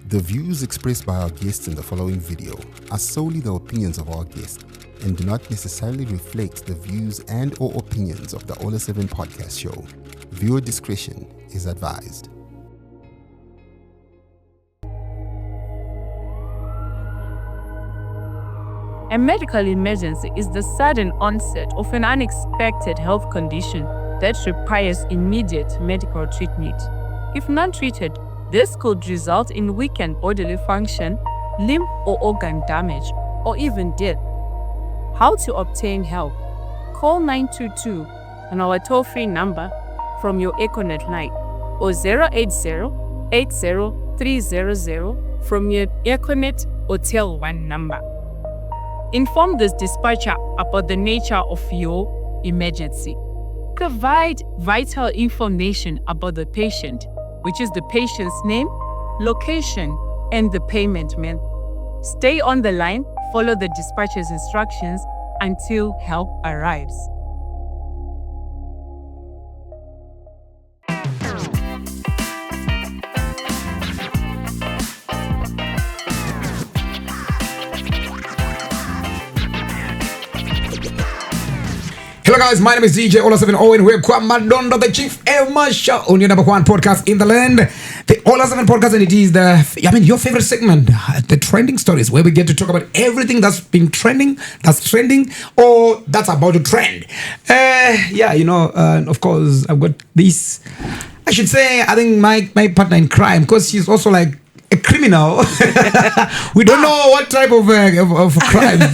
The views expressed by our guests in the following video are solely the opinions of our guests and do not necessarily reflect the views and or opinions of the Ola 7 podcast show. Viewer discretion is advised. A medical emergency is the sudden onset of an unexpected health condition that requires immediate medical treatment. If not treated, this could result in weakened bodily function, limb or organ damage, or even death. How to obtain help? Call 922 on our toll-free number from your EcoNet line or 080-80-300 from your EcoNet or Tel 1 number. Inform this dispatcher about the nature of your emergency. Provide vital information about the patient, which is the patient's name, location, and the payment method. Stay on the line, follow the dispatcher's instructions until help arrives. Hello guys, my name is DJ Ola 7 Owen. We're Madonna, the chief marshal on your number one podcast in the land, the Ola 7 podcast, and it is your favorite segment, the trending stories, where we get to talk about everything that's been trending, or that's about to trend. Of course, I've got this. I should say, I think my partner in crime, because she's also like a criminal. We don't know what type of crime do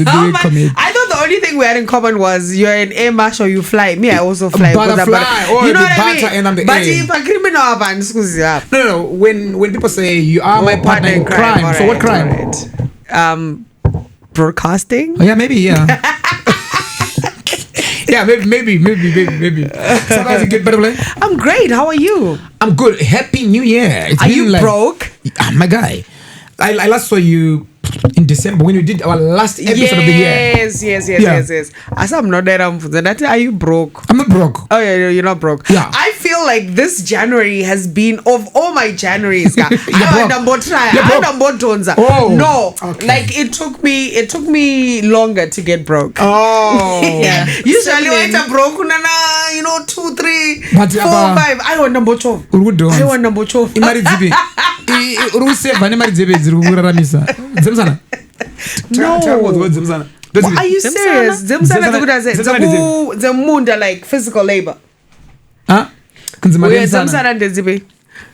they commit. I thought the only thing we had in common was you're an air marshal, you fly. Me, I also fly. Butterfly, or you know the what I mean? and I'm the but A. if a criminal, No. When people say you are my partner in crime, right, so what crime? Right. Broadcasting. Oh, yeah, maybe, yeah. Yeah, maybe. Sometimes you get better play. I'm great. How are you? I'm good. Happy New Year. Are you broke? My guy. I last saw you in December when you did our last episode of the year. Yes. I said I'm not there. Are you broke? I'm not broke. Oh yeah, you're not broke. Yeah. I feel like this January has been of all my Januaries. Oh. No, okay. like it took me longer to get broke. Oh. Yeah. Usually when it's broke, 2, 3, 4, 5. I want number 12. I want number 12. No. Are you serious? Zimsana like physical labor. Huh?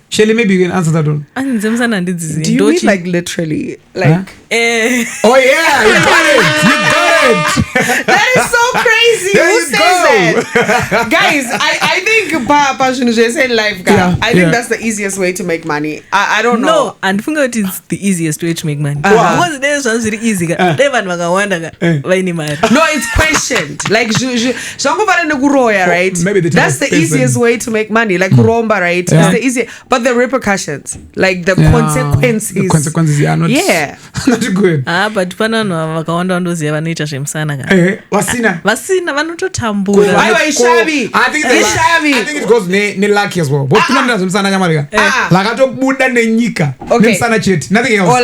Shelly, maybe you can answer that one. Do you mean like literally? Like Oh yeah, you got it. That is so crazy. Who says that? Guys, I think life guy. Yeah, I think that's the easiest way to make money. I don't know. No, and it is the easiest way to make money. Because there's one very easy. No, it's questioned. Like right? Maybe that's the easiest way to make money. Like Kuromba, right? Yeah. It's the easy, but the repercussions, like the consequences. The consequences are not. Yeah. Not good. But vakaonda ndoziva vanoita zvemusana Vasina vanototambura. I think it goes ne lucky as well. But tunaenda zvemusana nyamarika. Lakatobuda nenyika. Nemsana chete. Nothing else.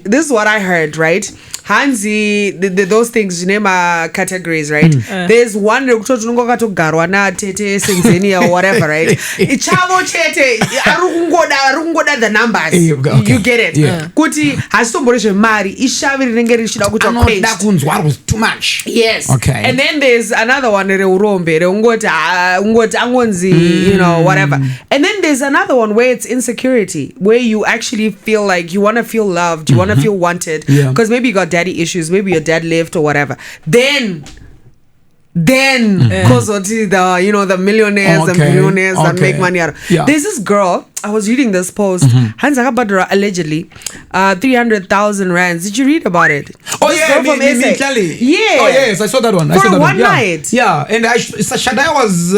This is what I heard, right? Hanzi, those things name are categories, right? There's one garwa na tete senzeni or whatever, right? Ichavo chete arungoda the numbers. You get it. Kuti hastomboreshe mari ishavi rinenge rishida kuti kunzwa was too much. Yes. Okay. And then there's another one reurombe ungoti angonzi, whatever. And then there's another one where it's insecurity, where you actually feel like you want to feel loved, you want to feel wanted, because maybe you got daddy issues, maybe your dad left or whatever. Then because the millionaires and billionaires that make money out of. There's this girl, I was reading this post, Hansa Badra allegedly 300,000 rands. Did you read about it? Oh this girl from Italy. Yeah. Oh yes, I saw that one. For one night. Yeah, and Shadai was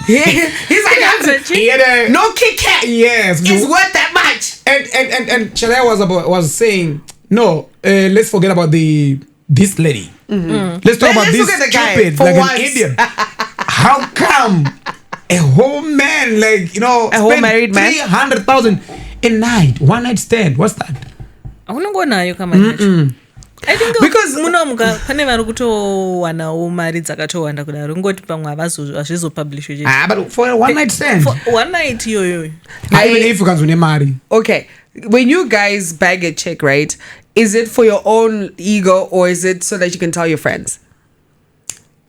he's like no Kit Kat. Yes, it's worth that much. And Shadai was saying no. Let's forget about this lady. Let's talk about this stupid, like an idiot. How come a whole man, a whole married man, 300,000? A night, one night stand. What's that? Aunongonayo kama hicho. I think Because munomuka pane vari kutowanawo mari dzakatowanda kudaro ngoti pamwe hazvizopublish but for a one night stand. For one night iyoyo. Even if you can mari. Okay, when you guys bag a chick, right? Is it for your own ego or is it so that you can tell your friends?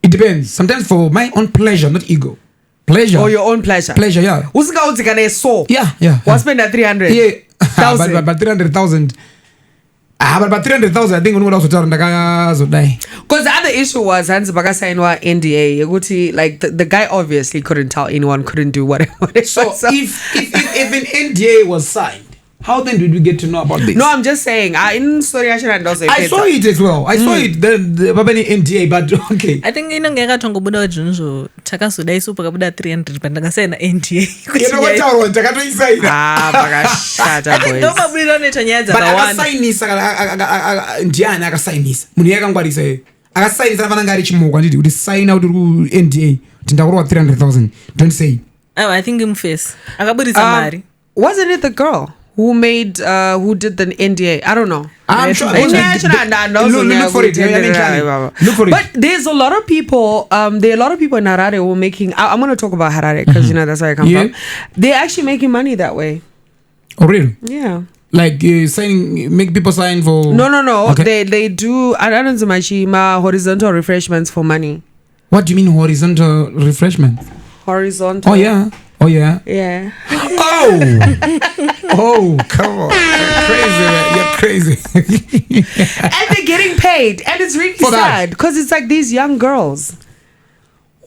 It depends. Sometimes for my own pleasure, not ego. Pleasure. Or your own pleasure. Pleasure, yeah. Yeah. What's spend at 300? Yeah. but 300,000. But 300,000, I think we also tell die. Because the other issue was Hans Bagasainwa NDA. Like the guy obviously couldn't tell anyone, couldn't do whatever. So if an NDA was signed, how then did we get to know about this? No, I'm just saying. In story I saw it as well. I saw it the NDA, but okay. I think inongeka tongobuda junzo takasuda isupa kabuda 300 pandakasena NDA. You know what I want? Bagashata boys. Don't mabulira netanyadza but akasainisa ndiani akasainisa. Munhu yakangwarisa iye. Akasainisa vananga ari chimoko nditi kuti sign out ku NDA. Tindakurwa 300,000. Don't say. Oh, I think him face. Akaburitsa mari. Wasn't it the girl who did the NDA? I don't know. I'm sure. Look for it. Look for it. But there's a lot of people. There are a lot of people in Harare who are making. I'm going to talk about Harare because that's where I come from. They're actually making money that way. Oh really? Yeah. Like make people sign for. No. Okay. They do. I don't know horizontal refreshments for money. What do you mean horizontal refreshment? Horizontal. Oh yeah. Yeah. Oh, come on. You're crazy. And they're getting paid. And it's really For sad because it's like these young girls.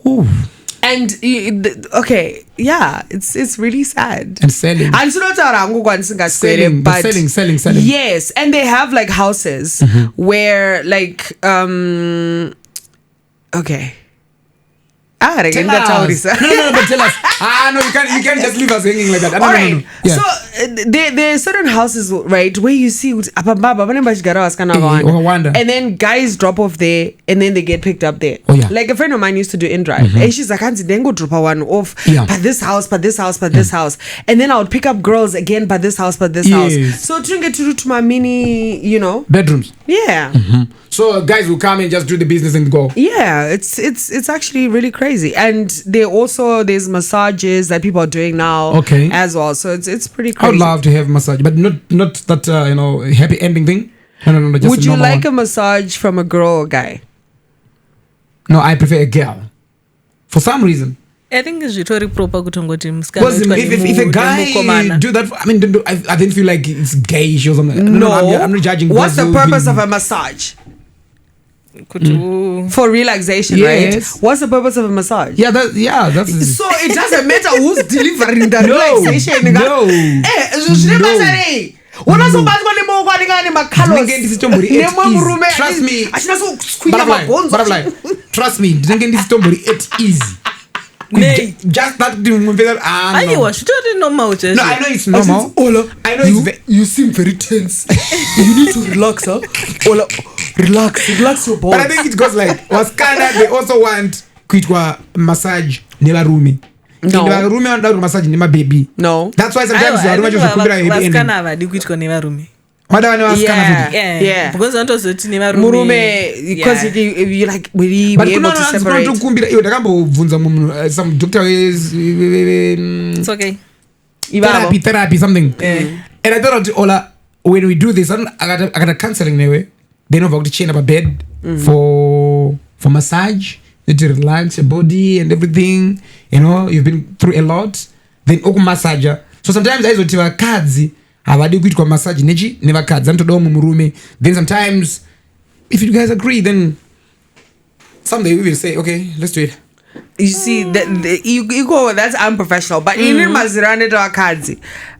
Ooh. And okay, yeah, it's really sad. And selling. And so Selling. Yes, and they have like houses where like okay. Tell us. No, but tell us. No, you can't just leave us hanging like that. All right. No. Yeah. So there are certain houses, right, where you see and then guys drop off there and then they get picked up there. Oh, yeah. Like a friend of mine used to do in drive, and she's like, "Auntie, then go drop her one off by this house, this house, and then I would pick up girls again by this house, house." So trying to get to my mini, bedrooms. Yeah. So guys will come and just do the business and go. Yeah, it's actually really crazy. And there's massages that people are doing now as well. So it's pretty crazy. I would love to have massage, but not that happy ending thing. No. Just would you like a massage from a girl or guy? No, I prefer a girl. For some reason. I think it's very proper kutongoti because if a guy do that, I didn't feel like it's gayish or something. No, I'm not judging. What's the purpose of a massage? For relaxation, right? What's the purpose of a massage? Yeah, that's so it doesn't matter who's delivering the relaxation. Trust me. Butterfly. Trust me. It's easy. Just that normal. No, I know it's normal. I know you seem very tense. You need to relax, huh? Ola, relax your body. But I think it goes like they also want kuitwa massage nela rumi. No. Rumi and massage nima baby. No. That's why sometimes you are just rumi. Yeah. Because murume because you like we able to separate. Some doctor is it's okay. Therapy something. And I thought Ola, when we do this, I got a counseling anyway. They know about to chain up a bed for massage, to relax your body and everything. You've been through a lot. Then massager. So sometimes I would tell cards. Avadi kuitwa massage nechi never cards antodomo murume. Then sometimes if you guys agree, then someday we will say okay, let's do it. You see you go, that's unprofessional, but even mazirane to cards.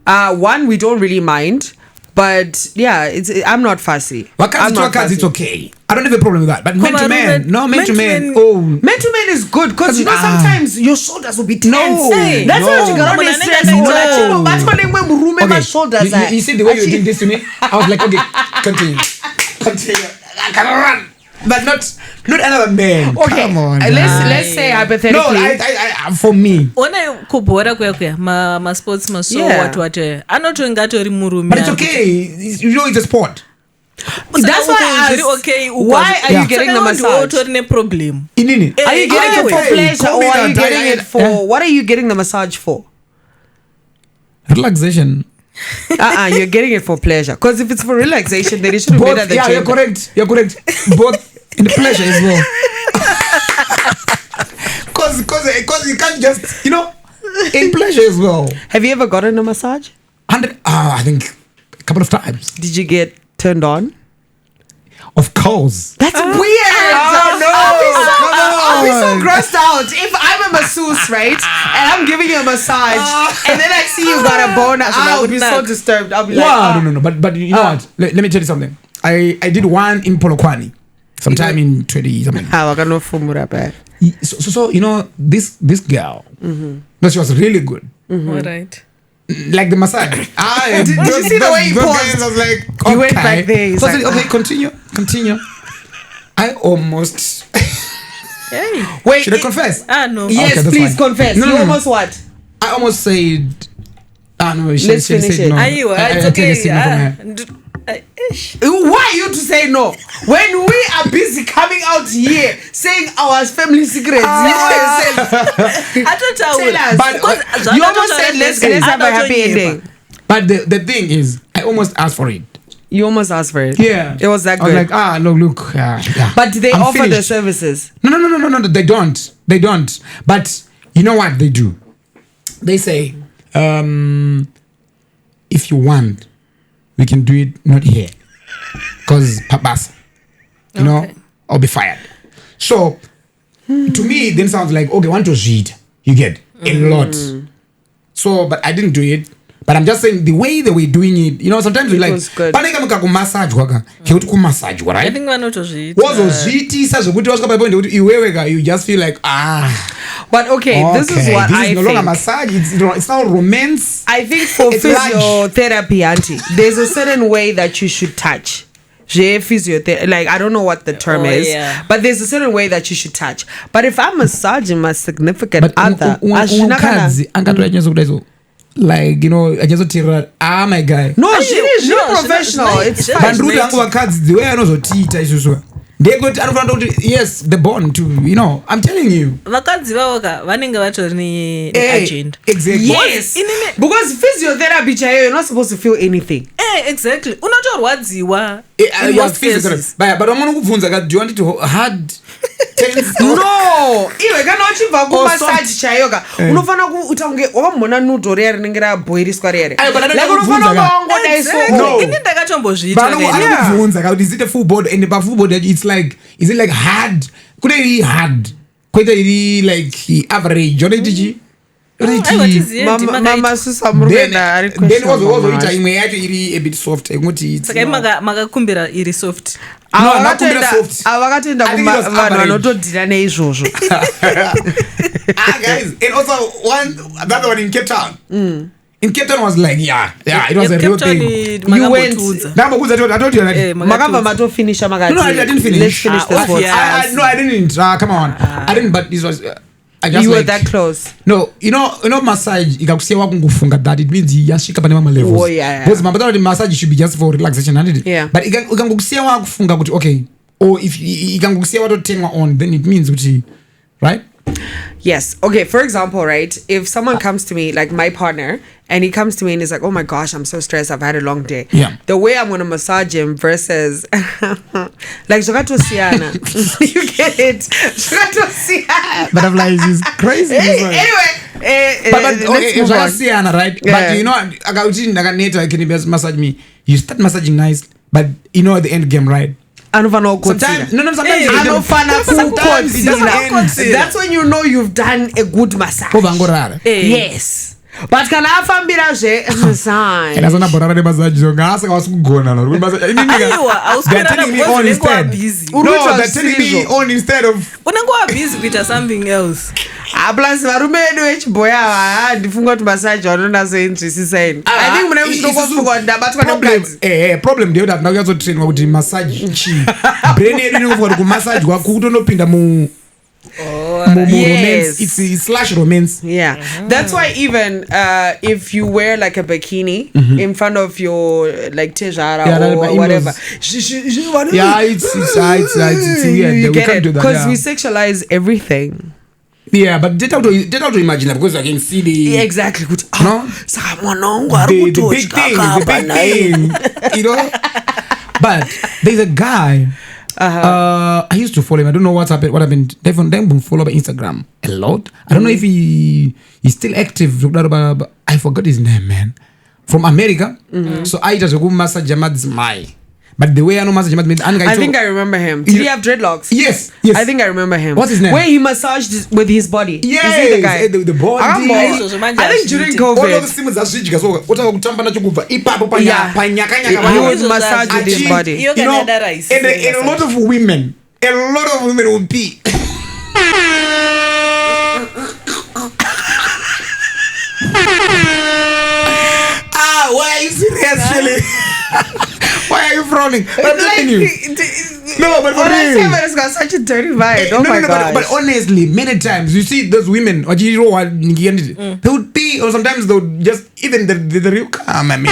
One, we don't really mind, but yeah, I'm not fussy. Cards, it's okay. I don't have a problem with that. But men to men. Men to men is good because sometimes your shoulders will be tense. No, that's why you got my shoulders. You see the way you did this to me? I was like, okay, continue. But not another man. Okay, Come on. let's say hypothetically. No, I for me. One kubhora kuya ma sportsman so Yeah. what anotongatori murume. But it's okay. You know, it's a sport. That's why I asked, okay. why are you getting the massage? Problem. Are you getting it for pleasure or are you getting it for... What are you getting the massage for? Relaxation. You're getting it for pleasure. Because if it's for relaxation, then it should be better than you're correct. You're correct. Both in the pleasure as well. Because you can't just, in pleasure as well. Have you ever gotten a massage? I think a couple of times. Did you get turned on? Of course. That's weird. Oh, no. I'll be so grossed out. If I'm a masseuse, right, and I'm giving you a massage, and then I see you got a boner, I'll be so disturbed. I'll be like, no. But you know what? Let me tell you something. I did one in Polokwane sometime in 20 something. So this girl, no, she was really good. All right. Like the massage. Did you see the way he paused? I was like, okay. You went back there. So okay, continue. I almost. Hey. Wait. Should I confess? No. Yes, okay, please fine. confess. No. You almost what? I almost said. No, let's finish it. No. It's okay. Why you to say no when we are busy coming out here saying our family secrets? Tell us. But you almost said let's have a happy ending. But the thing is, I almost asked for it. You almost asked for it. Yeah, it was that good. I was like, look. Yeah. But do they offer the services? No. They don't. But you know what they do? They say, if you want, we can do it not here, because papas, I'll be fired. So to me, it then sounds like, okay, want to read, you get a lot. So, but I didn't do it. But I'm just saying the way they were doing it, sometimes we like massage right? I think we're not to you just feel like But okay, this is what this I is no think. longer massage, it's now romance. I think for physiotherapy, auntie, there's a certain way that you should touch. Like, I don't know what the term is, but there's a certain way that you should touch. But if I'm massaging my significant other, like, I just tell her, my guy. No, she's professional. It's fine. The way I know yes, the bond too, I'm telling you. Exactly. Yes. Because physiotherapy, you're not supposed to feel anything. Exactly. But I'm going to do you want it to hard? No, iwe kana uchibva kumasaji chayoga unofana utange wakamona nudo riya rinenge raboiriswa rere like unofana kungoda iso ini ndakatombozviita anokubvunza kuti is it a full board and pa full board it's like is it like hard kune iri hard kwete iri like average onoitichi mama susamurenda ari then wazoita imwe yacho iri a bit soft ngoti saka makakumbira iri soft avakatoenda kuvanhu vanotodhira neizvozvo. Guys, and also the other one in Cape Town. In Cape Town was like, it was a real thing. You went. I told you that. Makamba mato finish magati. No, I didn't finish. Let's finish this one. No, I didn't. Come on. I didn't, but this was... you were that close. No, massage ikakusiya kungufunga that it means yashika pane mama levels. Oh yeah. Because the massage should be just for relaxation, and yeah. But ikangusiya kufunga kuti okay, or if ikangusiya watotengwa on, then it means kuti, right? Yes. Okay. For example, right? If someone comes to me, like my partner, and he comes to me and he's like, "Oh my gosh, I'm so stressed. I've had a long day." Yeah. The way I'm gonna massage him versus, like Jogato Siana, you get it? Jogato Siana. Butterfly is crazy. Anyway, but okay, Siana, right? Yeah. But I can massage me. You start massaging nice, but at the end game, right? Sometimes that's when you know you've done a good massage. Yes. But can I fambira massage? They're telling me on instead. No, they're telling me on instead of busy with something else. plus varume vedu vechibhoya ava ndifunga kuti masaji vanonazoinzwisisa ini. I think mune muchitokofunga ndabatwa nemukadzi. Problem ndeyoti hatina kunyatsotrainwa kuti masaji chii. Brain yedu inofunga kuti kumasaji kwako kutonopinda mu romance. It's slash romance. Yeah. That's why even if you wear like a bikini in front of your like tejara or whatever. Yeah, it's weird. You We get can't it. do that. Because Yeah. we sexualize everything. Yeah, but did how to imagine that because I can see the Yeah, exactly. no? Saka mwanangu the big thing, you know. But there's a guy. I used to follow him. I don't know what happened. They follow by Instagram a lot. I don't know if he's still active. But I forgot his name, man. From America. So I just go massage Jamad's my. But the way I know massage Jamad, I think I remember him. Did he have dreadlocks? Yes. I think I remember him. What's his name? Where he massaged with his body. Yes, Is he the guy? the body. I think during All of the COVID, sims are switching. So what I kutamba na chukubva ipapo panya Yeah. panya he would massage with his body. you know, and a lot of women will be. Why are you serious, really? Why are you frowning? I'm telling you. No, but for real. It's got such a dirty vibe. Oh No, my no, god. but honestly, many times you see those women, they would pee, or sometimes they would just even the real come. I mean.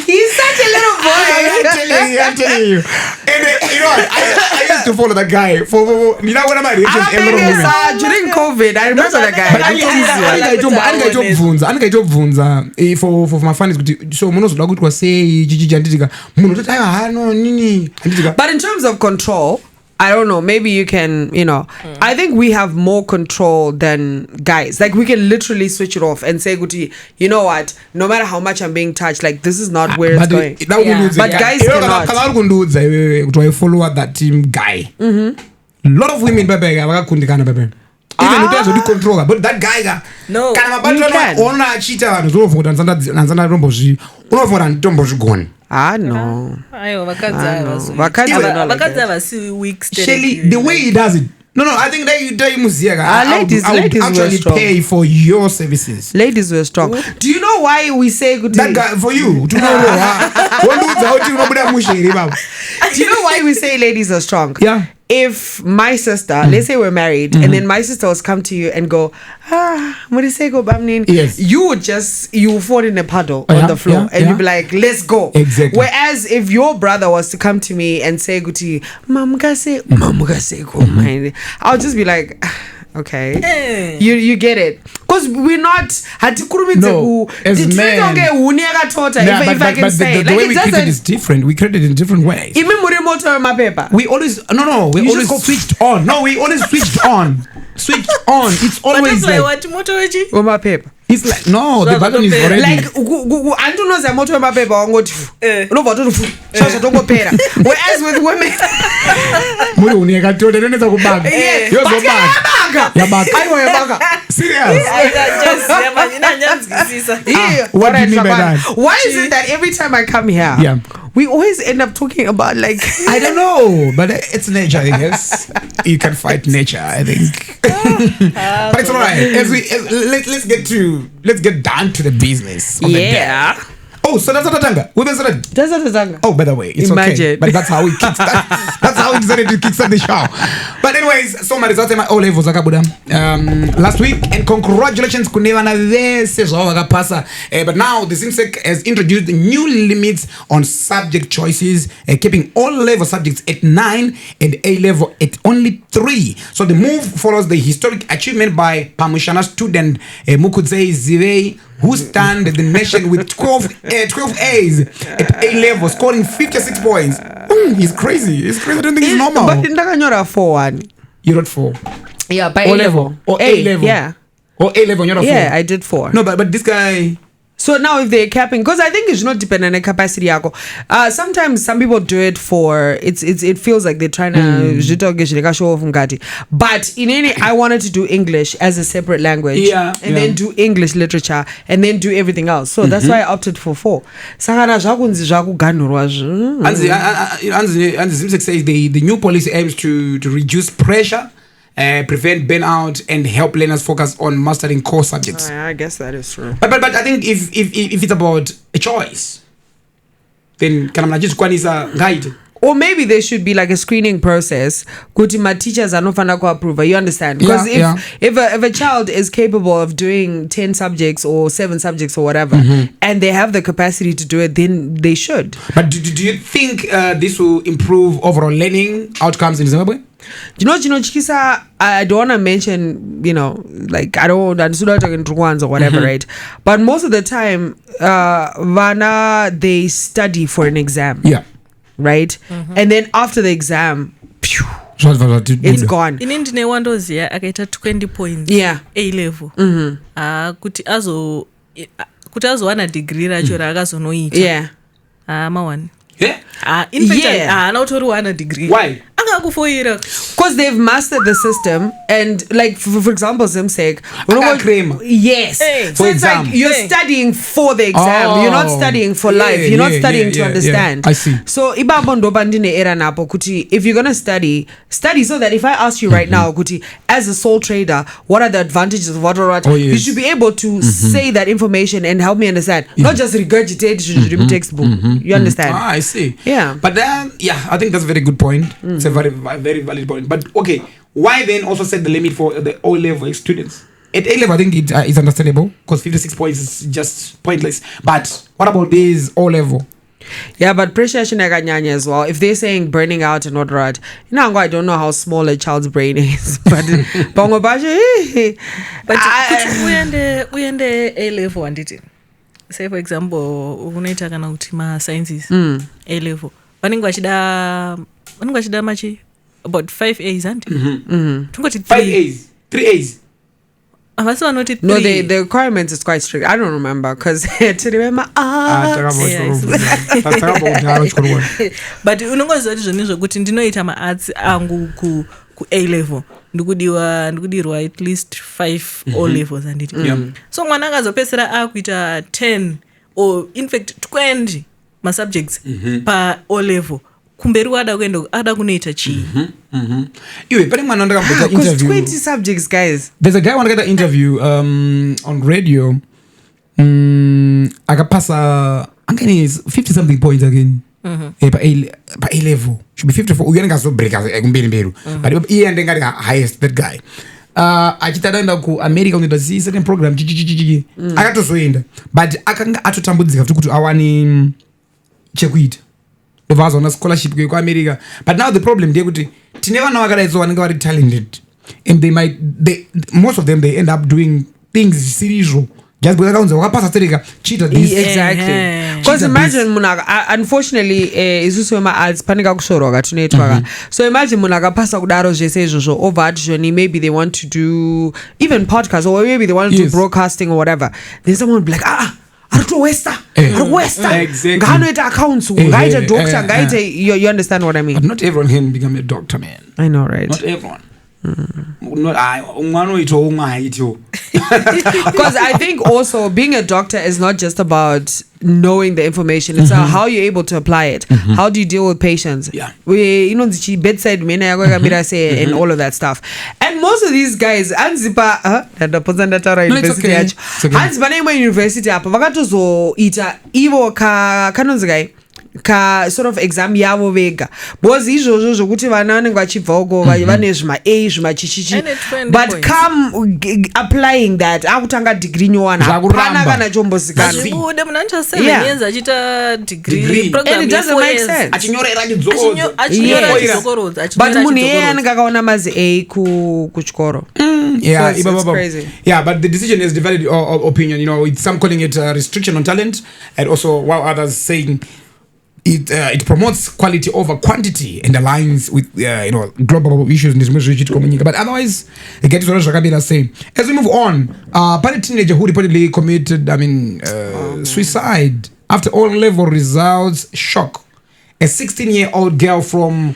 He's such a little boy. I'm telling you. And you know what? I used to follow that guy for you know what am I? During COVID, I remember that guy. For my fans, so munozoda kuti kwasei chichi chanditika munhu toti aiwa hano nini handitika. But in terms of control, I don't know, maybe you can, you know, I think we have more control than guys. Like we can literally switch it off and say, Guti, you know what, no matter how much I'm being touched, like this is not where it's going. But guys cannot. Kuti I follow that team guy. A lot of women vakakundikana pepe. Even if there's a controller, but that guy No, kana you can. mabatra ona achita vanhu zvovoda nanzana unovoda ntombo zvigoni. No. Aiwa, Vakadzi vakadzi see weak Shelly, the way he does it. No, I think that you Muziaga. Ladies I would were actually strong. pay for your services. Ladies were strong. Do you know why we say good That guy for you. Do you know why we say ladies are strong? Yeah. If my sister, let's say we're married, and then my sister was come to you and go, what do you say, go bamnin? Yes. You would fall in a puddle on the floor, and you'd be like, let's go. Exactly. Whereas if your brother was to come to me and say, Guti, I'll just be like, okay. You get it. Because we're not No, as men. If I can say. The way we treat it is different. We treat it in different ways. We always switched on. No, we always switched on. Switched on. It's always like it's like no, the button is already like andonoza moto wemapepa wangoti unobva toti shasha tongopera. Whereas with women muri unikatota nonetsa kubaga yabaka serious. What do you mean by that? Why is it that every time I come here we always end up talking about like I don't know, but it's nature, I guess. You can fight nature, I think. But it's alright. Let's get down to the business. Of the day. Oh, so that's Tanga. Oh, by the way, it's Imagine. okay. But that's how we kickstart. That's how we decided to kickstart the show. But anyways, so my results my O levels last week, and congratulations kunevana vese zvavakapasa. But now the ZIMSEC has introduced new limits on subject choices, keeping all level subjects at 9 and A level at only 3. So the move follows the historic achievement by Pamushana student Mukudzei Zivei, who stunned the nation with 12 A's at A level, scoring 56 points. He's crazy. I don't think it's normal. But ndakanyora 4-1. You wrote 4. Yeah, by O A level. Or A level. Yeah. Or A level, you're not 4. Yeah, I did 4. No, but this guy. So now if they're capping, because I think it's not dependent on capacity yako. Sometimes some people do it for it feels like they're trying to but in any I wanted to do English as a separate language and then do English literature and then do everything else. So that's why I opted for 4. Sakana zvakunzi zvakuganhurwa and ZIMSEC says the new policy aims to reduce pressure, prevent burnout, and help learners focus on mastering core subjects. I guess that is true. But I think if it's about a choice, then can I just guide? Or maybe there should be like a screening process. Kuti my teachers are not fanako approve. You understand? Because if a child is capable of doing 10 subjects or 7 subjects or whatever, and they have the capacity to do it, then they should. But do you think this will improve overall learning outcomes in Zimbabwe? You know, Chikisa, I don't want to mention, like I don't talking to ones or whatever, right? But most of the time, Vana, they study for an exam. Yeah. Right? And then after the exam, it's gone. In India, one does akaita 20 points. Yeah. A level. Kuti azowana degree racho rakazonoita. Yeah. Mawan. Yeah. In fact, not a degree. Why? Because they've mastered the system, and like for example, ZIMSEC. Yes. So it's like you're studying for the exam. You're not studying for life. You're not studying to understand. I see. So if you're gonna study so that if I ask you right now, Kuti, as a sole trader, what are the advantages of what? You should be able to say that information and help me understand, not just regurgitate textbook. You understand? I see. Yeah. But then, I think that's a very good point. It's a very, very valid point. But okay, why then also set the limit for the O-level students? At A-level, I think it's understandable because 56 points is just pointless. But what about this O-level? Yeah, but pressure as well. If they're saying burning out and what, I don't know how small a child's brain is. But we end A-level and it. Say for example, unaita kana kuti ma sciences A-level. Vanenge machi about 5 A's and 5 A's, 3 A's. No, the requirements is quite strict. I don't remember because to remember but unongoziva kuti zvoni zvokuti ndinoita ma-arts angu ku A-level ndikudirwa at least 5 O-levels anditi. So mwana akazopedzisira akuita 10 or in fact 20 ma-subjects pa O-level, kumberi ada kunoita chii. Iwe pane mwana ndakambota interview 20 subjects, guys. There's a guy wanted an interview on radio. Akapasa angani 50 something points again. Pa A level should be 54. Uyananga so break kumberi mberu. But he and the highest, that guy. Achitadanda ku America unoita certain program akatozoenda but akanga atotambudzika kuti awani chekuita on scholarship ku America. But now the problem ndeyekuti tine vana vakadaidzo vanenge vari talented and most of them they end up doing things zisirizvo just because akaunza wakapasa tereka cheater this. Exactly. Because imagine munaka unfortunately isusu vema-arts panika kushorwa katunoitwa. So imagine munaka pasa kudaro zvese izvozvo over atishoni maybe they want to do even podcast or maybe they want to do broadcasting or whatever. Then someone will be like arikuwesta nganoita accounts ngaita doctor ngaita you understand what I mean. But not everyone can become a doctor, man. I know, right? Not everyone. Because I think also being a doctor is not just about knowing the information, it's how you're able to apply it. How do you deal with patients? We the bedside and all of that stuff. And most of these guys anzipa university apa vakatozoita ivo kanonzi sort of exam yavo vega because izvozvo zvokuti vana vanenge vachibva uko vane zvima-A zvima-chichichi but come applying that akutanga degree nyowani hapana kana chombozikana munhu anoita 7 years achita degree program, and it doesn't make sense but munhu yeye anenge akaona mazi A kuchikoro. Yeah, so it's crazy. Yeah, but the decision is divided opinion. With some calling it restriction on talent, and also while others saying it promotes quality over quantity and aligns with global issues in this community. But otherwise, it gets to say. As we move on, a teenager who reportedly committed, suicide after all-level results shock. A 16-year-old girl from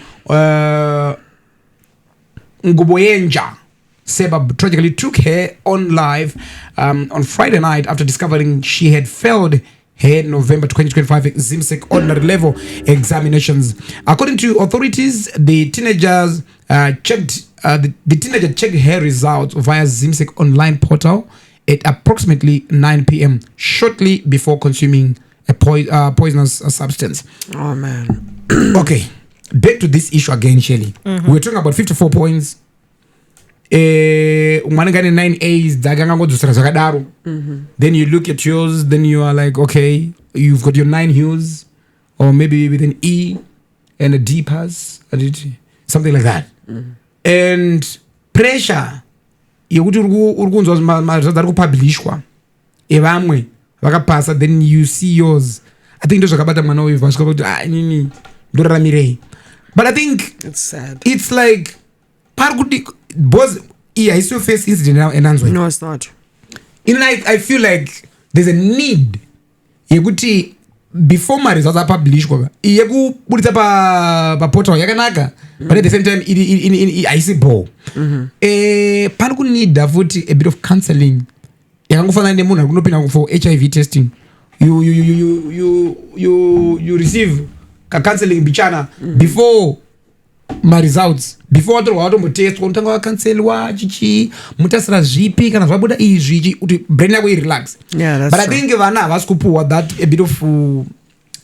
Nguboyenja Sebab tragically took her own life on Friday night after discovering she had failed her November 2025 ZIMSEC ordinary level examinations. According to authorities, the teenager checked her results via ZIMSEC online portal at approximately 9 p.m. shortly before consuming a poisonous substance. Oh man. Okay, back to this issue again, Shelly. We're talking about 54 points. 9 A's. Then you look at yours, then you are like, okay, you've got your 9 hues, or maybe with an E and a D pass, something like that. And pressure, then you see yours. I think those are but I think It's sad. it's like boss I still face incident now and answer. No, it's not. I feel like there's a need before my results are published put it pa portal yakanaka, but at the same time I see ball need a bit of counseling for HIV testing. You receive counseling bichana before my results, before watu test unatanga wa cancelwa chichi mutasira zvipi kana zvabuda izvi kuti brain yako relax. Yeah, that's but true. I think vana vasikupuwa that a bit of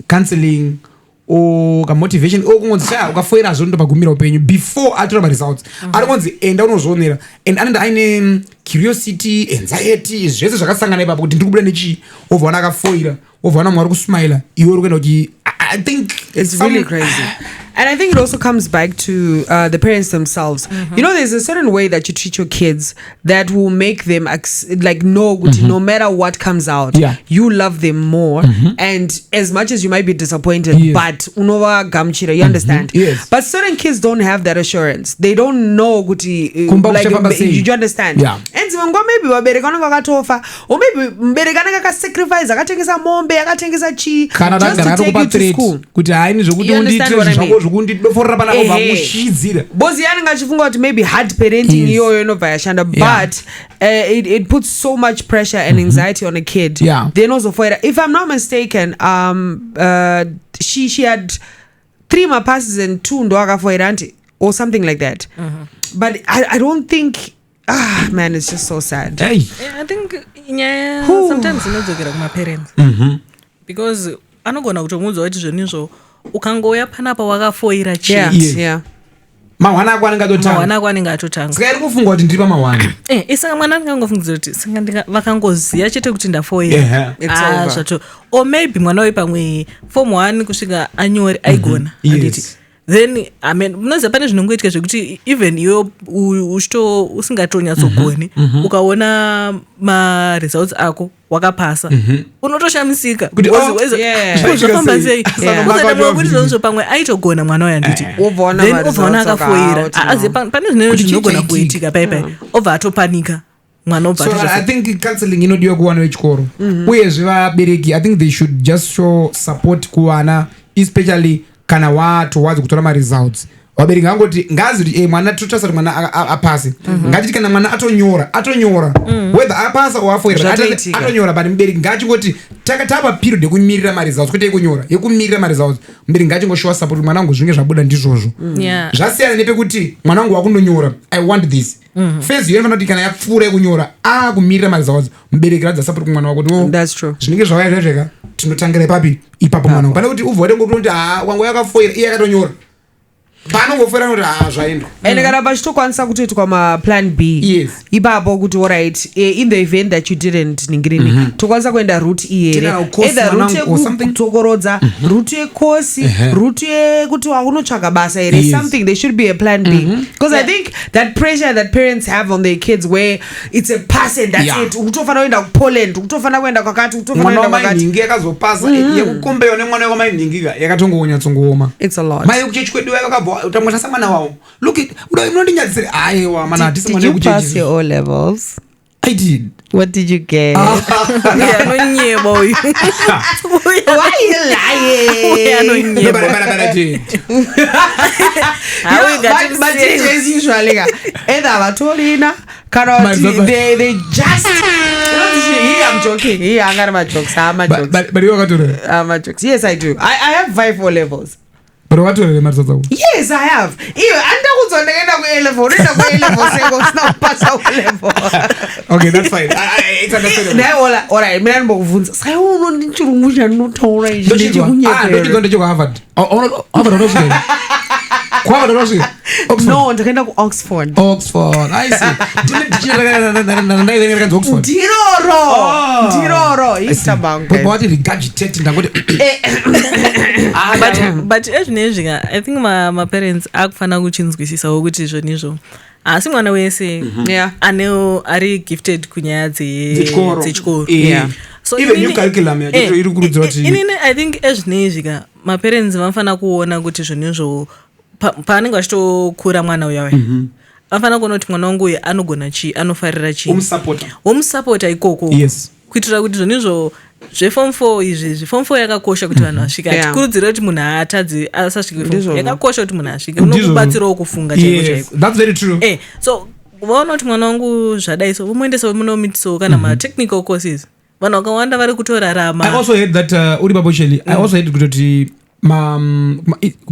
counseling or motivation okungonzisa ukafoira zvondo pagumira upenyu before atora ma results arikonzi enda unozvionera and anenda aine curiosity, anxiety, zvese zvakasangana ipapo kuti ndikubuda nechi ovana akafoira ovana mwari kusmile iwe uri kuenda kuti I think it's really crazy. And I think it also comes back to the parents themselves. You know, there's a certain way that you treat your kids that will make them know no matter what comes out, you love them more. And as much as you might be disappointed, but unova gamchira, you understand? Yes. But certain kids don't have that assurance. They don't know you understand? Yeah. And maybe waberekana kakatofa, or maybe mberekana kakasacrifice, akatengesa mombe, akatengesa chi, just to take you to school. You understand what I mean? Bozi yanenge achifunga kuti maybe hard parenting iyoyo inobva yashanda, but it puts so much pressure and anxiety on a kid. Then also for it, if I'm not mistaken, she had 3 mapasses and 2 ndo akafoira or something like that. But I don't think man, it's just so sad. I think sometimes inodzokera kuma parents because anogona kutomudza kuti zvenizvo ukangoya panapa wakafoira chii mahwana ako anenge atotanga saka iri kufunga kuti ndiri pamahwana isaka mwana angangofungidzira kuti saka vakangoziya chete kuti ndafoira zvato or maybe mwana we pamwe form 1 kusvika anyori aigona anditi then unoziva pane zvinongoitika zvekuti even iwe usingatonyatsogoni ukaona maresults ako wakapasa unotoshamisika zvofamba sei kuti zvonizvo pamwe aitogona mwana wayo anditi then obvaona akafoira pane zvinenge zvinogona kuitika paipai obva atopanika mwana obva. So I think counseling inodiwa kuwana wechikoro uyezve vabereki I think they should just show support kuvana especially kana watowadza kutora maresults. Wabereki ngangoti ngazi kuti mwana totasara mwana apase ngatiti kana mwana atonyora whether apasa or afoira atonyora, but mubereki ngachingoti takatapa period yekumirira maresults kwete yekumirira maresults. Mubereki ngachingoshowa support mwana wangu zvinge zvabuda ndizvozvo zvasiyana nepekuti mwana wangu wakundonyora I want this first you kuti kana yapfuura yekunyora kumirira maresults. Mubereki radza support kumwana wako kuti zvinenge zvawaya zveka tinotangira papi ipapo mwana wangu pane kuti ubva watengoti wangu yakafoira iye akatonyora panongofera kuti zvaendwa and kana pachitokwanisa kutoitwa maplan B Yes. ipapo kuti alright in the event that you didn't ningirini tokwanisa kuenda route iyere either route yekutokorodza route yekosi route yekuti wakunotsvaka basa here something there should be a plan B because I think that pressure that parents have on their kids where it's a pass and that's it ukutofana kuenda kuPoland ukutofana kuenda kwakati ukutofana kuenda kwakati ningi yakazopasa yekukombeyo nemwana wekwamainingika yakatongoonyatsongooma it's a lot mai kuchechi kwedu yakabva utamwatasa mwana wawo look it unondinyadzisire aiwa mana hatisi mwana Did you pass your O levels? I did. What did you get? Yeah, no nyebo. Why are you lying? Yeah, no nyebo. But I did. But teachers usually either avatolina kana they just I'm joking. I'm not my jokes. I'm my jokes. But you got to I'm my jokes. Yes, I do. I have 5 O levels. But what are the matters? Yes, I have. Okay, that's fine. It's understandable. All right, man, bokuvunza. Saya unondi chirungu chanotaura ichi. Don't you go Harvard? Harvard No, ndakaenda ku Oxford. I see. Oxford. Ndiroro. Istabank. But what regurgitate ndangoti but ezvinezvika I think my parents akufana kuchinzwisisawo kuti izvonizvo asi mwana wese anewo ari gifted kunyaya dzechikoro so even new curriculum iri kurudzwa kuti inini I think ezvinezvika maparents vanofana kuona kuti zvonizvo paanenge vachitokura mwana uyawe vanofana kuona kuti mwana wangu uyu anogona chii anofarira chii womusapota ikoko kuitira kuti zvonizvo zveform 4 izvi form 4 yakakosha kuti vanhu vasvike tikurudzira kuti munhu haatadzi asasvike form 4 yakakosha kuti munhu asvike unokubatsirawo kufunga chaiko chaiko that's very true so vaona kuti mwana wangu zvadaiso vomuendesawo munomitisawo kana matechnical courses vanhu vakawanda vari kutorarama I also heard that uri babosheli I also heard kuti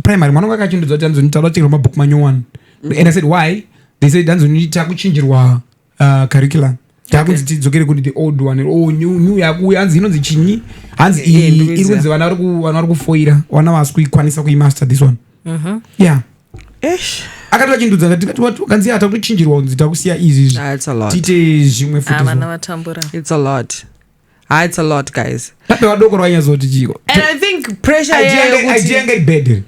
primary mwana wanga akachindodzwa kuti anzonitaura kuchengerwa mabhuku manyowani and I said why they said anzonita kuchinjirwa curriculum takunzi tidzokere kuti the old one new yakuya hanzi inonzi chinyi hanzi iri kunzi vana vari kufoira vana vasi kuikwanisa kuimaster this one akatoa chindudza kanzi ata kuchinjirwa kunzi takusiya izvi tiite zvimwe vana vatambura it's a lot it's a lot guys tape vadoko rwanyazoti chiko and I think pressure idea yanga ibad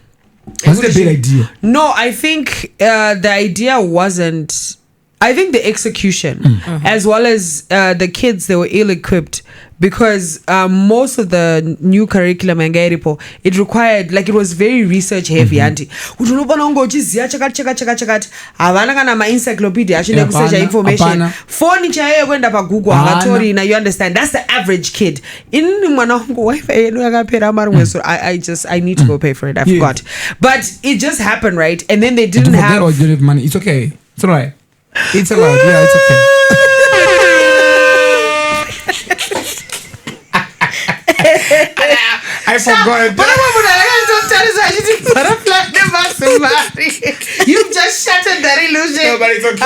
was it a bad idea no I think the idea wasn't I think the execution as well as the kids, they were ill-equipped because most of the new curriculum it required, like it was very research heavy anti havana kana ma-encyclopedia achine kusearcha information phone chaiyo kwenda paGoogle havatori na you understand that's the average kid inini mwana wangu wifi yedu yakapera marimweso I need to go pay for it I forgot but it just happened right and then they didn't have money it's okay it's all right it's allowed, yeah, it's okay. I forgot. You've just shattered that illusion. No, but it's okay.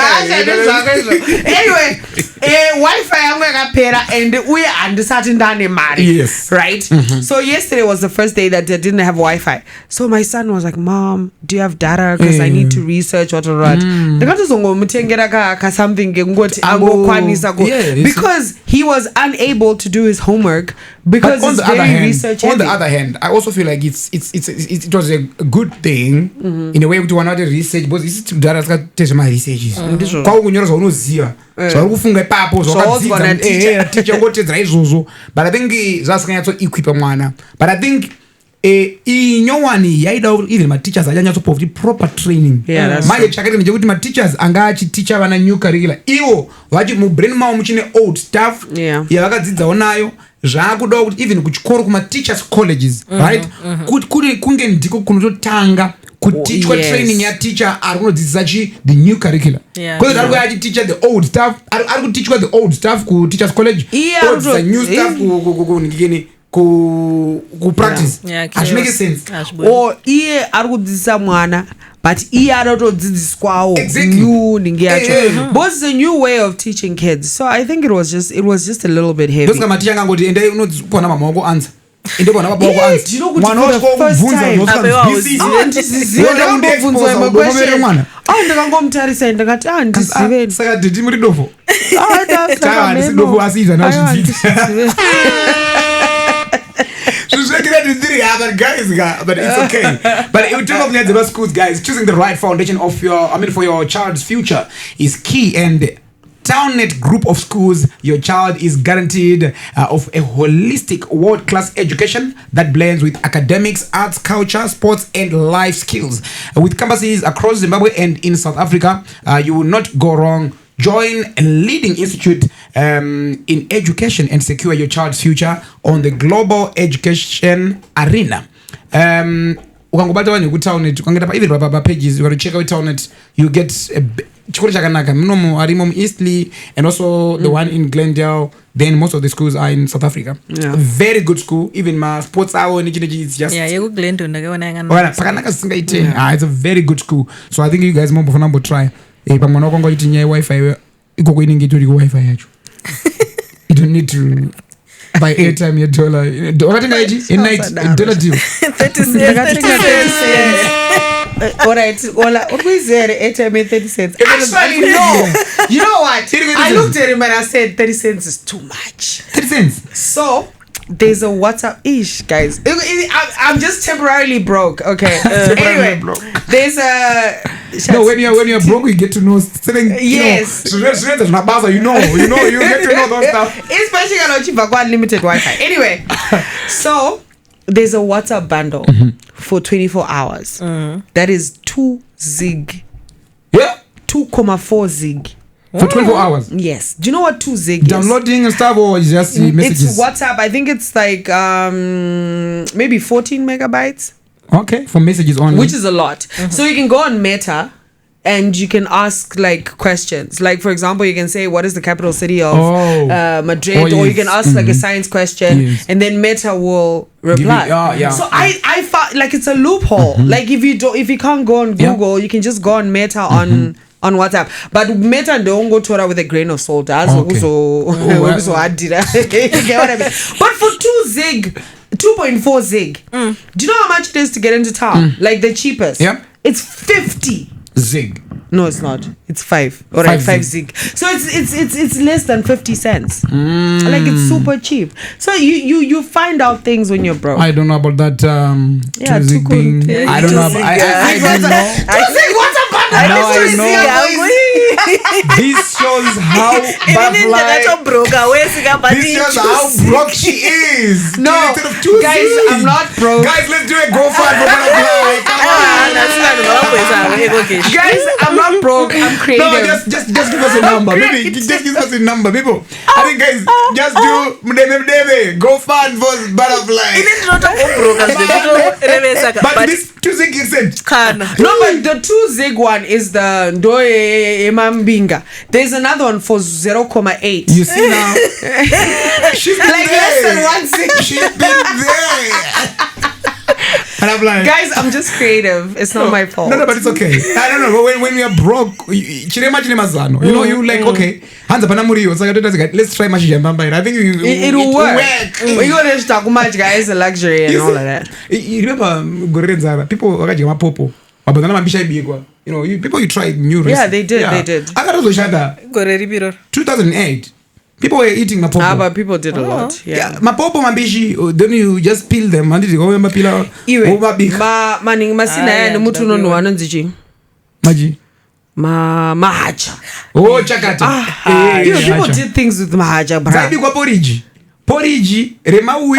Anyway, Wi-Fi and we understand yes. Right? So yesterday was the first day that they didn't have Wi-Fi. So my son was like, Mom, do you have data? Because I need to research what. Because he was unable to do his homework because it's very research heavy. On the other hand, I also feel like it was a good thing in a way to another research because it's to data test my researches. Kwa kunyoroswa unoziva. So kufunga ipapo zvakadzidza teacher ngotedzera izvozvo but I think zvasinganyatso equipa mwana but I think inyowani yaida even ma-teachers anyanyatsopa kuti proper training manje chakaita ndechekuti ma-teachers anga achiticha vana new curricular ivo vachi mubrain mavo muchine old stuff yavakadzidzawo nayo zvaakudawo kuti even kuchikoro kuma-teachers colleges right kuti kunge ndiko kunototanga kutichwa training yateacher ari kunodzidzisa the new curriculum because ari kuya achiticha the old stuff ari kutichwa the old stuff ku-teachers college the new stuff ku practice make sense or iye ari kudzidzisa mwana but iye anotodzidziswawo new ningi yacho but it's a new way of teaching kids so I think it was just a little bit heavy ndosinga maticha angangoti endai unopona mamaoko answer indobona baba kwanzi mwana wako kubvunza mwana ndakangomtarisa ndakati ndiziveni saka didi muri dofo dofo asiita nazvidzidza but it's okay. But it would talk of the schools, guys. Choosing the right foundation for your child's future is key. And Taal-Net group of schools, your child is guaranteed of a holistic world-class education that blends with academics, arts, culture, sports, and life skills. With campuses across Zimbabwe and in South Africa, you will not go wrong. Join a leading institute in education and secure your child's future on the global education arena. Ukangobata vanhu kuTaal-Net ukangoenda pa pages ukanocheka kuTaal-Net you get chikoro chakanaka munomo arimo muEastleigh and also the one in Glendale. Then most of the schools are in South Africa. Very good school. Even my sports hour it's just Glendale ndakaona it's a very good school. So I think you guys more try. Pamwana wako ngoiti nyaya wifi ikoko inenge itori wifi yacho. You don't need to buy airtime ya dollar. Wakatenga iti in night dollar deal 30 cents. Alright, what was there airtime 30 cents? Actually, no. You know what? I looked at him and I said 30 cents is too much. 30 cents. So there's a WhatsApp ish, guys. I'm just temporarily broke. Okay. Anyway, there's a when you're broke, you get to know certain. Yes. You get to know those stuff. Especially on unlimited Wi-Fi. Anyway, so there's a WhatsApp bundle for 24 hours. That is 2 zig. Yeah. 2.4 zig. For 24 hours? Yes. Do you know what 2 zig is? Downloading stuff or just messages? It's WhatsApp. I think it's like maybe 14 megabytes. Okay, for messages only. Which is a lot. So you can go on Meta and you can ask like questions. Like for example, you can say, what is the capital city of Madrid? Or you can ask like a science question and then Meta will reply. So I found like it's a loophole. Like if you can't go on Google, you can just go on Meta on WhatsApp. But Meta don't go to her with a grain of salt. But for 2 zig, 2.4 zig, do you know how much it is to get into town? Like the cheapest? Yeah. It's 50 zig. No, it's not. It's 5. All right, 5 zig. So it's less than 50 cents. Like it's super cheap. So you find out things when you're broke. I don't know about that. Zig thing. I don't know. I don't know. 2 zig. What's a bundle? I know. This shows how broke she is. No, guys, I'm not broke. Guys, let's do a GoFundMe for Butterfly. Guys, I'm not broke. I'm creative. No, just give us a number. Maybe just give us a number, people. I think guys, just do GoFundMe for Butterfly. But this 2 zig you said. No, but the 2 zig one is the Ndoye Emambinga. There's another one for 0.8. You see now? She's been like there. less than 1 zig. She's been there. And I'm like, guys, I'm just creative. It's not my fault. No, but it's okay. I don't know. But when we are broke, you know, you like, okay, hands up, let's try mashija Mamba. I think it will work. When you want to talk much, guys, a luxury and all of that. You remember, people wakaje popo. You know, people you tried new recipes. Yeah, they did. I got to 2008. People were eating mapopo. But people did a lot. Yeah. Mapopo mambishi, then you just peel them and go mapila. Maning masina ya mutu no anonzichi. Maji. Mahacha. Oh, chakata. People did things with mahacha, bra. Zaidi kwa poriji, remaui,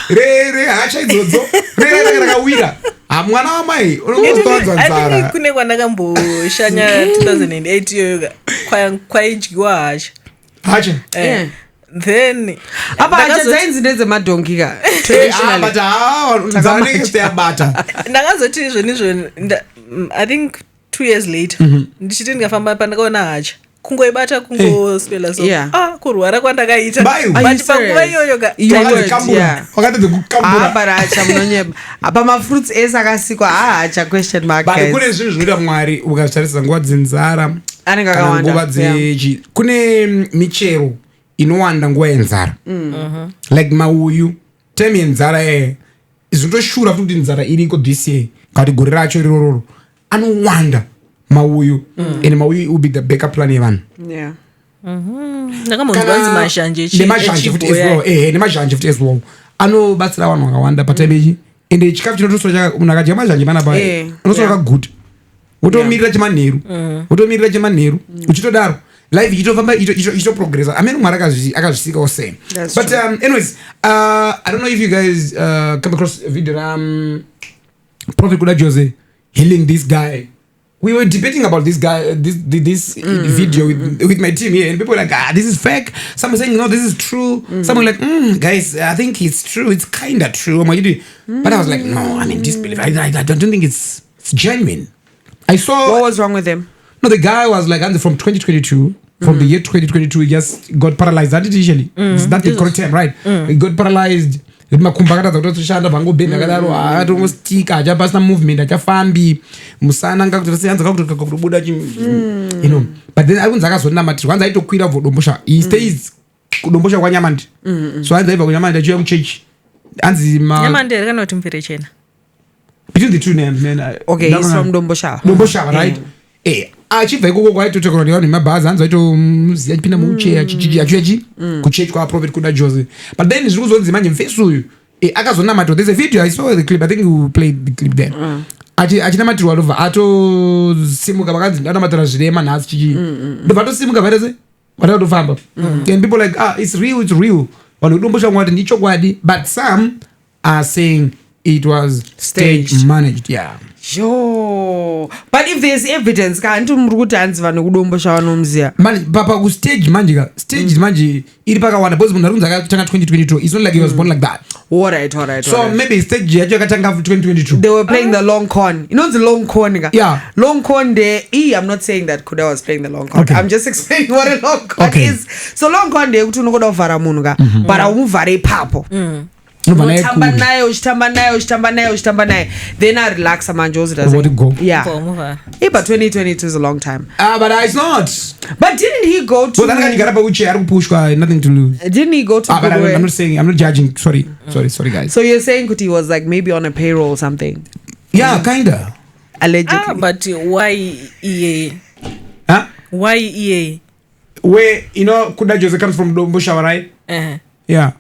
re hacha izozo, re rakawira. Mwana wa mai, unongotonza nzara. I think kune kwa shanya 2008 yoga kwa ijiwa hacha. Hacha. Then hacha zainzi ndeze madonki ka traditionally. Nzane stay bata. Ndakazoti izvo I think 2 years later ndichiti ndikafamba pandakaona hacha kungoibata kungoswela so kurwara kwandakaita but panguva iyoyo wakatedze kukambura baracha munonyeba apa mafruits ese akasikwa hacha question mark but kune zvinhu zvinoita Mwari ukazvitarisa nguva dzenzara kana nguva dzechi kune michero inowanda nguva yenzara like mauyu time yenzara zvindoshura futi kuti nzara iriko this year ngati gore racho irororo anowanda mauyu and mauyu will be the backup plan yevanhu nemazhanje futi as well anobatsira vanhu vakawanda patime ichi ende chikafu chinotosora munhu akadya mazhanje panapa unosora kaguta wotomirira chemanheru uchitodaro life ichitofamba ichitoprogressa amene mwari akazvisikawo same but anyways I don't know if you guys come across a video Prophet Kuda Jose healing this guy. We were debating about this guy, this video with my team here, and people were like, this is fake. Some were saying, no, this is true. Some were like, guys, I think it's true. It's kind of true. But I was like, no, I mean, disbelief. I don't think it's genuine. I saw... What was wrong with him? No, the guy was like, from 2022, from the year 2022, he just got paralyzed artificially. That's the correct term, right? He got paralyzed. Makumba akatadza kutoshanda pangobhenda akadaro akatomostika achapasina movement achafambi musana anga kuti seanza kakutoka kubuda you know, but then akunza akazonamatirwa kwanza aitokwira vodombosha he stays kudombosha kwa Nyamande so anza ibva kuNyamande achiuya kuchechi anzi Nyamande kana kuti mvere chena between the two names man. Okay, he's from Dombosha right achibva ikoko kwaitotekerwa nevanhu nemabhazi anzi aitomuziya achipinda muuche achiuya kuchechi kwa Prophet Kuda Jose but then zviri kuzonzi manje mufesi uyu akazonamatirwa. There's a video I saw the clip, I think we played the clip there achinamatirwa ndobva atosimuka vakanzi ndanamatira zvirema nhasi chichi ndobva atosimuka varese vatakutofamba and people like it's real vanhu kudombosha mwati ndichokwadi but some are saying it was stage managed. Yo, but if there's evidence kanti muri kuti hanzi vanhu kudombosha vanomziya papa kustage manje stage manje iri pakawanda because munhu arunza akatanga 2022 it's not like he was born like that. Alright. So maybe stage yacho yakatanga 2022 they were playing the long con, you know the long con long con there. I'm not saying that Kuda was playing the long con. I'm just explaining what a long con is. So long con there kuti unokoda kuvhara munhu ka but aumuvhare ipapo uchitamba naye then I relax manje go. But 2022 is a long time. But it's not. But didn't he go to nothing to lose. Didn't he go to but I'm not saying, I'm not judging. Sorry guys. So you're saying Kuti was like maybe on a payroll or something? Yeah, kinda. Allegedly. But why EA? Why EA? Where Kuda Jose comes from Dombosha, right? Yeah.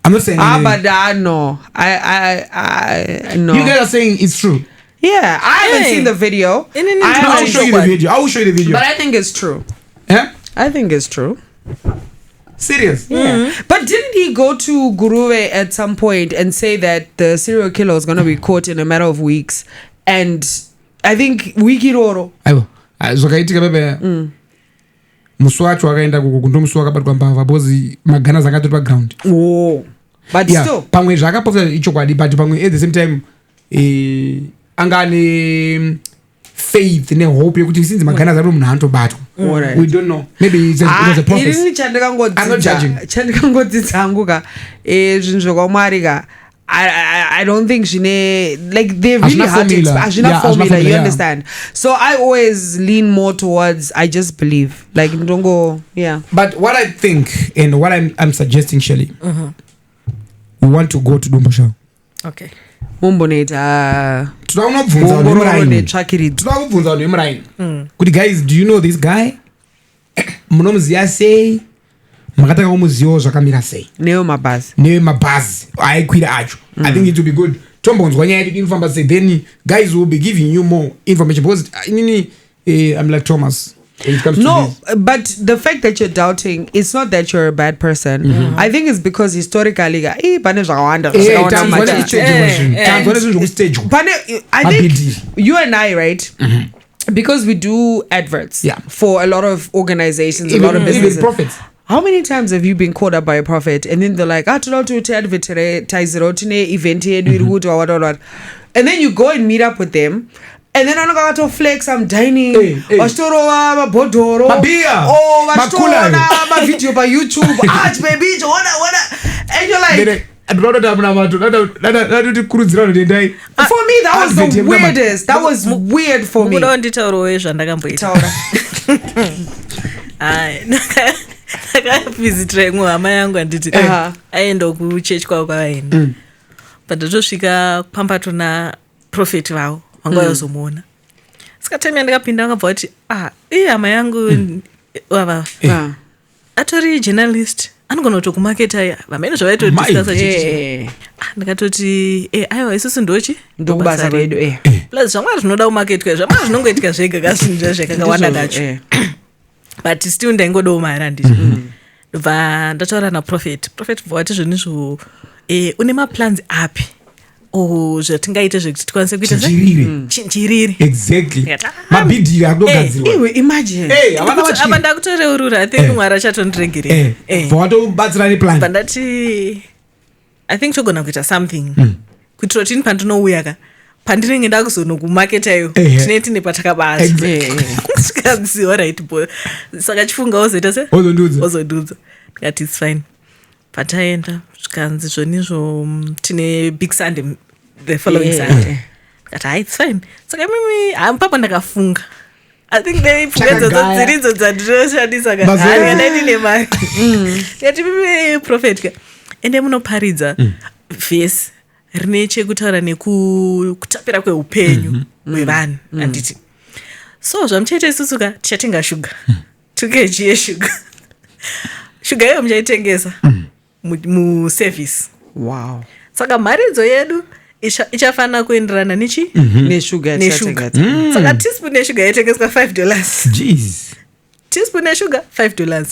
I'm not saying but no. I no. You guys are saying it's true. Yeah, I haven't seen the video. I will show you the video. But I think it's true. Yeah? I think it's true. Serious? Yeah. But didn't he go to Guruwe at some point and say that the serial killer was going to be caught in a matter of weeks? And I think wikiroro. Aiwa. Zvakaitika bebe. Musi wacho akaenda kundomusi wakabatwa mbavha because magana zangatori paground. But still pamwe zvakaposa ichokwadi but pamwe at the same time angane faith ne hope yekuti since magana zaro munhu anotobatwa. We don't know, maybe it was a prophet. Chandikangodzidza hangu ka zvinhu zvakwamwari ka I don't think like they really hard to explain. Formula, you understand? So I always lean more towards I just believe. Like don't go, But what I think and what I'm suggesting, Shelly, we want to go to Dombosha. Okay. Mumboneta. Good guys, do you know this guy? Munomziya say. Makataka umuziyo zvakamira sei neo mabhazi aikwira acho. I think it will be good tombonzwa nyaya yedu inofamba sei then guys will be giving you more information because I'm like Thomas when it comes to this. But the fact that you're doubting, it's not that you're a bad person. I think it's because historically I think you and I, right? Because we do adverts for a lot of organizations, a lot of businesses. Even profits. How many times have you been called up by a prophet and then they're like, to advertise event what, and then you go and meet up with them and then I'm going to flex some dining bodoro video by YouTube baby and you're like for me that was the weirdest. That was weird for me. Akavisitira hama yangu anditi aenda kuchechi kwavo kwavaenda but ndatosvika pambato naprofeti vavo vanga vazomuona saka time yandakapinda vakabva kuti hama yangu vava atori journalist anogona kutokumaketa vamene zvavaitodiscasa chichi ndikatoti aiwa isusu ndokubasa redu plus zvamwari zvinoda kumaketwa zvamwari zvinongoitika zvega kasinja zvakakawanda kacho but still ndaingodawo mari handiti ndobva ndataura naprofeti bva vati zvinizvo une maplans api zvatingaite zvekuti tikwanise kuita chinjiriri exactly mabhidhiri akutogadzirwa iwe imagine apa ndakutoreurura I think mwari achatondiregerera vatobatsira neplan ndati I think togona kuita something kuitira kuti pandinouya ka pandinenge ndakuzonokumaketayo tinee tine patakabata sikaziwa right boy saka chifunga ozoita se ozondudza ndikati it's fine pataenda zvikanzi zvonizvo tine big Sunday the following Sunday ndikati it's fine saka mimi hampapo ndakafunga I think pfungadziridzo dzandinoshandisa kaandaitine mari ndikati mimi profetka ende munoparidza vhesi rine chekutaura nekutapira kweupenyu hwevanhu handiti so zvamuchaita isusuka tichatenga shuga 2 kg yeshuga shuga iyo muchaitengesa muservice wow saka mharidzo yedu ichafanira kuenderana neshuga saka teaspoon yeshuga yaitengeswa $5 teaspoon yeshuga $5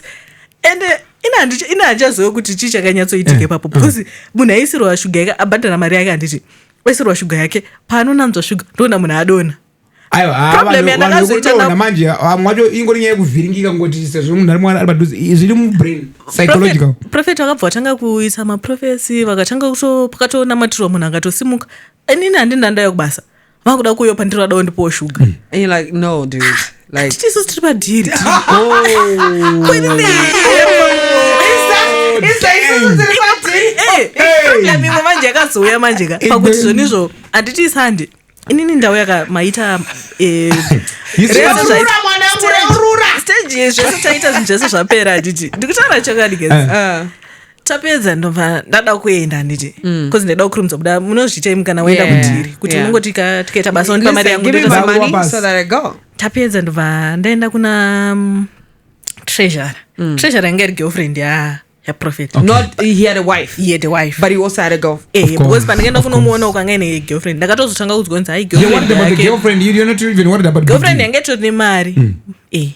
and ina handichaziva kuti chii chakanyatsoitika ipapo because munhu aisirwa shuga yake abhadhara mari yake handiti aisirwa shuga yake paanonanzwa shuga ndoona munhu adona problem yandakazoita manje mwacho ingori nyaya yekuvhiringika ngoti sezvo munhu ari mwana ari padhuze zviri mubrain psychological prophet vakabva vatanga kuisa maprofesi vakatanga pakatonamatirwa munhu akatosimuka inini handindandaya kubasa vakuda kuuya pandiri vadawo ndipowo shuga and you're like no dude like titisu tiri padhiri problem imwe manje yakazouya manjeka pakuti zvonizvo handiti sande inini ndauya maita stage yezvese taita zvinhu zvese zvapera handiti ndikutaura chakadikeza tapedza ndobva ndada kuenda handiti bcause ndaida kukurumidza kuda munozviitai mukana waenda kudhiri kuti unongoti tikaita basa undipa mari yangu tapedza ndobva ndaenda kuna treasure yanga iri girlfriend yaprofet not he had a wife but he also had a girl because pandikaenda kunomuona ukanga ine girlfriend ndakatozotanga kudzgonza hai girlfriend yanga itori nemari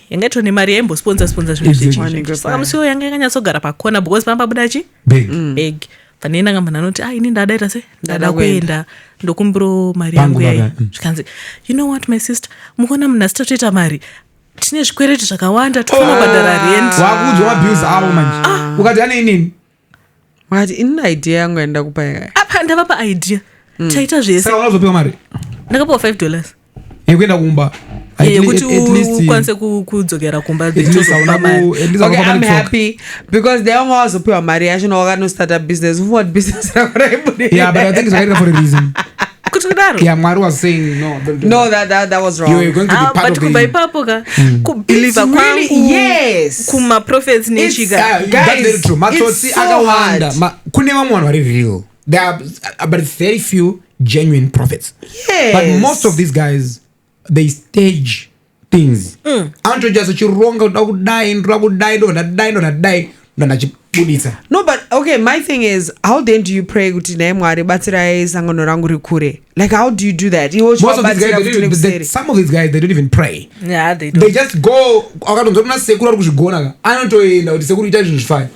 yanga itori nemari yaimbosponsor zvinhu saka musiwo yanga yakanyatsogara pakona because pamba buda chi beg pane ndangamba ndanoti ini ndadaita se ndada kuenda ndokumbiro mari yangu yayi zvikanzi you know what my sister mukuona munhu asitotoita mari tine zvikwereti zvakawanda tofana kubhadhara rent wakuudzwa mabhiuzi avo manje ukati ane inini wakati inini idea yangu yaenda kupa apa ndavapa idea taita zvese saka unazopiwa mari ndakapiwa $5 yekuenda kumba kuti ukwanise kudzokera kumba okay I'm happy because they almost wazopiwa mari yacho nawakano start up business what business yeah but I think it's right for a reason kuti kudaro yeah Mwari was saying no that was wrong you were going to be part but of kuba ipapo ka kubelieve kwangu kuma prophets nechika that's very true matsotsi akawanda kune vamwe vanhu vari real there are but very few genuine prophets but most of these guys they stage things antojaso chironga kuda kudai ndoda kudai ndodadai ndachibudisa no but okay my thing is how then do you pray kuti naye Mwari batsirai sangano rangu rikure like how do you do that most of these guys some of these guys they don't even pray they just go akatonzwa kuna sekuru ari kuzvigona anotoenda kuti sekuru ita zvinhu zvifai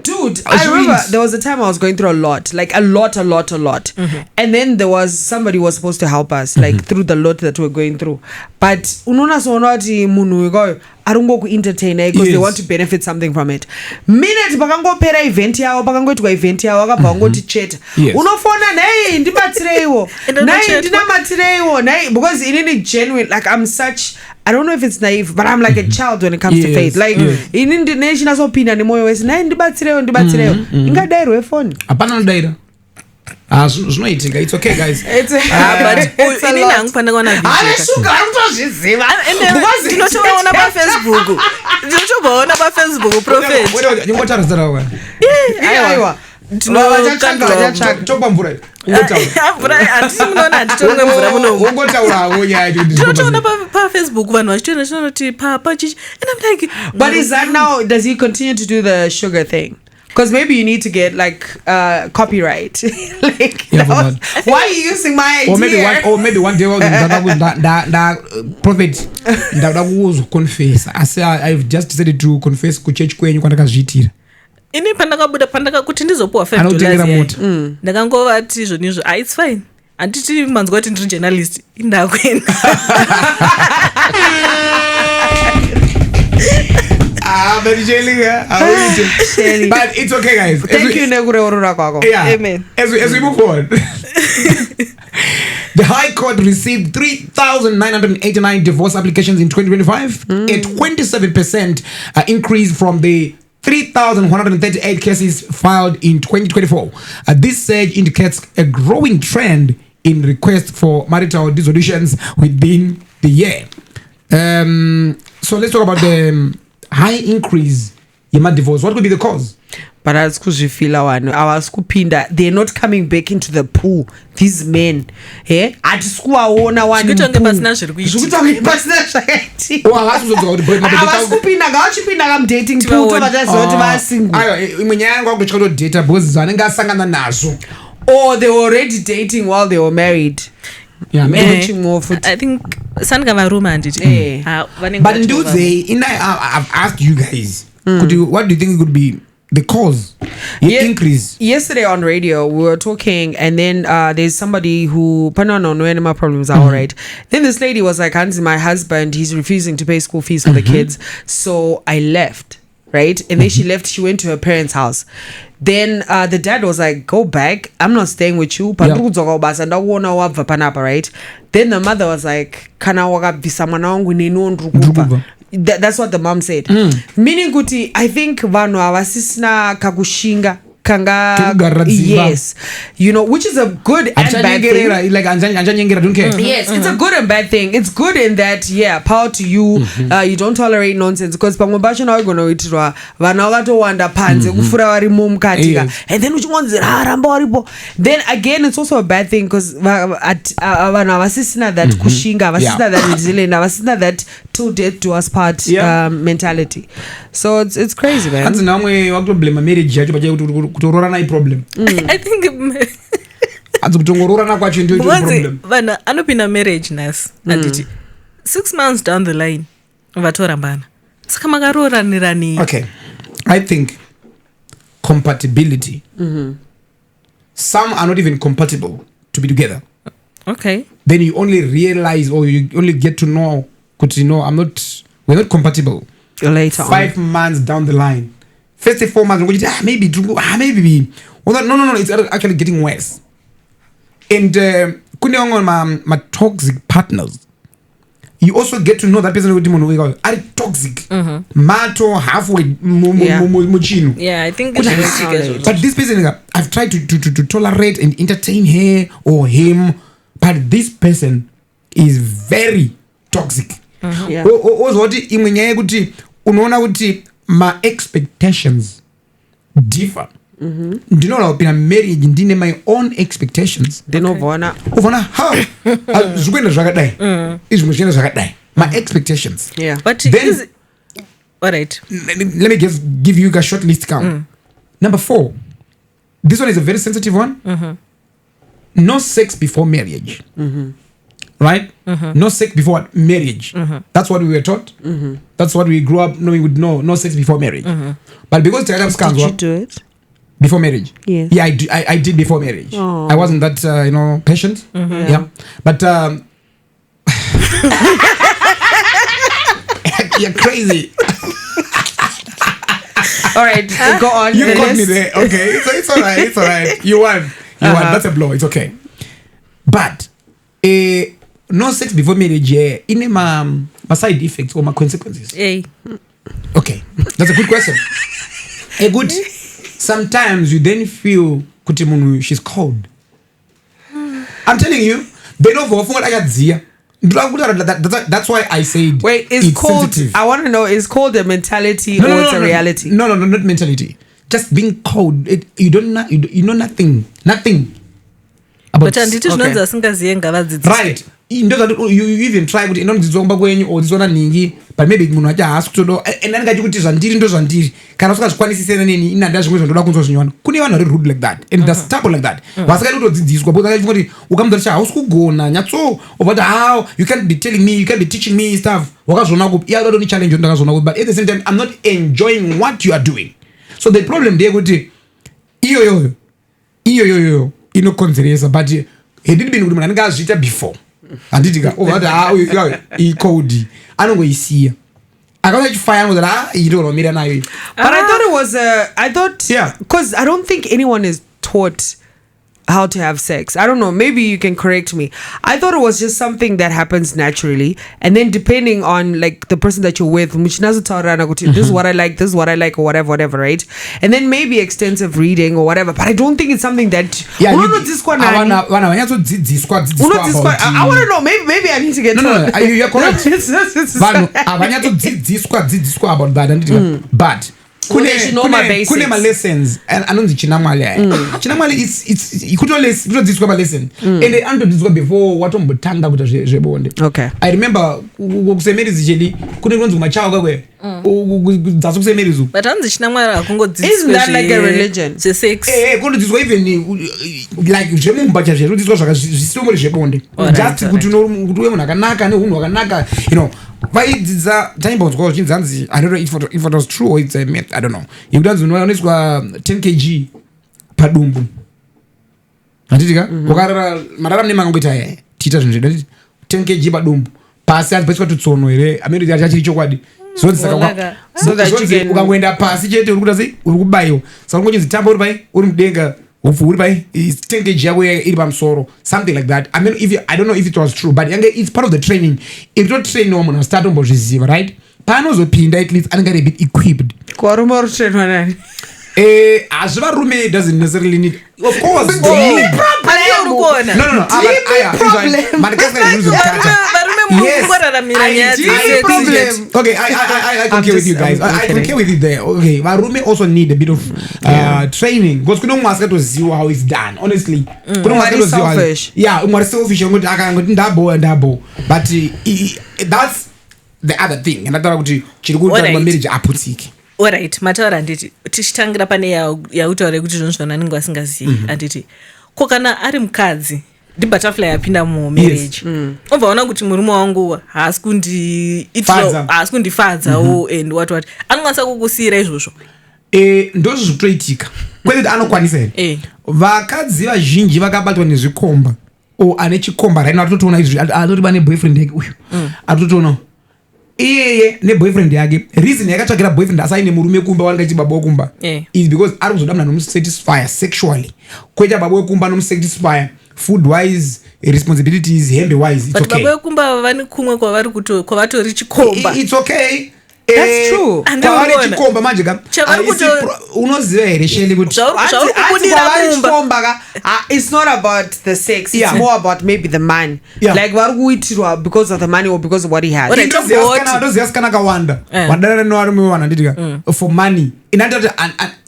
dude I remember there was a time I was going through a lot like a lot and then there was somebody was supposed to help us like through the lot that we're going through but unoona soona kuti munhu wekayo arungo kuentertaina because they want to benefit something from it minute pakangopera event yavo pakangoitwa event yavo akabva wangoti cheta unofona naye ndibatsireiwo naye ndinamatsireiwo naye because inini genuine like I'm such I don't know if it's naive but I'm like a child when it comes to faith like inini ndine chinazopinda nemoyo wese naye ndibatsireiwo ingadairwe foni hapana nodaira zvinoitika. It's okay, guys. It's a inini lot. hangufana kuona Ane sugar kutozviziva. ndinotovaona pafacebook ndinotovaona pafacebook prophet Nyongotaura zita rawo. Aiwa. Topa mvura. mvura handisi munoona handitorwe mvura muno Ungotaurawo nyaya ndinotoona pafacebook vanhu vachitoenda chinoti papa chichi and I'm like But is that now, does he continue to do the sugar thing? Because maybe you need to get like copyright. Like, Yeah, for that. why are you using my idea? Or maybe one day prophet ndauda kuzoconfessa asi I've just decided to confess kuchechi kwenyu kwandakazviitira. ini pandakabuda kuti ndizopuwa Anotengera mota. $5 ndakangovati zvonizvo it's fine handiti manzwa kuti ndiri journalist indakwenda But it's okay, guys. Thank you, nekureurura kwako. Yeah. Amen. As we move on. The High Court received 3,989 divorce applications in 2025, a 27% increase from the 3,138 cases filed in 2024. This surge indicates a growing trend in requests for marital dissolutions within the year. So let's talk about the high increase in divorce. What could be the cause? But as kuzvifila vanhu avasikupinda, they're not coming back into the pool, these men. Hatisikuvaona zvikutonge pasina zviri kuitika avasikupinda ngavachipinda kamudating pool tovataziva kuti vasingle. Imwe nyaya yangu akutya kutodheta because anenge asangana nazo. Or they were already dating while they were married. Yeah, Matching more foot. I think sandika varume handiti But I've asked you guys, what do you think could be the cause? Increase. Yesterday on radio, we were talking, and then there's somebody who, when my problems are all right. Then this lady was like, Hansi, my husband, he's refusing to pay school fees for the kids. So I left, right? And then she left, she went to her parents' house. Then the dad was like, go back, I'm not staying with you. Right? Then the mother was like, that's what the mom said. Meaning kuti, I think vanu avasisina kakushinga kanga, yes, you know, which is a good and bad thing. Like don't care. Yes, it's a good and bad thing. It's good in that, yeah, power to you. You don't tolerate nonsense because pamwebasho nawe gonoitirwa vana vakatowanda panze kufura vari mumkatika, and then uchingonzira ramba waripo. Then again, it's also a bad thing because vanhu avasisina that kushinga, avasisina that resilient, avasisina that till death do us part mentality. So it's crazy, man. Hanzi namwe wakutoblema marriage yacho pachaikuti kutororana iproblem. I think hanzi kutongororana kwacho ndio problem. Vanhu anopinda marriage nasi handiti 6 months down the line vatorambana saka makaroranirani. Okay, I think compatibility. Some are not even compatible to be together. Okay, then you only realize, or you only get to know, we're not compatible later 5 months down the line. First 4 months, maybe. Well, no, it's actually getting worse. And my toxic partners, you also get to know that person are toxic. Mato halfway muchino. yeah, I think But this person, I've tried to tolerate and entertain her or him, but this person is very toxic. Yeah. Unaona kuti my expectations differ. Do you know how in a marriage ndine my own expectations? Denovona. Uvona how zvikwenda zvakadai. Izvi zvichenda zvakadai. My expectations. Yeah. but Then- is all right. Let me just give you a short list count. Number 4. This one is a very sensitive one. No sex before marriage. Right? No sex before marriage. That's what we were taught. That's what we grew up knowing. Would know no sex before marriage. But because Did you do it? before marriage, Yes. yeah, I did before marriage. I wasn't that patient. Yeah, but you're crazy. All right, go on. You caught me there. Okay, so it's all right. It's all right. You won. That's a blow. It's okay. But no sex before marriage, in my side effects or my consequences. Hey. Okay, that's a good question. Sometimes you then feel kuti munhu she's cold. I'm telling you, that's why I said. Wait, it's called. Sensitive. I want to know. Is called a mentality or it's a reality? No, not mentality. Just being cold. You know nothing. Nothing. But right. You even try kuti inodzidzomba kwenyu or dzona ningi, but maybe munhu acha haasi kutodo and ngati kuti zvandiri ndo zvandiri kana usingazvikwanisisena neni inanda zvimwe zvandoda kunzozvinywana. Kune vanhu vari rude like that and that's stubborn like that. Vasikaiti kutodzidziswa because akaiti kuti ukamudzarisha hausi kugona nyatso about how you can't be telling me, you can't be teaching me stuff. Wakazviona kuti yeah, don't challenge ndakazviona kuti, but at the same time I'm not enjoying what you are doing. So the problem there kuti iyo inokonzeresa, but hadidi been kuti munhu anenge azviita before anditika ikodi anongoisiya akaachifaya kuti itoromira nayo. But I thought it was because I don't think anyone is taught how to have sex. I don't know, maybe you can correct me. I thought it was just something that happens naturally, and then depending on like the person that you're with, this is what I like, this is what I like, or whatever, right? And then maybe extensive reading or whatever, but I don't think it's something that I want to know, maybe I need to get you're correct. About that, but kune ma-lessons anonzi chinamwali chinamwali ikutodzidziswa ma-lesson ende anotodzidziswa before watombotanga kuita zvebonde. I remember kusemerizi chedi kune kunonzi kumachawa kwakwe dzasi kusemerizi but anzi chinamwali akungodzidziswa. Isn't that like a religion? Sex kunodzidziswa even like zvemumba chazvo zvinodzidziswa zvakazvisomori zvebonde just kuti uve munhu akanaka neunhu hwakanaka, you know. Vaidzidza taimbonzwa zvichinzi, I don't know if it was true or it's a myth, I don't know. Yekudanzi unowaniswa 10 kg padumbu handitika ukarara marara mune mangu kuita tiita zvinhu zvedu 10 kg padumbu pasi azipaiswa tutsono here amene achiri chokwadi ukangoenda pasi chete uri kuita sei uri kubayiwa saka ngochinzi tamba uri pai uri mudenga hopefully uri pai 10 kg yako iri pamusoro, something like that. I mean, I don't know if it was true, but it's part of the training. If you don't train no one start ombozviziva, right? Panozopinda at least anenge a bit equipped. Kwarume uri trainwa nani? Azvivarume doesn't necessarily need, of course. No. Yes, okay, I concur with you guys. I concur with you there. Okay, Varume also need a bit of training because kuno mwaska to see how it's done. Honestly, kuno mwaska to selfish. Yeah, umari selfish. Ndabo. But that's the other thing. And that's kuti chirikuta marriage aputiki. Alright, mataura nditi tichitangira pane yautaure kuti zvinhu zvananenge vasingazivi anditi ko kana ari mukadzi ndi butterfly yapinda mumarriage obvaona kuti murume wangu haasi kundifadza and what anokwanisa kukusiyira izvozvo. Ndozvo zvitoitika kwete anokwanisa here. Vakadzi vazhinji vakabatwa nezvikomba ane chikomba right now atotoona izvi atori bane boyfriend yake uyu atotoona iyeye neboyfriend yake reason yakatsvakira boyfriend asaine murume kumba wangaiti baba wekumba is because ari kuzodamna nomusatisfy sexually kwete baba wekumba nomusatisfy food wise, responsibilities, hembe wise. It's but okay. Baba wekumba vani kumwe kwavatori chikomba. It's okay. That's true. Kwavari chikomba manje ka unoziva here sheli kuti it's not about the sex, it's more about maybe the man, like vari kuitirwa because of the money or because of what he has. Ndoziyasikana kawanda wadana novarume wana nditika for money inanda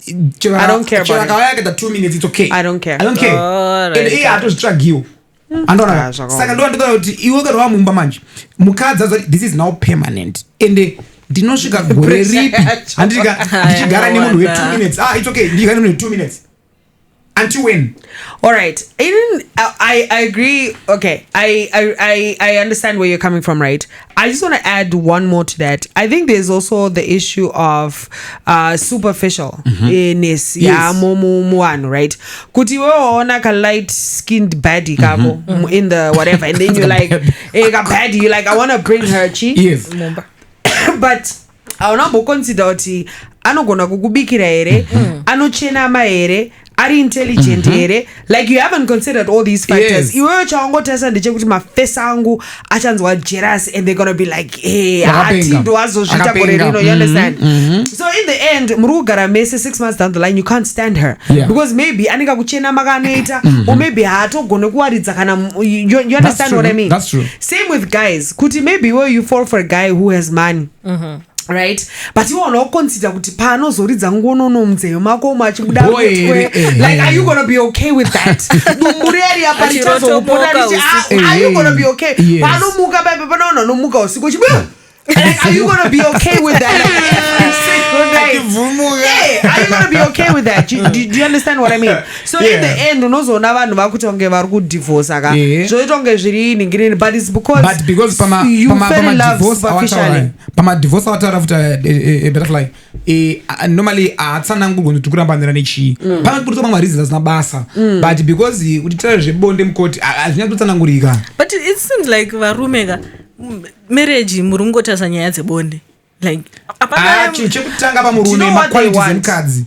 I don't care about it. 2 minutes, it's okay. I don't care. And I have to drag you. Andona saka ndo ndikona kuti iwe kana wamumba manje mukadzi azoti this is now permanent and ndinosvika gore ripi ndichigara nemunhu we 2 minutes. It's okay, ndichigara nemunhu 2 minutes. Until when? All right. I agree. Okay. I understand where you're coming from, right? I just want to add one more to that. I think there's also the issue of superficialness. Yeah, muano, right? Kuti we ona ka light skinned baddie kako in the whatever, and then you're like, hey, ka baddie, you're like, I want to bring her chi. Yes. But I want to consider oti anogona kukubikira here, anochena ma here, ari intelligent here, like you haven't considered all these factors. Iwewe chawangotasa ndechekuti mafesi angu achanzwa jealous and they're gonna be like, hey, atindo azozvita gore rino, you understand? So in the end, murugara mese 6 months down the line, you can't stand her because maybe anika kuchena makanoita or maybe haatogone kuwaridza kana, you understand what I mean? That's true. Same with guys. Kuti maybe where you fall for a guy who has money. Right, but you wanna consider kuti pano zoridza ngonono mzeyo mako machibuda like are you gonna be okay with that? Dumureri aparichazo are you gonna be okay? Pano muka bebe pano no muka usiku chibu. Like, are you gonna be okay with that? Are you gonna be okay with that? Do you understand what I mean? So in the end, unozona vanhu vakutonge vari kudivorce aka zvoitonge zviri ningirini, but it's because you fell in love superficially. Pama divorce awataura futa butterfly normally atsanangurwa kuti kuramba ndira nechi pama kuti pama reasons asina basa, but because utitara zvebonde mukoti azvinya kutsanangurika. But it seems like varumeka marriage murungotasa nyaya dzebonde, like apana chekutanga pamurume maqualities emukadzi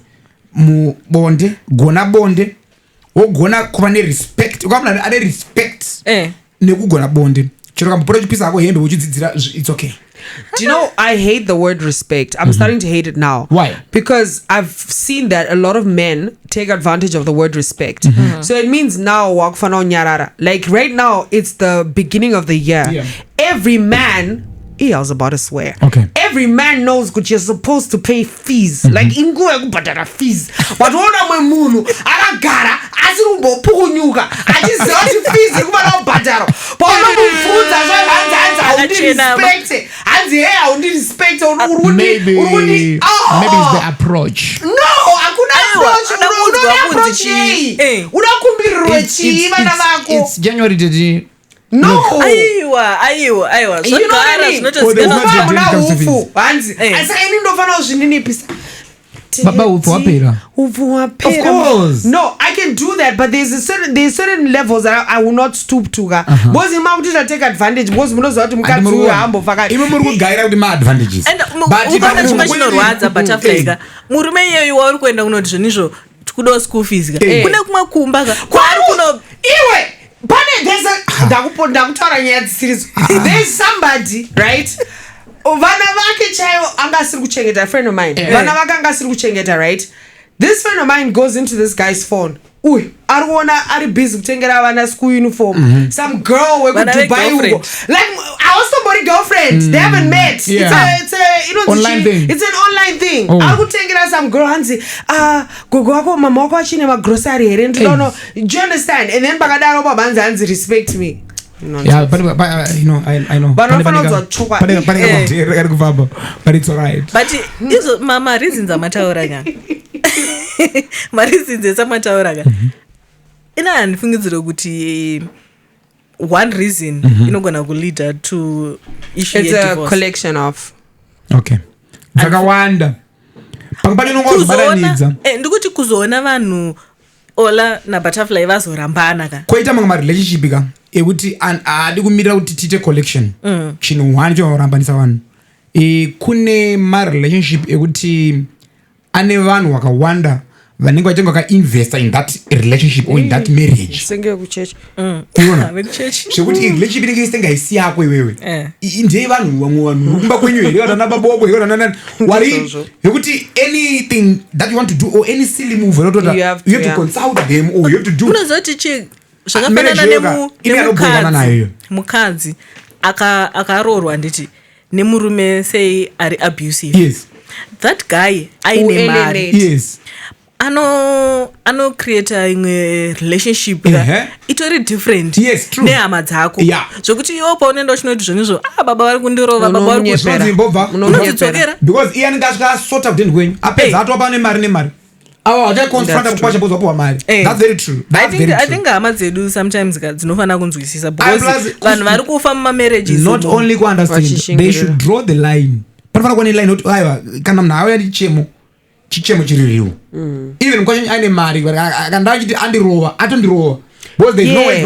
mubonde, gona bonde wogona kuva nerespect, ukamuna ane respect nekugona bonde chero kambopota chipisa ako hembe uchidzidzira it's okay. Do you know, I hate the word respect. I'm starting to hate it now. Why? Because I've seen that a lot of men take advantage of the word respect. So it means now, like right now, it's the beginning of the year. Every man, I was about to swear. Okay. Every man knows that you're supposed to pay fees. Like, ingo yakubhadhara fees. But ona mwe munhu akagara asirumbo pukunyuka achizoti fees ikubana kubhadhara. Paona mubvunza zvahanzi respect. Hanzi hey aundi respect maybe it's the approach. No, akuna approach. Uno approach hey. Unakumbirirwe chii vana vako. It's January 30. No. Aiwa. So you know what I mean? Baba wapera. Of course. No, I can do that, but there's certain levels that I will not stoop to. Because in my take advantage. Because even more guide out the advantages. And but butterfly. Murume yeyo wari kuenda kunodizvonisho kudo school fees. Kune kumwe kumba kwari kuno iwe. There's somebody, right? Vana vake chaiwo angasiri kuchengeta, a friend of mine. Vana vake angasiri kuchengeta, right? This friend of mine goes into this guy's phone. Ari busy kutengera vana school uniform. Some girl we could Dubai Ugo. Like our somebody girlfriend. They haven't met. It's a online thing. It's an online thing. I could tengera some girl and say, gogo wako mama wako achine ma grocery here. Do you understand? And then bagadaro babanza and respect me. Yeah, but I know. But it's alright. But izo mama reasons amatauraga. Mareasons amatauraga. Ina andifungidzira kuti one reason inogona kulead to issue it's a divorce. Collection of Zakawanda. Ndikuti kuzoona vanhu ola na butterfly vazorambana ka. Koita mamwe relationship ka ekuti adi kumirira kuti tite collection. Chinhu one chorambanisa vanhu. Kune ma relationship ekuti ane vanhu vakawanda vanenge vachenga vakainvesta in that relationship or in that marriage. Senge kuchechi. Zvekuti relationship inenge isenga isi yako iwewe. Ndiye vanhu vamwe vanhu kumba kwenyu here kana naba bobo here kana wari yekuti anything that you want to do or any silly move you have to consult them or you have to do. Unozoti chi zvakafanana nemukadzi akarorwa nditi nemurume sei ari abusive. Yes. That guy aine mari. Yes. Ano create a relationship itori different. Yes, true. Nehama dzako. Zvokuti iwo paunenda uchinoti zvonizvo baba vari kundirova baba vari kuzodzokera because iye anenge asvika sort of kwenyu apedza atova nemari achaconfronta kukwasha bozopuwa mari. That's very true. I think hama dzedu sometimes dzinofana kunzwisisa because vanhu vari kufa mumamarriages not only to understand, they should draw the line. Panofana kuva neline kuti aiwa kana munhu auya chichemo chiririwo even mukwacho aine mari akanda achiti andirova atondirova Because there's no way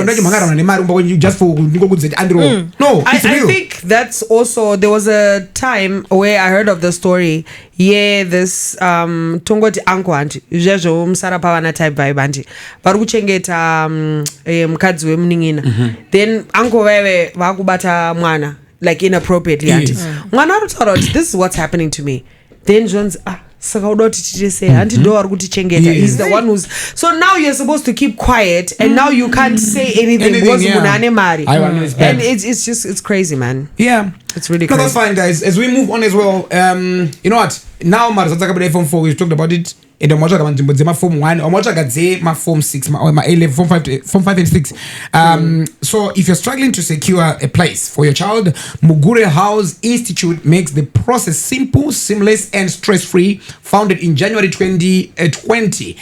when you just for no, it's real. I think that's also, there was a time where I heard of the story. Yeah, this tongoti anko anti jejo msara pavana type vibe anti vari kuchengeta mukadzi wemuning'ina then anko veve vakubata mwana like inappropriately anti mwana aritaura kuti this is what's happening to me, then Jones saka uda kuti tichese hanti ndo vari kutichengeta, he's the one who's, so now you're supposed to keep quiet and now you can't say anything because munhu ane mari, and it's just, it's crazy, man. Yeah, it's really crazy. No, that's fine, guys. As we move on as well, you know what, now Marzataka form 4, we've talked about it. In the form 1 or my form 6 or my A-level form 5 and 6. So if you're struggling to secure a place for your child, Mugure House Institute makes the process simple, seamless and stress-free. Founded in January 2018,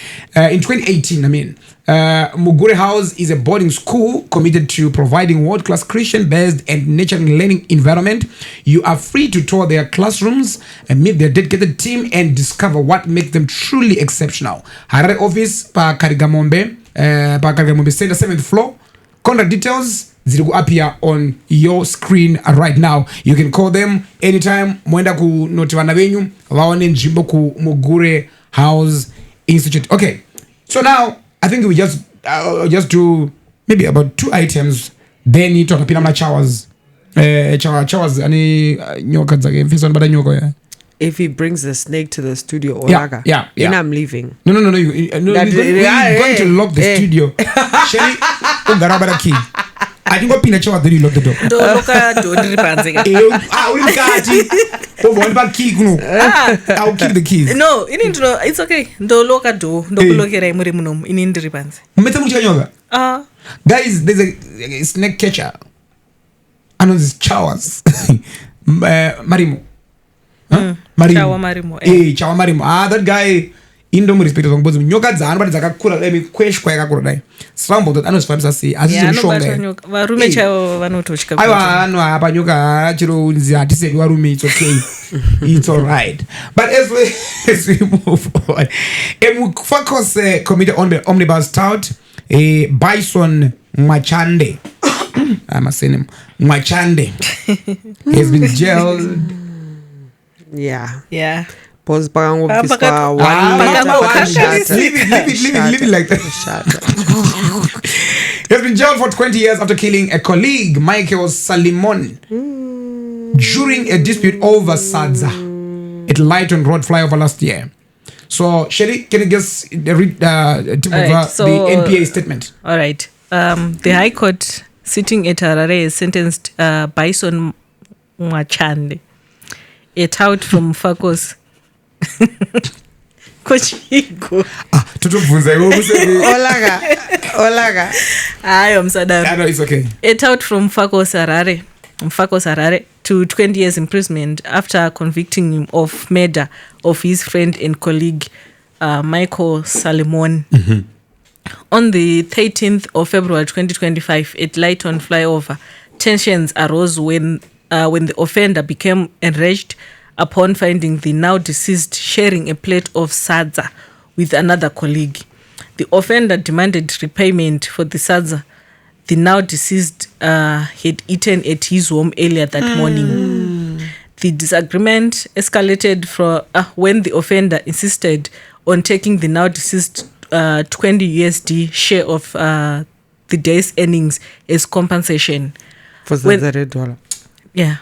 Mugure House is a boarding school committed to providing world-class Christian-based and nurturing learning environment. You are free to tour their classrooms and meet their dedicated team and discover what makes them truly exceptional. Harare office pa Karigamombe Center, 7th floor. Contact details ziliku appear on your screen right now. You can call them anytime. Mwenda ku notivana venyu vaone njimbo ku Mugure House Institute. Okay, so now I think we just do maybe about 2 items, then you talk about chawas. Chawas ani nyoka zake mfisa bada nyoko ya. If he brings the snake to the studio, Olaga, then I'm leaving. No. We're going to lock the studio. Sherry, ungarabara key. I think what Pina Chawa did you lock the door? I'll keep the keys. No, it's okay. Do lock a door. Do lock a remunum in Indripanz. Guys, there's a snake catcher. I know this Chawas. Marimo. Chawa Marimo. Chawa Marimo. That guy indomu respect on both nyoka dzana but dzakakura lemi kweshwa yakakura dai srambo that anosifambisa sei azizvishonga varume chaivo vanotosvika aiwa ano apa nyoka chiro unzi hatiseki varume, it's okay. It's all right. But as we move on, Mufakose committee omnibus tout Byson Mwachande, I must say him, Mwachande has been jailed. Yeah. Pause. Leave it like that. He has been jailed for 20 years after killing a colleague, Michael Salimon, during a dispute over Sadza at Lighton Road flyover last year. So, Sherry, can you guess the NPA statement? All right. The High Court sitting at Harare has sentenced Byson Mwachande, a tout from Mufakose. Olaga. I am Sadar. No, it's okay. A tout from Mufakose Harare to 20 years imprisonment after convicting him of murder of his friend and colleague Michael Salimon. On the 13th of February 2025 at Lighton flyover, tensions arose when the offender became enraged upon finding the now deceased sharing a plate of sadza with another colleague. The offender demanded repayment for the sadza the now deceased had eaten at his home earlier that morning. The disagreement escalated when the offender insisted on taking the now deceased $20 USD share of the day's earnings as compensation. For $100. Yeah.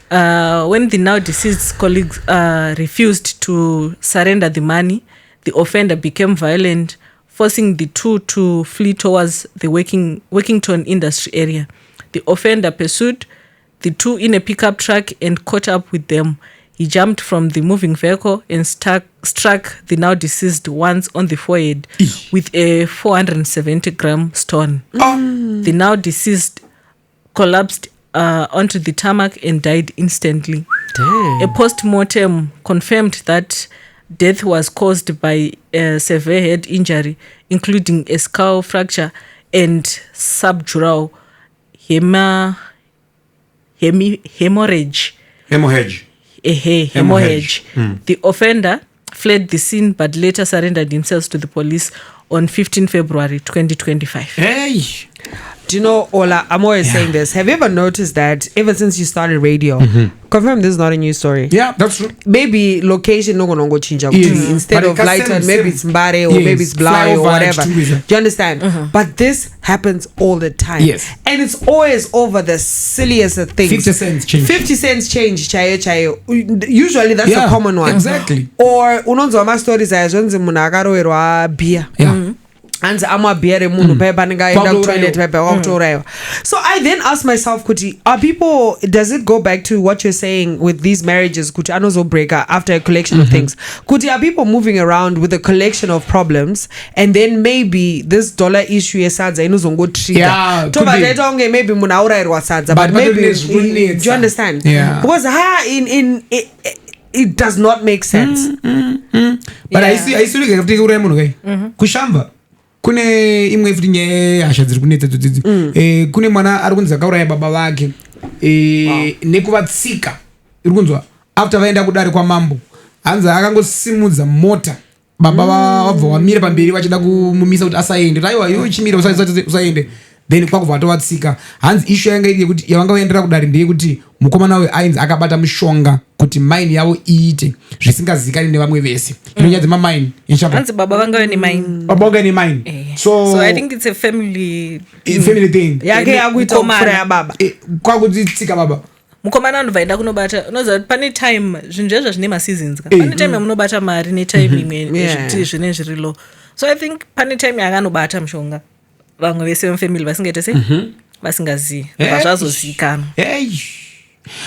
When the now deceased colleagues refused to surrender the money, the offender became violent, forcing the two to flee towards the Workington industry area. The offender pursued the two in a pickup truck and caught up with them. He jumped from the moving vehicle and struck the now deceased once on the forehead with a 470-gram stone. The now deceased collapsed onto the tarmac and died instantly. Damn. A post-mortem confirmed that death was caused by a severe head injury, including a skull fracture and subdural hemorrhage. Hemorrhage. The offender fled the scene but later surrendered himself to the police on 15 February 2025. Hey. Do you know, Ola, I'm always saying this. Have you ever noticed that ever since you started radio, confirm this is not a new story. Yeah, that's true. Maybe location no go change up. Yes. Instead But of Lighton, maybe it's Mbare or maybe it's Bly or whatever. Do you understand? But this happens all the time. Yes. And it's always over the silliest of things. 50 cents change. 50 cents change, chayo. Usually that's a common one. Exactly. Or unonzo ma stories ayazonzi munakaro erwa beer. Yeah. And amabhere munhu paipa ningaenda kutoilet paipa wakutouraiwa. So I then ask myself, kuti, are people, does it go back to what you're saying with these marriages, kuti anozobreaka after a collection of things, kuti, are people moving around with a collection of problems and then maybe this dollar issue yesadza inozongotrigger tobataita unge maybe munhu aurayirwa sadza, but maybe do you understand? Because it does not make sense. But I see kuti urayi munhu kai kushamba kune imwe futi nyaya hasha dziri kunetsa dzidzi kune mwana ari kunzi akauraya baba vake nekuvatsika iri kunzwa after vaenda kudare kwamambo hanzi akangosimudza mota baba vabva wamira pamberi vachida kumumisa kuti asaende aiwa iwe chimira usaende then kwakubva atovatsika hanzi issue yanga iri yekuti yavanga vaendera kudare ndeyekuti mukomana weAinzi akabata mushonga kuti mine yavo iite zvisingazikani nevamwe vese inonyadze mamaini hanzi baba vanga vane mine so I think it's a family thing yake yakuita mfura yababa kwakutsika baba mukomana anobva enda kunobata unoziva kuti pane time zvinhu zvezvo zvine maseasons pane time yamunobata mari netime imwe zvine zviri low. So I think pane time yakanobata mushonga vamwe vese vemufamily vasingaite sei vasingazivi zvazvozikanwa.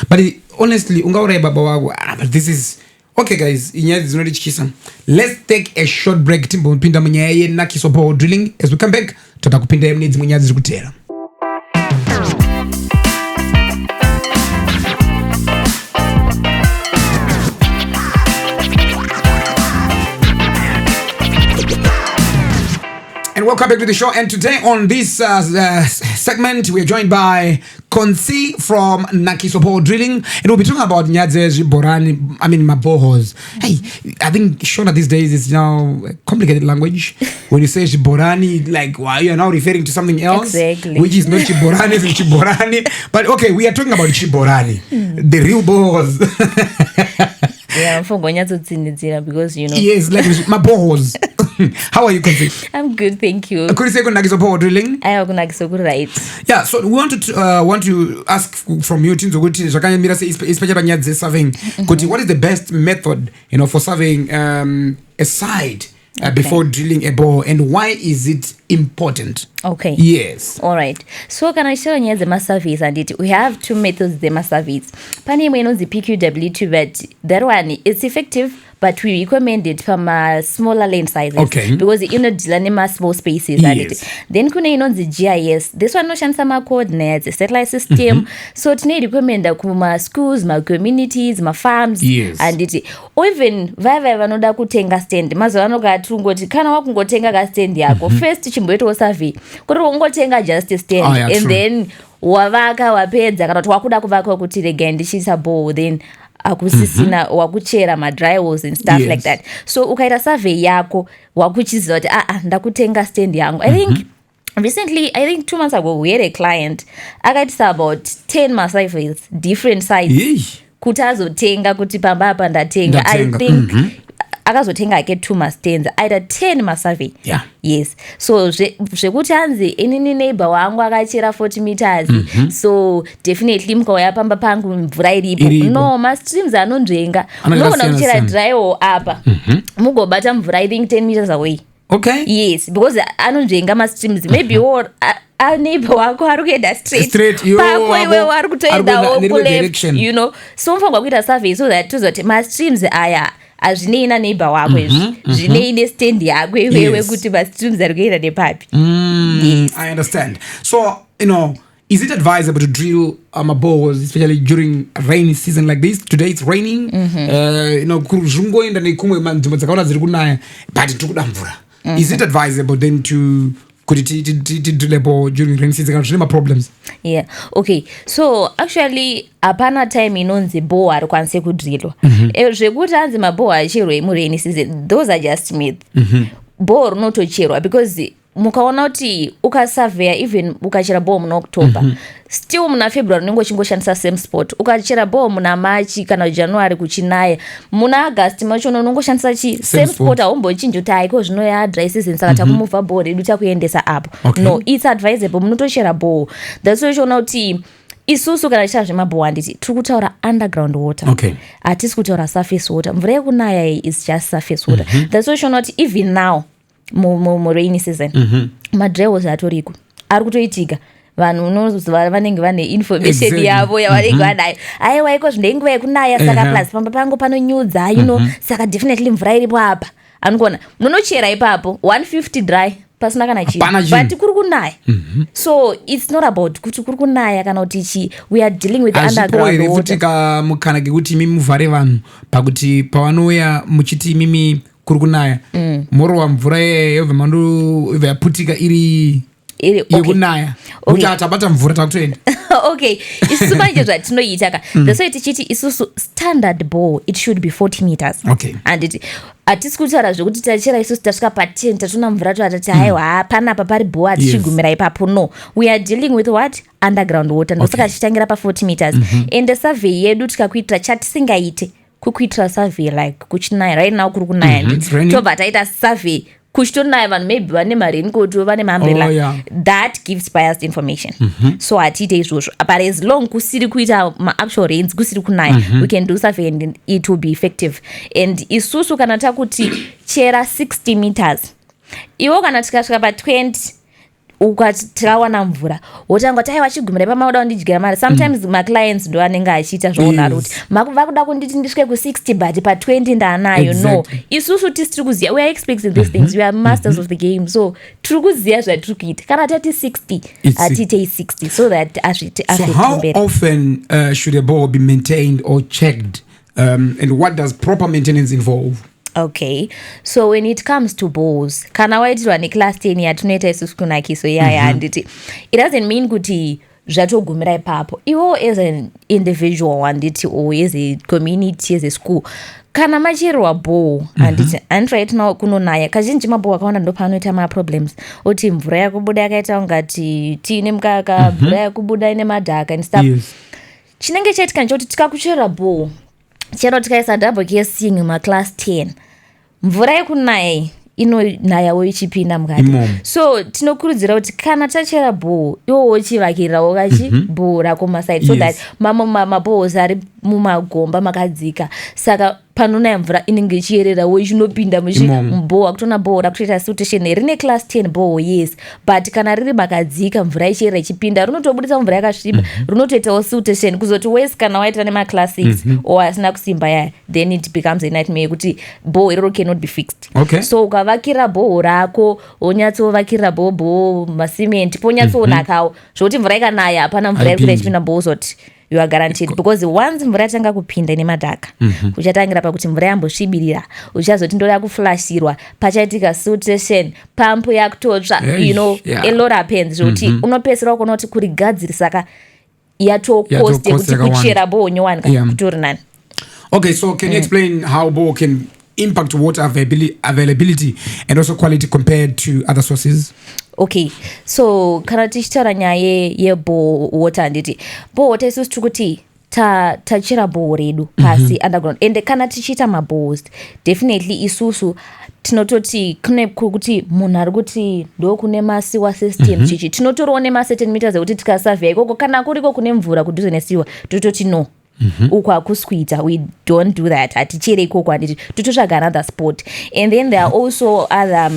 But honestly ungauraya baba wako but this is okay guys inyaya dzinotityisa. Let's take a short break timbopinda munyaya yeNakiso Borehole drilling. As we come back toda kupinda mune dzimwe nyaya dziri kutera. And welcome back to the show. And today on this segment, we are joined by Konsi from Nakiso Borehole Drilling. And we'll be talking about Nyadze Borani, Mabohos. Hey, I think Shona these days is now a complicated language. When you say Chiborani, like, wow, you're now referring to something else. Exactly. Which is not Chiborani, it's Chiborani. But okay, we are talking about Chiborani, the real bohos. Yeah, I'm because Yes, like my bohos. How are you, Konsi? I'm good, thank you. Could you say Nakiso Borehole Drilling? I have Nakiso right. Yeah, so we want to ask from you, especially surveying. What is the best method, for surveying a site before drilling a bore, and why is it important? Okay. Yes. All right. So can I show you the surveys and it? We have two methods the surveys. Pani the PQW2, but that one is effective. But we recommend it from smaller lens sizes. Okay. Because dealing small spaces. Yes. Then the GIS. This one no some coordinates, satellite system. So it need recommend my schools, my communities, my farms. Yes. And it. Or even vava vanoda kutenga stand. Mazo vanoga tungoti kana wakungotenga stand yako. First chimboito survey. Kuti ungotenga just a stand. And true. then wavaka wapedza kana wakuda kuvaka kuti rega ndichisa ball then akusisina wakuchera madrywalls and stuff like that. So ukaita survey yako wakuchiziva kuti ndakutenga stand yangu. I think recently, 2 months ago, we had a client akaitisa about 10 masurveys, different sites. Kuti azotenga kuti pamba apa ndatenga. I think akazotenga ake 2 mastands aita 10 masurvey. Yeah. Yes. So zvekuti hanzi inini neighbor wangu akachera 40 meters. So definitely mukauya pamba pangu mvura iripo. No, mastreams anondwenga. Unogona kuchera drywall apa. Mugobata mvura I think 10 meters away. Okay. Yes, because anondwenga mastreams maybe or neighbor wako ari kuenda straight pako iwe wari kutoendawo kuleft, so mufangwa kuita survey so that tuzoti mastreams aya azvineina neighbor wako izvi zvineine stand yako iwewe kuti mastreams ari kuenda nepapi. Yes. I understand. So is it advisable to drill boreholes, especially during rainy season like this? Today it's raining. Zvingoenda nekumwe nzvimbo dzakaona dziri kunaya but tiri kuda mvura. Is it advisable then to drill a bore during rainy season? Kana problems? Yeah. Okay. So actually apana time inonzi bore arikwanise kudrilwa. Zvekuti hanzi mabore achirwe mu rainy season, those are just myth. bhoo rinotocherwa because mukaona kuti ukasurveya even ukachera bhoo muna October still muna February unenge uchingoshandisa same spot. Ukachera bhoo muna March kana January kuchinaya, muna August macho unongoshandisa same spot. Haumbochinja kuti haiko zvino dry season saka takumuvha bhoo redu takuendesa apo. No, it's advisable munotochera bhoo. That's why uchiona kuti isusu kana chicha zvemabhoo handiti tiri kutaura underground water. Hatisi kutaura surface water. Mvura yekunaya is just surface water. That's why uchiona kuti even now mu rainy season madrewos atoriko ari kutoitika. Vanhu unoziva vanenge vane information yavo yavanenge vanayo. Aiwa iko zvine nguva yekunaya saka plus pamba pangu panonyudza saka definitely mvura iripo apa. Anokuona munochera ipapo 150 dry pasina kana chii but kuri kunaya. So it's not about kuti kuri kunaya kana kuti we are dealing with underground water. Futi mukana kekuti mimi muvhare vanhu pakuti pavanouya muchiti mimi kuri kunaya morova mvura yebva mando yaputika iri yekunaya kuti atabata mvura takutoenda. Okay, isusu manje zvatinoita ka that's why tichiti isusu standard bore it should be 40 meters. And hatisi kutaura zvekuti tachera isusu tasvika pa10 tatona mvura tatati haiwa panapa pari bore tichigumira ipapo. No, we are dealing with what underground water. Ndosaka tichitangira pa 40 meters. And survey yedu tikakuitira chatisingaite kukuitira survey like kuchinaya right now kuri kunaya tobva taita survey kuchitonaya vanhu maybe vane marencoat vane maumbrella. That gives biased information. So hatiite izvozvo but as long kusiri kuita maactual rains kusiri kunaya we can do survey and it will be effective. And isusu kana takuti chera 60 meters iwo kana tikasvika pa 20 ukati tikawana mvura wotanga tai wachigumira pamauda undidyira mari. Sometimes my clients ndo anenge achiita zvoonaro kuti makuva kuda kunditi ndisvike ku60 but pa 20 ndanayo. No, isusu tiri kuziya we are expecting these things. We are masters of the game. So tiri kuziya zvatiri kuita kana tati 60 atitei 60 so that so how often should a bore be maintained or checked and what does proper maintenance involve? Okay, so when it comes to bores kana waitirwa neclass 10 yatinoita isusu kunakiso yaya handiti it doesn't mean kuti zvatogumira ipapo. Iwo as an individual handiti or as a community as a school kana macherwa bore handiti and right now kunonaya kazhinji mabore akawana ndo panoita maproblems oti mvura yakubuda yakaita ungati tiine mukaka mvura yakubuda ine madhaka and stuff. Chinenge chaitika nchoti tikakuchera bore chero tikaisa double casing maclass 10 mvura yekunaya inonayawo ichipinda mukati. So tinokurudzira kuti kana tachera bhoo iwowo chivakirirawo kachi bhoo rako maside so that mabhoos ari mumagomba makadzika saka panonaya mvura inenge ichiyererawo ichinopinda mubhoo. Akutona bhoo rakutoita siltation rine class 10 bhoo yes but kana riri makadzika mvura ichiyerera ichipinda rinotobudisa mvura yakasviba rinotoitawo siltation kuzoti wese kana waita nemaclass 6 or asina kusimba yaya then it becomes a nightmare yekuti bhoo iroro cannot be fixed. So ukavakira bhoo rako wonyatsovakira bhoo masimenti ponyatsonakawo zvokuti mvura ikanaya hapana mvura irikuda ichipinda bhoo zoti you are guaranteed because once mvura yatanga kupinda ine madhaka uchatangira pakuti mvura yambosvibirira uchazoti ndoda kuflashirwa pachaitika siltation pampu yakutotsva a lot happens zvokuti unopedzisira kuona kuti kurigadziri saka yatocost yekuti kuchera bhoo nyowani kutori nani. Okay, so can you explain how bore can impact water availability and also quality compared to other sources? Okay, so kana tichitaura nyaya yebore water handiti bore water isusu tiri kuti tachera bhoo redu pasi underground and kana tichiita mabores definitely isusu tinototi kune kuti munhu ari kuti ndo kune masiwa system chichi tinotoriwo nemacertain meters ekuti tikasurveya ikoko kana kuriko kune mvura kudhuze nesiwa tototi no uku hakuswita we don't do that haticheri ikoko handiti tototsvaga another spot. And then there are also other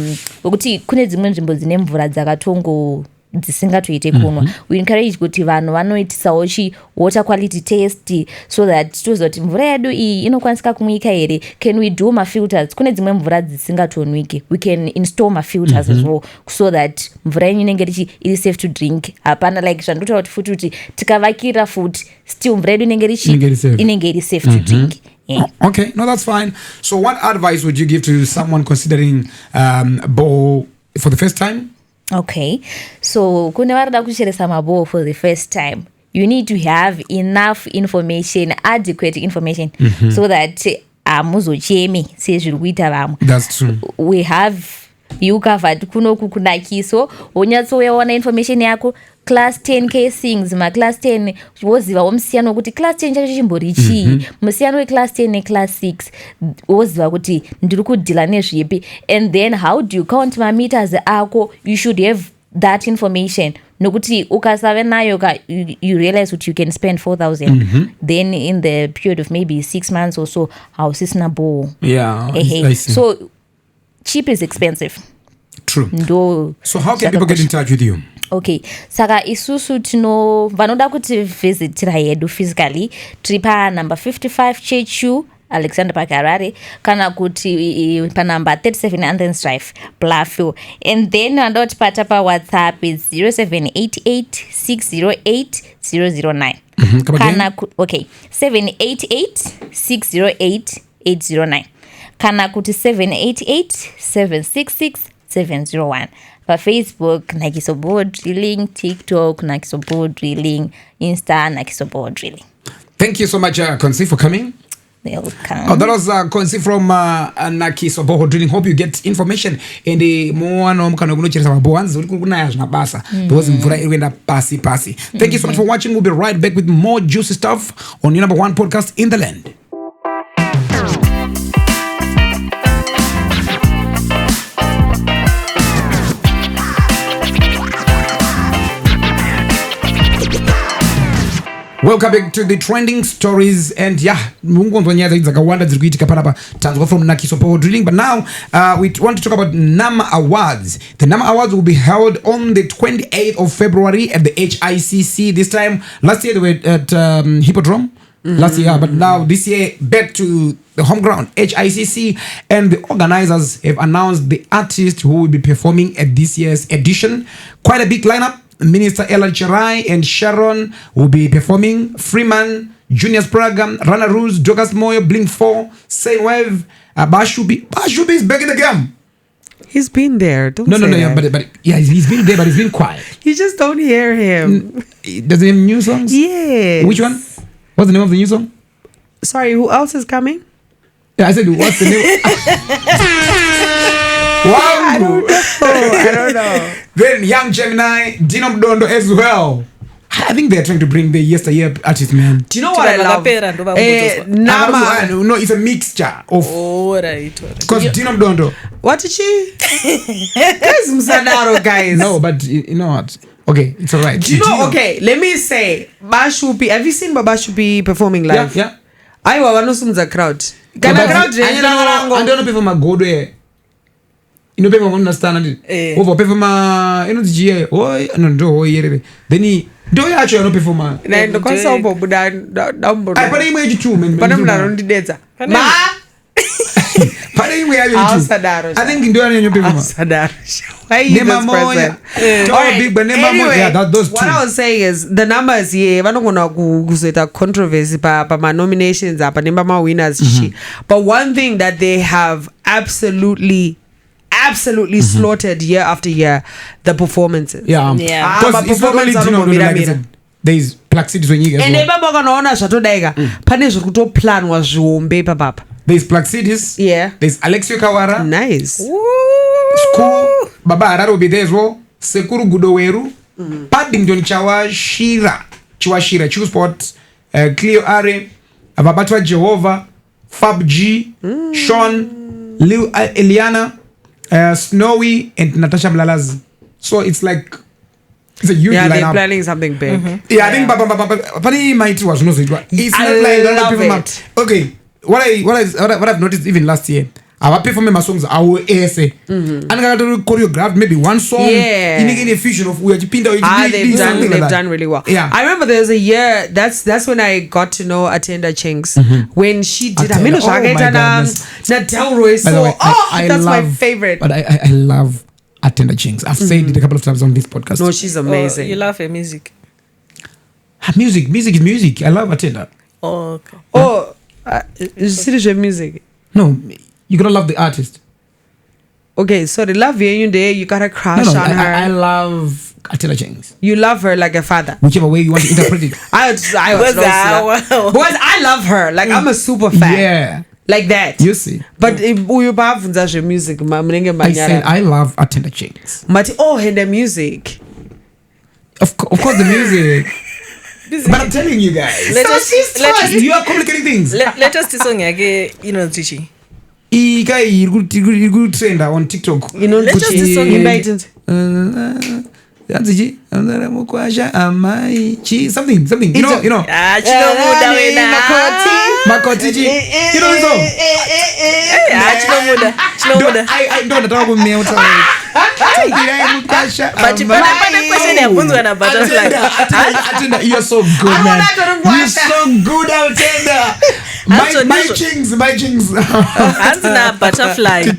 wekuti kune dzimwe nzvimbo dzine mvura dzakatongo dzisingatoite kunwa we encourage kuti vanhu vanoitisawo water quality test so that tozoti mvura yedu iyi inokwanisika kumwika here. Can we do mafilters? Kune dzimwe mvura dzisingatonwiki we can install mafilters as well so that mvura yenyu inenge iri safe to drink. Hapana like zvandotaura kuti futi kuti tikavakira futi still mvura yedu inenge iri safe to drink. Okay, no, that's fine. So what advice would you give to someone considering bore for the first time? Okay, so kune varida kucheresa mabhoo for the first time you need to have enough information, adequate information so that hamuzochemi sezviri kuita vamwe. That's true. We have ukavhati kunoku kunakiso wonyatsouyaona information yako class 10 casings maclass 10 wozivawo musiyano wekuti class 10 chacho chimbori chii musiyano weclass 10 neclass 6 woziva kuti ndiri kudhila nezvipi and then how do you count mameters ako you should have that information nokuti ukasave nayo you realize that you can spend 4,000 then in the period of maybe 6 months or so hausisina ball so cheap is expensive. True. So how can people get in touch with you? Okay, saka isusu vanoda kuti visitira yedu physically tiri panumber 55 chechu Alexander Pakarare kana kuti panumber 37 Anthens Drive Bluffville and then vandoti pata WhatsApp is 0788608009 kana okay 788608809 kana kuti 788766701 Facebook Nakiso Borehole, TikTok Nakiso Borehole, Insta Nakiso Borehole. Thank you so much, Konsi, for coming. Welcome. That was Konsi from Nakiso Borehole. Hope you get information and the more kunocheresa maboanzi uri kunaya zvinabasa because mvura irienda pasi. Thank you so much for watching. We'll be right back with more juicy stuff on your number one podcast in the land. Welcome back to the trending stories and mungonzwa nyaya dzakawanda dziri kuitika panapa tanzwa from Nakiso Borehole. But now we want to talk about NAMA Awards. The NAMA Awards will be held on the 28th of February at the HICC. This time, last year they were at Hippodrome. Last year, but now this year back to the home ground, HICC, and the organizers have announced the artists who will be performing at this year's edition. Quite a big lineup. Minister Ella Cherai and Sharon will be performing. Freeman, Junius Praga, Rana Rose, Douglas Moyo, Blink 4, Say Wave, Bashubi. Bashubi is back in the game. He's been there. Don't say that. But he's been there, but he's been quiet. You just don't hear him. Does he have new songs? Yes. Which one? What's the name of the new song? Sorry, who else is coming? Yeah, I said, what's the name? Wow. I don't know. Then Young Gemini, Dino Mdondo as well. I think they're trying to bring the yesteryear artist, man. Do you know what I love? Nama. No, it's a mixture of. Oh, right. Because Dino Mdondo. What did she? Guys, Msadaro, guys. No, but you know what? Okay, it's alright. Do you know? Okay, let me say, Bashubi. Have you seen Bashubi performing live? Yeah. I was a crowd. Kana crowd. I don't know people my go there. You know, people understand it. Over people my, you know, the GA. Oh, no, then he. Do you actually know people my? Then the concert of Buddha. I put him with you, man. But I'm not on the data. Ma. I think in doing your people. Why you this person? Anyway, what I was saying is the numbers here. I don't want to go controversy pa my nominations pa nemba ma winners. But one thing that they have absolutely slaughtered year after year, the performances. Because it's not only there's Plaxids when you get. And never gonna Shatodega. Panish to plan was Zumbe papa. There's Plaxidis. Yeah. There's Alexio Kawara. Nice. School. Baba Araro will be there as well. Sekuru Gudoweru. Paddington Chawa Shira. Chiu Sport. Cleo Are. Ababatwa Jehovah. Fab G. Sean. Lil Eliana. Snowy. And Natasha Mlalazi. So it's like. It's a huge lineup. They're planning something big. Yeah, I think Pani might was no. It's not like okay. What I've noticed even last year, our performing my songs our essay. And I got to choreograph maybe one song. Yeah. In a fusion of where you pinned out. They've done really well. Yeah. I remember there was a year that's when I got to know Atenda Chinks when she did Natal Roy. So that's my favorite. But I love Atenda Chinks. I've said it a couple of times on this podcast. No, she's amazing. You love her music. Music is music. I love Atenda. Oh, okay. Serious music. No, you gotta love the artist. Okay, so the love you there, you got a crush on her. I love Atenda Chinks. You love her like a father. Whichever way you want to interpret it. I was because I love her. Like I'm a super fan. Yeah. like that. You see. But uyu paabvunza zvemusic munenge I said manyara I love attender chicks. mati and the music. Of course, the music. But I'm telling you guys. You are complicating things. Let song yake Chichi. Iri trend on TikTok. Let's just the song invite something. You know. Makoti. You know the song? I don't know you're so good, man. You're so good out there. My chings. Hands na butterfly. Guys,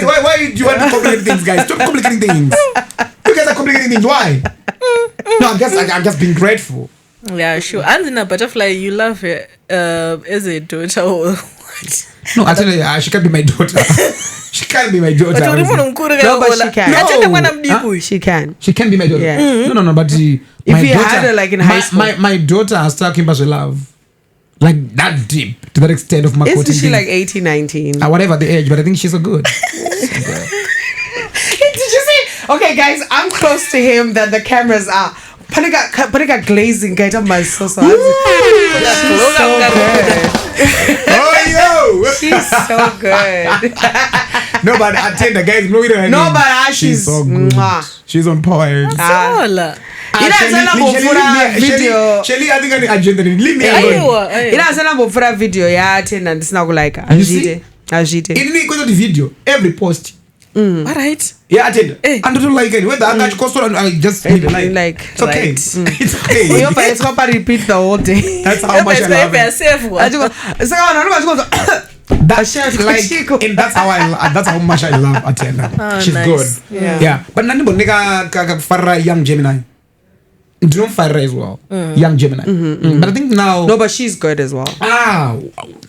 why do you want to complicate things, guys? Stop complicating things. You guys are complicating things. Why? No, I'm just being grateful. Yeah, sure. And in a butterfly, you love her as a daughter or what? No, actually, she can't be my daughter. She can't be my daughter. No, but she can. No. She can. She can be my daughter. Yeah. No, but if you had her like in high school, my daughter has talking about love. Like that deep, to that extent of my isn't she like 18, 19? Whatever the age, but I think she's so good. Did you see? Okay, guys, I'm close to him than the cameras are. Panika glazing, guys, I'm my so good. Oh, yo! She's so good. No, but I tell the guys, no, but she's so good. She's on point. Video. I think I agenda. Leave me alone. Video. Yeah, attend this now like. Ajite. In because of the video, every post. All right. Yeah, attend. And don't like it. Whether I cost or I just like. It's okay. It's okay. It's going to repeat the whole day. That's how much I love it. That's like, and that's how much I love Atiana. She's nice. good. Yeah. But nani boneka farra young Gemini. Don't fire as well. Young Gemini. But I think now. No, but she's good as well.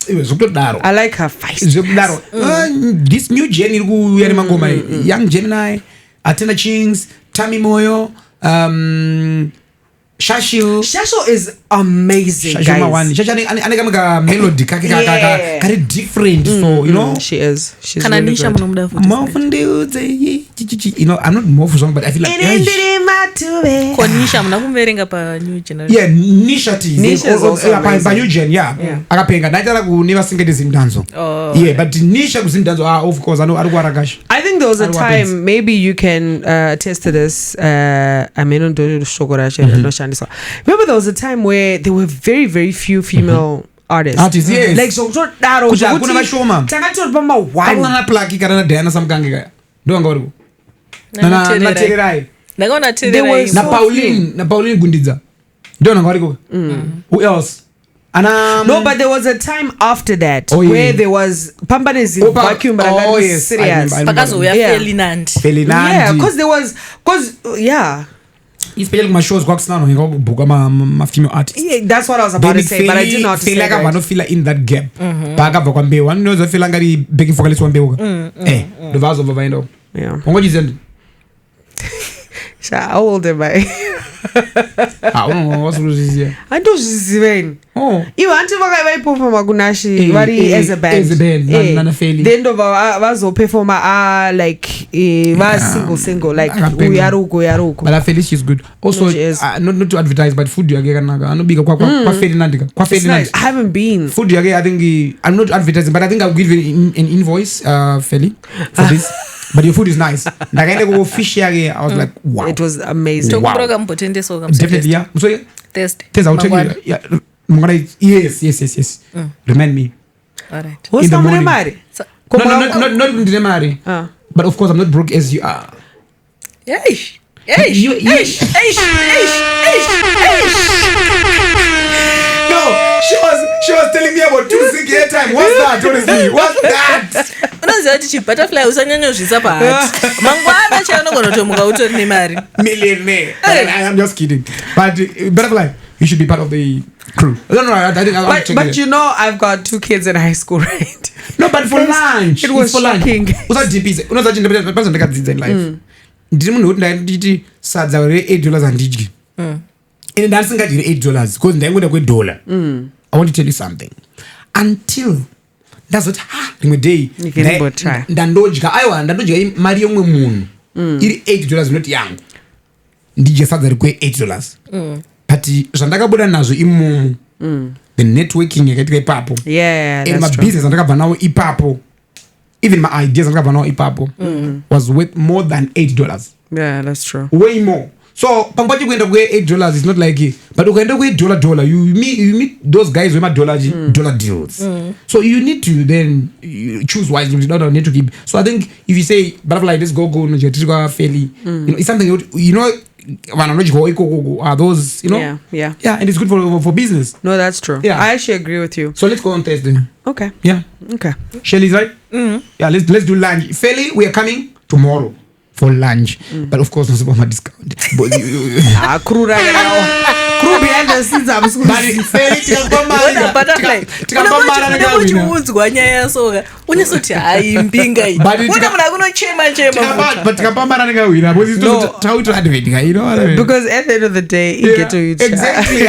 It was good. I like her face. This new Jenny, young Gemini, Atena Chings, Tammy Moyo, Shasho is amazing, guys. Shasho melody, very different. So you know, she's really good. You know, I'm not more for song, but I feel like Konisha mnakumverenga pa new generation. Yeah, Nisha is also by new gen, akapenga naitara ku never sing this in danzo. Yeah, but Nisha kusin danzo of course I know I think there was a time, maybe you can test this. I may not do Shogora. Remember there was a time where there were very, very few female artists. Yes. Like so daro kuna mashoma. Tangato bamba one. Akuna plaki karana dana samkange. Ndo ngori. Na tererai. Nagona tererai. Na Pauline Gundiza. Ndo ngori ko. Who else? No, but there was a time after that where there was Pambanezi vacuum, but I got serious. Because we are Felinand. Yeah, because there was, especially my shows works now my female artists. Yeah, that's what I was about to say, but I did not feel like I want to feel in that gap. Baga vokambe one knows I feel like I begging for one beoga. The vase of a yeah. What is it? How old am I? I don't know what's here. I don't see. Oh, you want to perform Magunashi as a band. Then was perform like single like Uyaruko. But I feel she's good. Also, not to advertise, but food you again. I know big I haven't been. Food you again. I think I'm not advertising, but I think I'll give you an invoice, Feli, for this. But your food is nice. Like I go fish here. I was like, wow. It was amazing. Wow. Definitely, yeah. So Test. I'll tell you. Yeah. Yes. Remind me. All right. What's in the morning. Not in the Mari. But of course, I'm not broke as you are. Eish. No, she was telling me about 2 sick air time. What's that? Honestly, what's that? Unaziati butterfly usanyanyozvisa pahati mangwana chaanogonotomuka utori nemari millionaire. I'm just kidding, but butterfly, you should be part of the crew. But you know, I've got 2 kids in high school, right? No, but for lunch it was for shocking. What's that DP? In life. ndiri munhu wekuti ndaiti sadza $8 handidyi ende ndasingadiri $8 because ndaingoda $1. I want to tell you something until ndazoti rimwe day ndandodya aiwa ndandodya mari yomwe munhu iri $8 inoti yangu ndidye sadza $8 but zvandakabuda nazvo imomo the networking yakaitika ipapo and mabusiness andakabva nawo ipapo even my ideas andakabva nawo ipapo was worth more than $8. Yeah, that's true. Way more. So panguva chikuenda $8 is not like but ukaenda $8 you meet those guys with my dollar deals. So you need to then choose wisely. You don't need to keep. So I think if you say butterfly, let's go fairly. You know, it's something are those, you know? Yeah, and it's good for business. No, that's true. Yeah, I actually agree with you. So let's go on Thursday. Okay. Yeah. Okay. Shelly's right. Yeah, let's do lunch. Fairly, we are coming tomorrow for lunch, but of course, no my discount. But crew behind the scenes. I'm unochiudzwa nyaya soga unesoti haimbinga tikapambana nekawina tauita advent you know what I mean? Because at the end of the day you get to eat exactly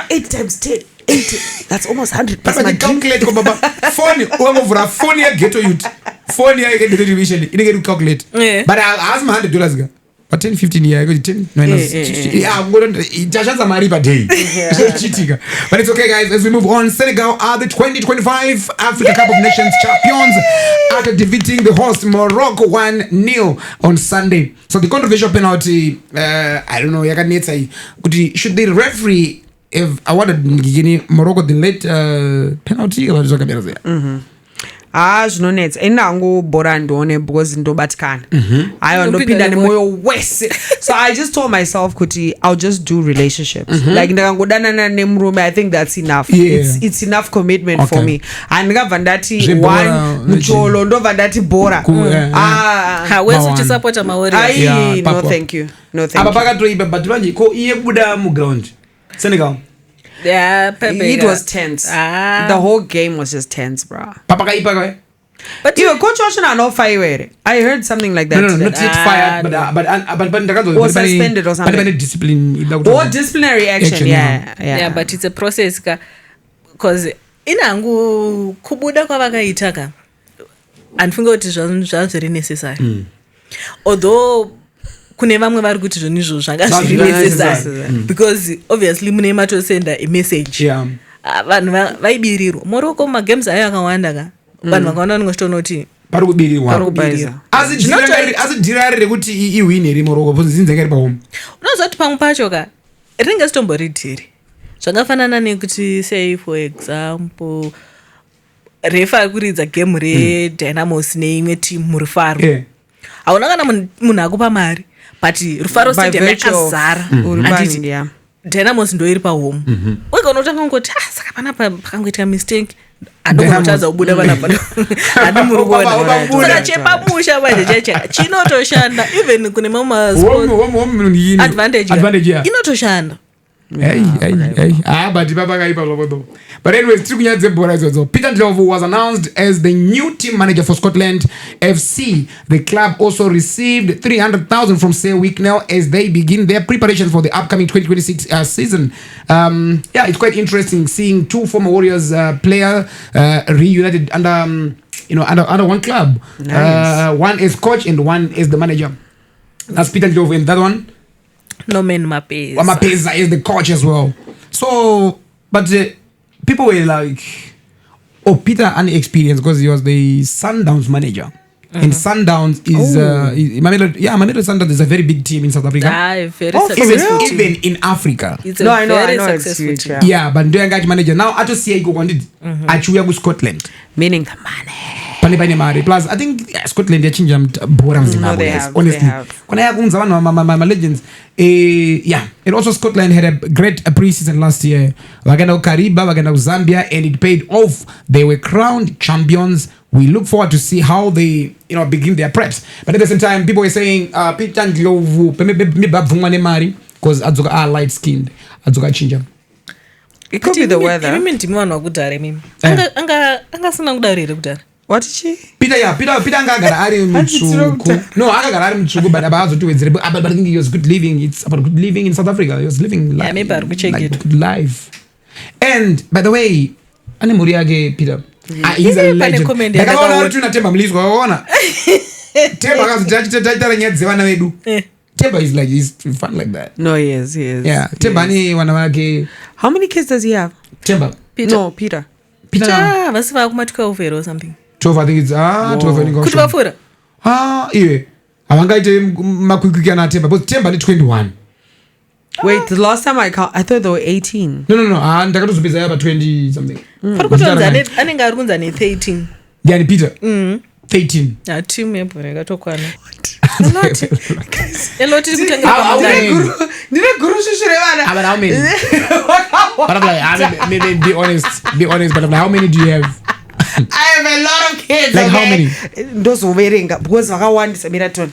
$8 times 10 80. That's almost 100%. Calculate baba phone wangovura phone ya ghetto youth phone ya ghetto division inenge to calculate but as $100 ga but 10-15 year 10 minus yeah itashanza mari per day chitika but it's okay guys as we move on. Senegal are the 2025 Africa Cup of Nations champions after defeating the host Morocco 1-0 on Sunday. So the controversial penalty I don't know yakanetsa kuti should the referee have awarded Morocco the late penalty or zvakamira sei zvinonetsa inangobhora ndione because ndobatikana aiwa ndopinda nemoyo wese. So I just told myself kuti I'll just do relationships like ndakangodanana nemurume. I think that's enough. It's enough commitment for me. And ndikabva ndati one mucholo ndobva ndati bhora wese uchisapota maori. No thank you apa pakatoipa but manje ko iye buda muground Senegal. Yeah, it was tense. The whole game was just tense, bro. Papakaipa. But you coach Oshana no fire. I heard something like that. No, not yet fired, but or suspended or something. But discipline. Or disciplinary action. Yeah, but it's a process because inangu kubuda kwavakaitaka andifunga kuti zvazviri necessary. Although kune vamwe vari kuti zvinhu izvo zvanga zviri necessary because obviously mune matosenda imessage vanhu vaibirirwa Morocco magames ayo akawanda ka vanhu vakaona ningoshitonoti pari kubirirwa asi dhirari rekuti iwini iri Morocco bvunzi zinzenge ri pahome unozoti pamwe pacho ka ringe sitombori dhiri zvakafanana nekuti say for example refa ari kuridza game redynamos neimwe team muri Faro hauna kana munhu akupa mari but Rufaro stadium yakazara anditi Dynamos ndo iri pahome wega unotanga ngoti saka panapa pakangoita mistake adokonotadza kubuda panapa hadi muri kuona saka chepamusha manje chacha chinotoshanda even kune mama advantage inotoshanda. But anyways, Peter Ndlovu was announced as the new team manager for Scotland FC. The club also received $300,000 from Sir Wicknell as they begin their preparation for the upcoming 2026 season. It's quite interesting seeing two former Warriors player reunited under one club. Nice. One is coach and one is the manager. That's Peter Ndlovu, and that one. Norman Mapeza. Mapeza is the coach as well. So, but people were like, Peter unexperienced because he was the Sundowns manager. And Sundowns is Mamelodi Sundowns is a very big team in South Africa. Very successful even in Africa. It's I know successful team. Yeah, but ndio engage manager now ato see iko kwandidi achuya ku Scotland, meaning the money. Pane mari plus I think Scotland yachinja bora Zimbabwe honestly. Kuna yakunza vanhu ma legends. And also Scotland had a great pre-season last year. Vakaenda ku Kariba, vakaenda ku Zambia, and it paid off. They were crowned champions. We look forward to see how they begin their preps. But at the same time, people were saying Peter Ndlovu because adzoka light skinned, adzoka chinja. It could be the weather. Mimi ndimi vanhu vakudhara mimi. Anga sina kudaro here kudhara. What did she? Peter angagara ari mutsvuku. No, akagara ari mutsvuku, but abazotowedzera. But I think he was good living. It's about good living in South Africa. He was living yeah, maybe like good life. And by the way, ane mhuri yake Peter. He's a legend. Ndakaona kuti unatemba mlizwa waona. Temba akazotachitara nyaya dzevana vedu. Temba is like he's fun like that. No, he is. Yeah, Temba ni wana wake. How many kids does he have? Temba. Peter. No, Peter. Vasiva kuma 12 or something. 12, I think it's 12 I think. Kuti vafura? Yeah. Havangaite makwikwi ana Temba, but Temba ni 21. Wait, the last time I thought they were 18. No. Ndakatozopedza yaba 20 something. Parikutonza anenge ari kunza ne 13. Ndiani Peter? 13. Ah, team yebhora yakatokwana. Eloti kutanga Ndine guru shishure vana. But how many? But I'm like, maybe be honest, but I'm like, how many do you have? I have a lot of kids. Like how many? Ndozoverenga because vakawandisa miracle.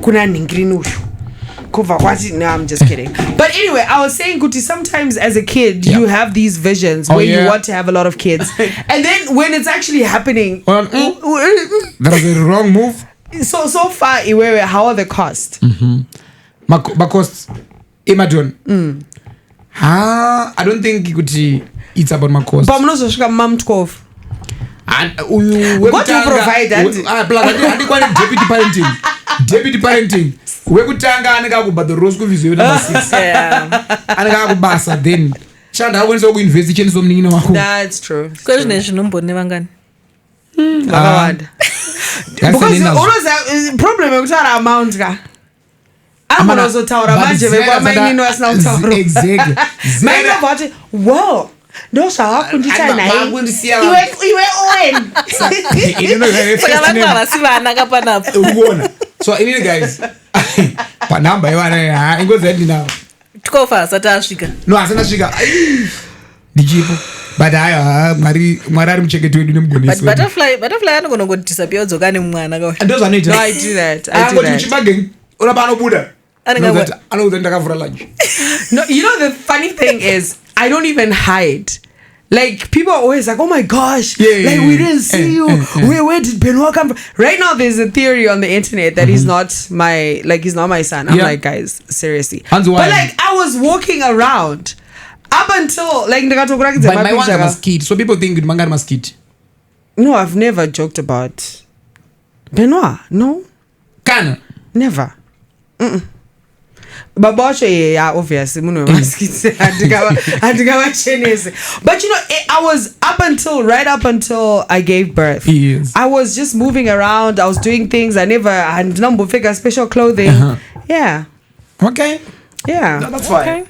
Kuna ningrini ushu. No, I'm just kidding. But anyway, I was saying, Guti, sometimes as a kid, you have these visions where you want to have a lot of kids. And then when it's actually happening... that was a wrong move. So far, Iwewe, how are the costs? My costs, Imadon. I don't think it's about my costs. But I'm not sure Mam 12. What do you provide? Deputy parenting. Wekutanga aneka kubata rose kuvizo number 6. Aneka kubasa then. Chanda akwenza kuinvest ichenzo mningina wako. That's true. Because nezvinombone vangani. Vakawanda. Because always problem yekutaura amount ka. Anozotaura manje vekwamayinino asina kutaura. Exactly. Maina vati, wow. No zvawakundita naye iwe owen saka vanhu havasivana kapanapo ukuona. So anyway guys, panamba ivana ingozi yandinawo 12 asati asvika. No, asati asvika ndichipo, but haya mwari ari muchengeti wedu nemugonesi wedu. Butterfly anogona kudisappear odzoka nemwana kawa. Ndozo anoita. No, I do that. Chibage urapa anobuda anouza ndakavhura lunch. No, you know the funny thing is I don't even hide. Like, people are always like, oh my gosh, we didn't see you. Where did Benoit come from? Right now, there's a theory on the internet that he's not my son. I'm like, guys, seriously. But like, I was walking around up until, like, but my one's a mosquito, so people think manga mosquito. No, I've never joked about Benoit. No. Kana? Never. Babosha, yeah, obviously. But you know, I was right up until I gave birth. Yes. I was just moving around. I was doing things. I had number figure special clothing. Yeah. Okay. Yeah. No, that's fine. Okay.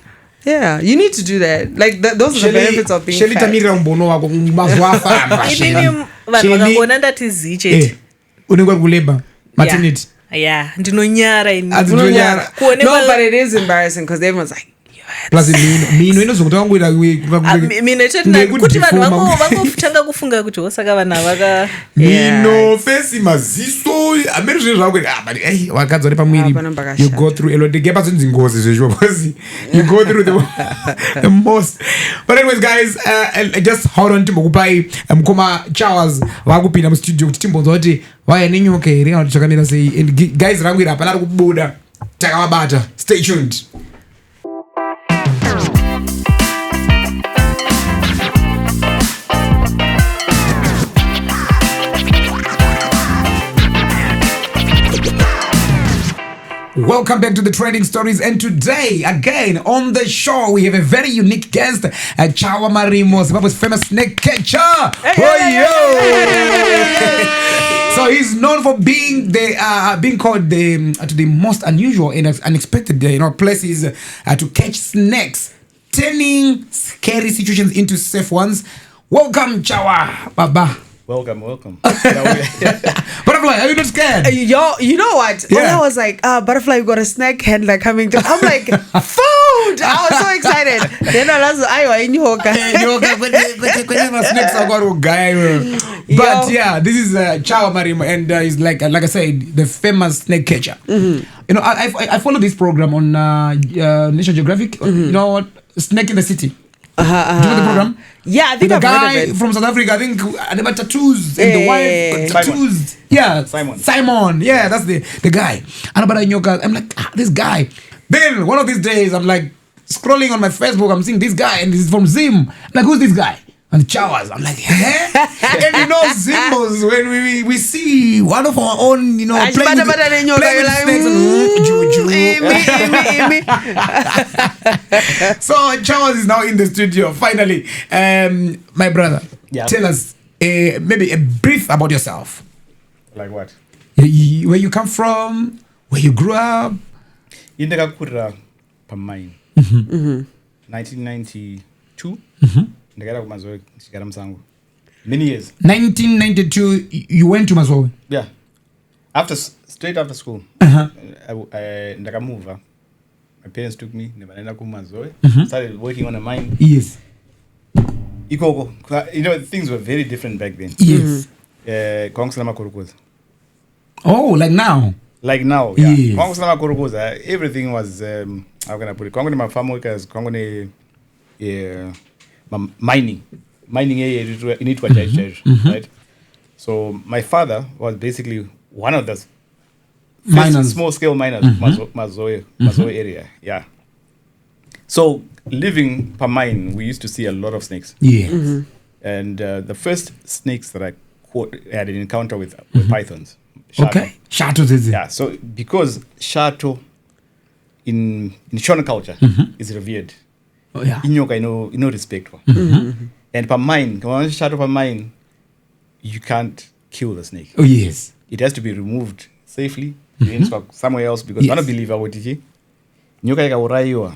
Yeah, you need to do that. Like those are the benefits of being fat. Vanhu ndati ziche. Unengwa kuleba maternity. Yeah, ndinonyara No, but it is embarrassing because everyone's like, plus mino inozokuta wanguira kuti vanhu vangotanga kufunga kuti osaka vanhu vaka mino fesi maziso amene zvinhu zvakuti wakadzi vari pamwiri you go through a lot ndege pazonzi ngozi zvezvo because you go through the most. But anyways guys, just hold on timbokupai mukoma Chawas vakupinda mustudio kuti timbonzwa kuti vaya nenyoka here kana kuti chakamira sei, and guys rangwira hapana ari kubuda takavabata. Stay tuned. Welcome back to the Trending Stories, and today, again, on the show, we have a very unique guest, Chawa Marimo, Zimbabwe's famous snake catcher. So he's known for being called to the most unusual and unexpected places to catch snakes, turning scary situations into safe ones. Welcome, Chawa, Baba. Welcome. Butterfly, are you not scared? Yo, you know what? Yeah. When I was like, Butterfly, we got a snake handler coming to. I'm like, food! I was so excited. Then I was But yeah, this is Chawa Marimo, and he's like I said, the famous snake catcher. You know, I follow this program on National Geographic. You know what? Snake in the City. Do you know the program? Yeah, I think the I've guy heard of it. from South Africa, I think, about tattoos and the wife tattoos. Yeah, Simon. Yeah, that's the guy. And about nyoka, I'm like, this guy. Then one of these days, I'm like scrolling on my Facebook. I'm seeing this guy, and this is from Zim. I'm like, who's this guy? And the Chawas. I'm like, and you know, Zimbos, when we see one of our own, you know, playing with snakes. So Chawas is now in the studio. Finally, my brother, tell us maybe a brief about yourself. Like what? Where you come from, where you grew up. In the Kakura Pamain. 1992. Many years. 1992, you went to Mazowe? Yeah. Straight after school. I moved. My parents took me. Started working on a mine. Yes. You know, things were very different back then. Yes. Oh, like now? Like now, yeah. Yes. Everything was, how can I put it? My farm workers, mining in it, right? So my father was basically one of the small scale miners, Mazoe area, yeah. So living per mine, we used to see a lot of snakes. Yeah. And the first snakes that I had an encounter with were pythons. Shato. Okay. Shato is it? Yeah. So because Shato in Shona culture is revered. Oh, yeah. Inyoka, no respect for. And per mine, when Shato per mine, you can't kill the snake. Oh, yes. It has to be removed safely somewhere else because I don't believe I would teach. Nyoka ika uraiwa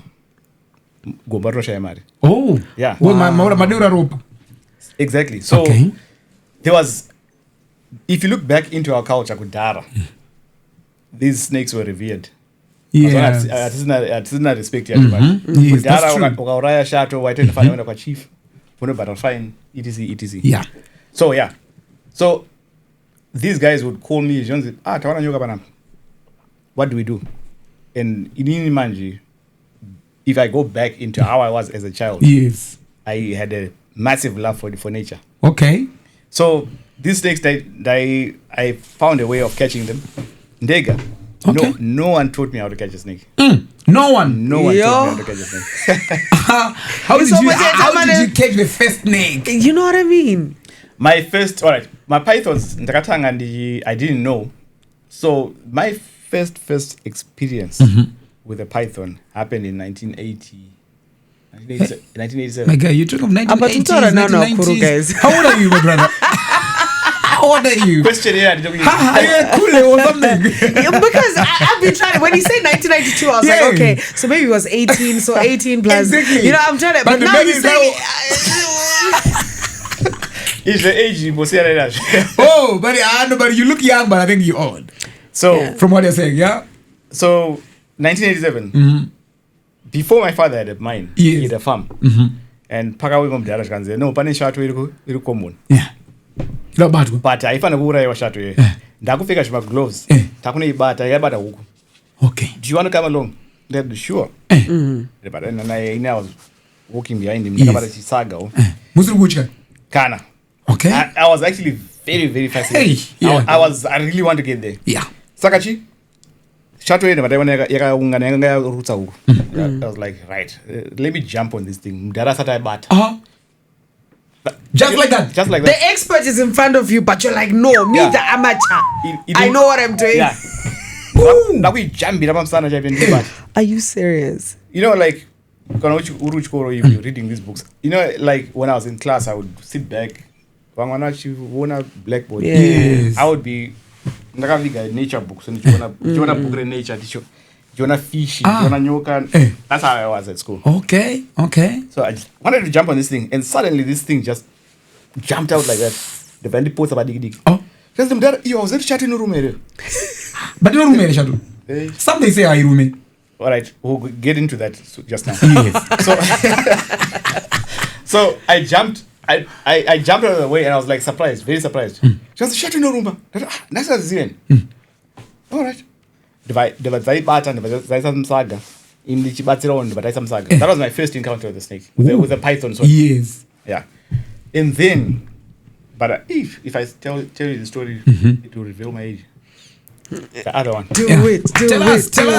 gombato shayamari. Oh. Yeah. Well, madura rope. Exactly. So there was, if you look back into our culture, Kudara, these snakes were revered. Yes. Artisanal respect here. Yes, that's true. Ukauraya shato, waitenda fanya wenda kwa chief, wenda battle fine, etc. Yeah. So yeah. So these guys would call me, tawana nyoka bana. What do we do? And in Manji, if I go back into how I was as a child, yes, I had a massive love for nature. Okay. So these snakes, I found a way of catching them. Ndega. Okay. No one taught me how to catch a snake. No one taught me how to catch a snake. How did you catch the first snake? You know what I mean? My pythons, I didn't know. So my first experience with a python happened in 1987. My guy, you talk of 1980s, 1990s. How old are you, my brother? How old are you? Question here. Are you cool or something? Because I've been trying. When he said 1992, I was like, okay, so maybe it was 18. So 18 plus. Exactly. You know, I'm trying to. But now he's saying. It's the age you must say that. Oh, but you look young, but I think you're old. So from what you're saying, yeah. So 1987. Before my father had a mine, he had a farm, and pakawe mdara kanze no pane shato iri common. Yeah. But I found a ura shato ye. Ndakufika shima gloves. Takune ibata yabata huko. Okay. Do you want to come along? They're sure. But then I was walking behind him. Ndakabata chisaga. Musuru Kana. Okay. I was actually very, very fascinated. Hey, yeah. I really want to get there. Yeah. Sakachi. Shato yene badai yaka ungana yanga roots huko. I was like, right, let me jump on this thing. Mdara sata bata. Just like that. Just like that. The expert is in front of you, but you're like, no, me the amateur. I know what I'm doing. Yeah. Now we jump it up. Are you serious? You know, like, you're reading these books. You know, like when I was in class, I would sit back. Blackboard. Yes. I would be nature books. And you want to book nature. You want to fish. You want to nyoka. That's how I was at school. Okay. So I just wanted to jump on this thing, and suddenly this thing just jumped out like that. The very post about dig. Oh. Just them there. You was in chatting room area. But you don't shadow. Some they say I room. All right, we'll get into that just now. Yes. So I jumped. I jumped out of the way and I was like surprised, very surprised. Just shut in the room. That's All right. The bata and the saga. in the Chibatsiround, but that was my first encounter with the snake, with the python. Sorry. Yes. Yeah. And then, but if I tell you the story, it will reveal my age. The other one. Tell us. Tell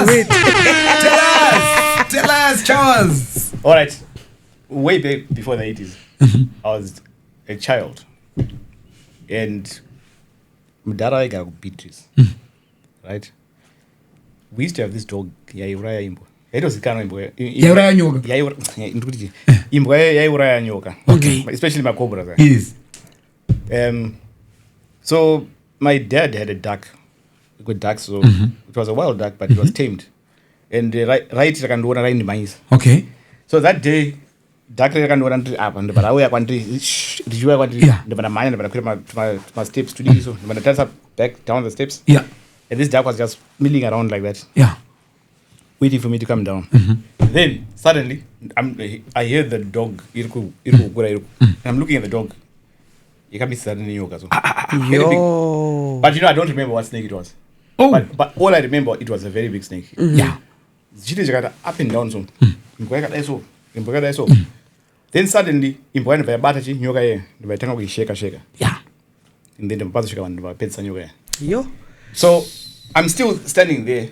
us, Chawas. All right. Way back before the 80s, I was a child. And Mdara got Beatrice. Right? We used to have this dog, Yauraya Imbo. It was the kind of Imbo. Yauraya Nyoka. Imbo Yauraya Nyoka. Okay. Especially my cobra. Yes. So my dad had a duck. A good duck, so it was a wild duck, but it was tamed. And right in the mines. Okay. So that day, duck up and but I went my steps to do so. When I turn up back down the steps. Yeah. And this duck was just milling around like that. Yeah. Waiting for me to come down. Then suddenly I hear the dog Irku. I'm looking at the dog. You can't be suddenly yoga. So. But I don't remember what snake it was. Oh. But all I remember, it was a very big snake. Yeah. She got up and down so. Then suddenly, impoint by a battery, yoga, the tango shake. Yeah. And then the battery and the pets and yoga. Yo. So I'm still standing there.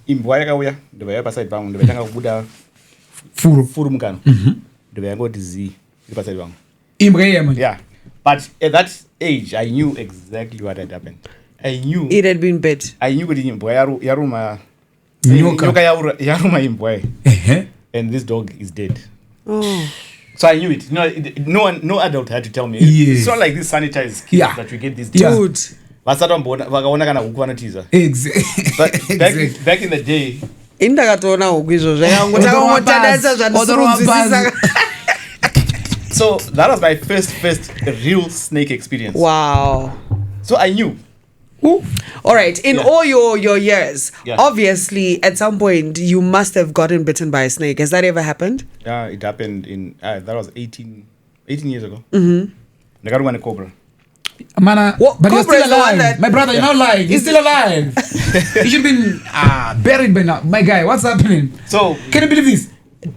Imboyaga, the way upside down, the tango Buddha Furumkan. The way I go to Z, the upside down. Yeah. But at that age, I knew exactly what had happened. I knew it had been bit. I knew it in Yaruma Yaruma. And this dog is dead. Oh. So I knew it. No adult had to tell me. Yes. It's not like this sanitized kids that we get these days. Dude. But back in the day. So that was my first real snake experience. Wow. So I knew. Ooh. All right. In all your years, obviously, at some point, you must have gotten bitten by a snake. Has that ever happened? Yeah, it happened in, that was 18 years ago. I got one cobra. Mana, but you're still alive. My brother, you're not lying. He's still alive. He should have been buried by now. My guy, what's happening? So, can you believe this?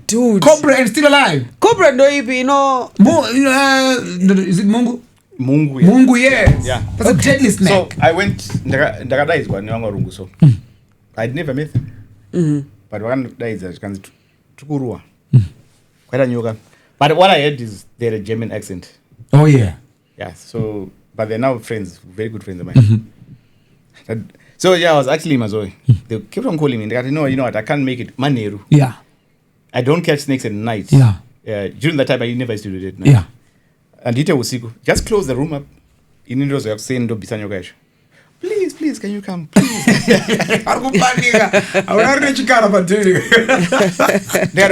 Dude. Cobra and still alive. Cobra no you know. Is it Mungu? Mungu, yeah. Mungu, yes. Yeah. That's a deadly snake. So I went, Ndagada is one, so I'd never met him. But one day is Tukurua. Quite a yoga. But what I heard is they had a German accent. Oh, yeah. Yeah, so, but they're now friends, very good friends of mine. So, yeah, I was actually in Mazoe. They kept on calling me. They got, you know what, I can't make it. Maneru. Yeah. I don't catch snakes at night. Yeah. During that time, I never used to do it at night. Yeah. And Dita Usiku, just close the room up. In Indoors, you have saying, "Do bisanyo guys. Please, can you come? Please."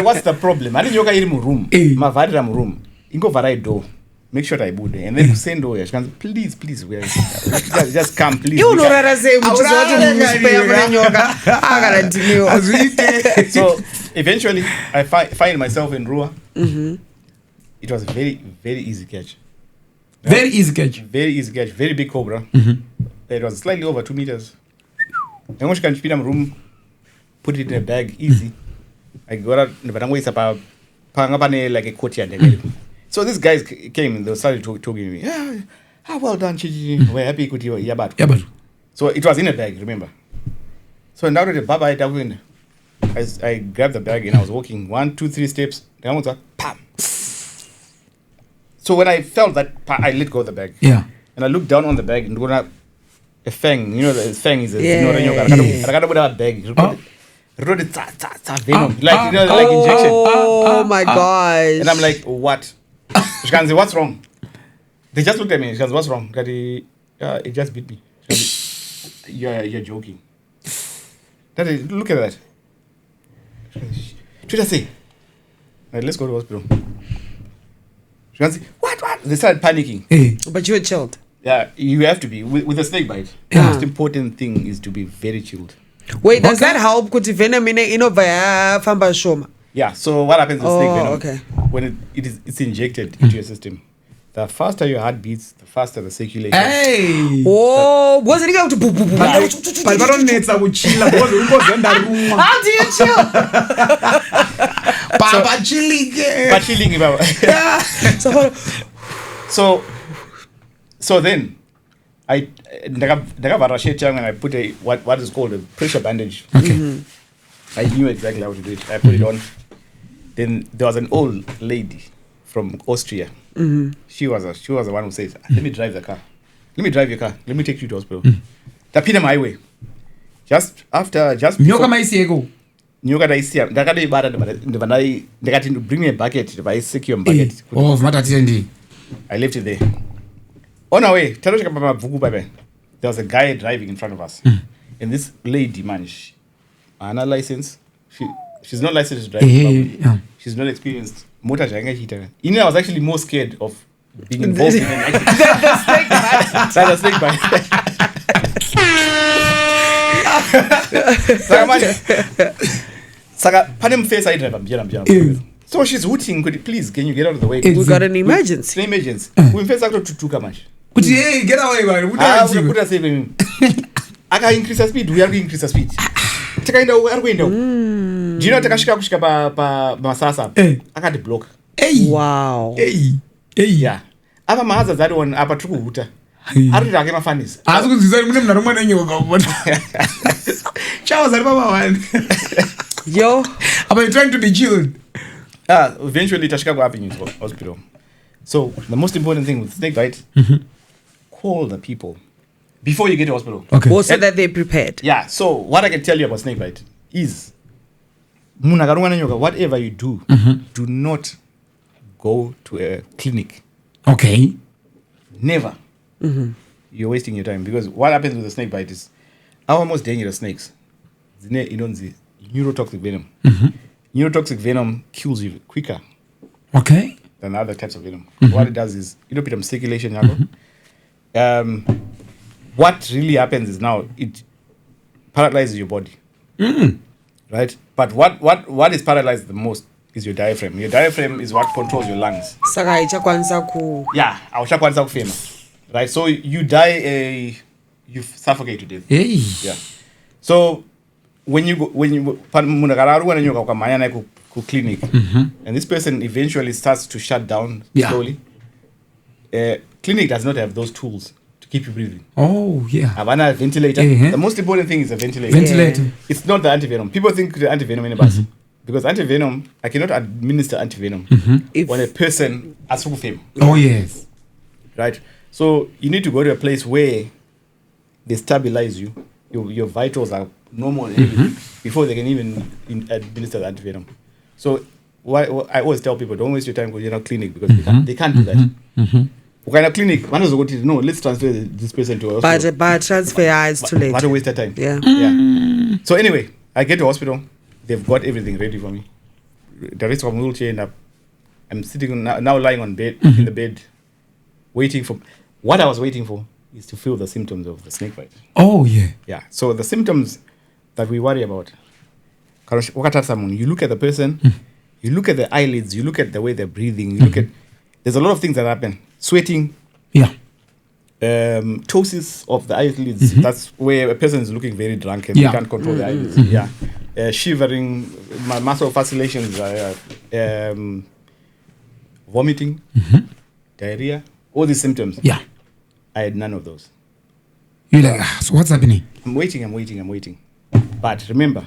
What's the problem? I didn't yoga in my room. My vadra room. Ingo varai door. Make sure I boot there. And then send over. She can please, just come, please. You know what I say, which is what So eventually, I find myself in Rua. It was a very, very easy catch. Very easy catch. Very easy catch. Very big cobra. It was slightly over 2 meters. Then when she can speed in room, put it in a bag, easy. I got out, but I'm waiting about like a courtyard. So these guys came and they started talking to me. Yeah, well done, Chiji. We're happy with you. Yabat. So it was in a bag, remember? So now that the Baba I grabbed the bag and I was walking 1, 2, 3 steps. Then I was like, pam. So when I felt that, I let go of the bag. Yeah. And I looked down on the bag and got a fang. You know, the fang is a I got a bag. Venom. Like injection. Oh my gosh. And I'm like, what? She can say, what's wrong? They just looked at me. She goes, what's wrong? It just bit me. You're joking. Daddy, look at that. Should I say? Right, let's go to the hospital. She can say, what? They started panicking. But you were chilled. Yeah, you have to be. With a snake bite, the most important thing is to be very chilled. Wait, does that help? Kuti venom via famba shoma. Yeah, so what happens with snake venom? Okay. When it's injected into your system, the faster your heart beats, the faster the circulation. Hey. Oh, was it going to boo boo boo? But varonetsa kuchilla because ungozi ndarumwa. How do you chill? Baba chilling. But chilling, baba. So then I ndakavharasheti yangu and I put what is called a pressure bandage. Okay. I knew exactly how to do it. I put it on. Then there was an old lady from Austria. She was the one who says, "Let me drive the car. Let me drive your car. Let me take you to hospital." Tapinda my way. Just Nyoka maisieko. Nyoka daisia. Ndakatoibata ndakati bring me a bucket. Secure bucket. Oh, vmatatisendi. I left it there. On our way, there was a guy driving in front of us. And this lady, man, she had a license. She's not licensed to drive. Yeah. She's not experienced. Motor janga. You know, I was actually more scared of being involved in an accident. The snake bite. Saka, panem face I drive. So she's hooting. Could you please, can you get out of the way? We got an emergency. An emergency. We face out to tuka much. Hey, get away, man. Put us even. I can increase the speed. We are going to increase the speed. Take a window. Do you know Takashika pa Masasa? I got the block. Hey. Wow. Hey. Yeah. Ava mahaza zari one apa tuku huta. Ari rake mafanis. Azu kuzizari mune mnaruma nenyoka ubona. Chawa zari baba wani. Yo. Are you trying to be chilled? Eventually Tashika go Avenue Hospital. So the most important thing with snake bite, call the people before you get to hospital. Okay. Also that they're prepared. Yeah. So what I can tell you about snake bite is, whatever you do, do not go to a clinic. Okay. Never. You're wasting your time, because what happens with the snake bite is our most dangerous snakes. Neurotoxic venom. Neurotoxic venom kills you quicker. Okay. Than other types of venom. What it does is, Peter circulation. What really happens is now it paralyzes your body. Right? But what is paralyzed the most is your diaphragm. Your diaphragm is what controls your lungs. Saka ichakwanisa ku. Yeah, awuchakwanisa kufema. Right? So you die you suffocate to death. Hey. Yeah. So when you clinic, and this person eventually starts to shut down slowly. Clinic does not have those tools to keep you breathing. Oh, yeah. Havana ventilator. The most important thing is a ventilator. It's not the antivenom. People think the antivenom in a bus. Because antivenom, I cannot administer antivenom when a person has fame. Oh, yes. Right? So you need to go to a place where they stabilize you. Your vitals are normal and everything before they can even administer the antivenom. So I always tell people, don't waste your time going to a clinic, because they can't do that. What a clinic? One is going no, let's transfer this person to a hospital. But transfer is too late. What a waste of time. Yeah. So anyway, I get to hospital. They've got everything ready for me. The rest of my wheelchair, and I'm sitting now lying on bed in the bed, waiting for. What I was waiting for is to feel the symptoms of the snake bite. Oh, yeah. Yeah. So the symptoms that we worry about. You look at the person, you look at the eyelids, you look at the way they're breathing, you look at. There's a lot of things that happen. Sweating. Yeah. Ptosis of the eyelids. That's where a person is looking very drunk and they can't control the eyelids. Yeah. Shivering, muscle fasciculations, vomiting, diarrhea, all these symptoms. Yeah. I had none of those. You're like, so what's happening? I'm waiting. But remember,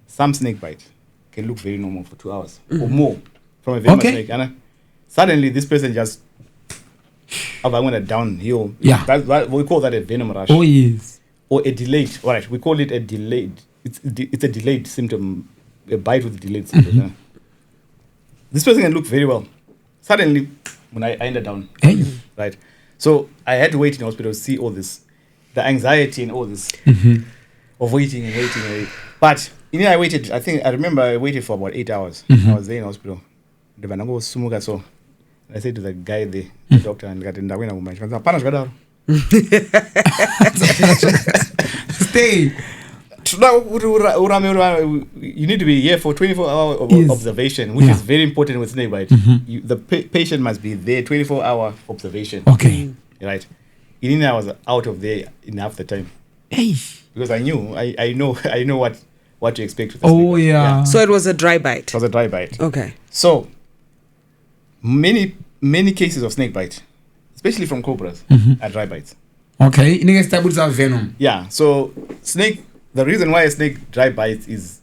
some snake bite can look very normal for 2 hours or more from a venomous snake. And suddenly this person just went downhill. Yeah. We call that a venom rush. Oh, yes. Or a delayed. All right, we call it a delayed. It's a delayed symptom, a bite with a delayed symptom. This person can look very well. Suddenly, when I ended down, right? So I had to wait in the hospital to see all this, the anxiety and all this of waiting and waiting. But I waited. I remember I waited for about 8 hours. I was there in the hospital. So I said to the guy there, the doctor, and Stay. You need to be here for 24-hour Yes. observation, which Yeah. is very important with snake bite. The patient must be there 24-hour observation. Okay. Right. I was out of there in half the time Hey. because I knew I know what to expect. With the Oh snake bite. yeah. So it was a dry bite. It was a dry bite. Okay. So many cases of snake bite, especially from cobras, are dry bites. Okay. Inenge stabs are venom. Yeah. So snake. The reason why a snake dry bites is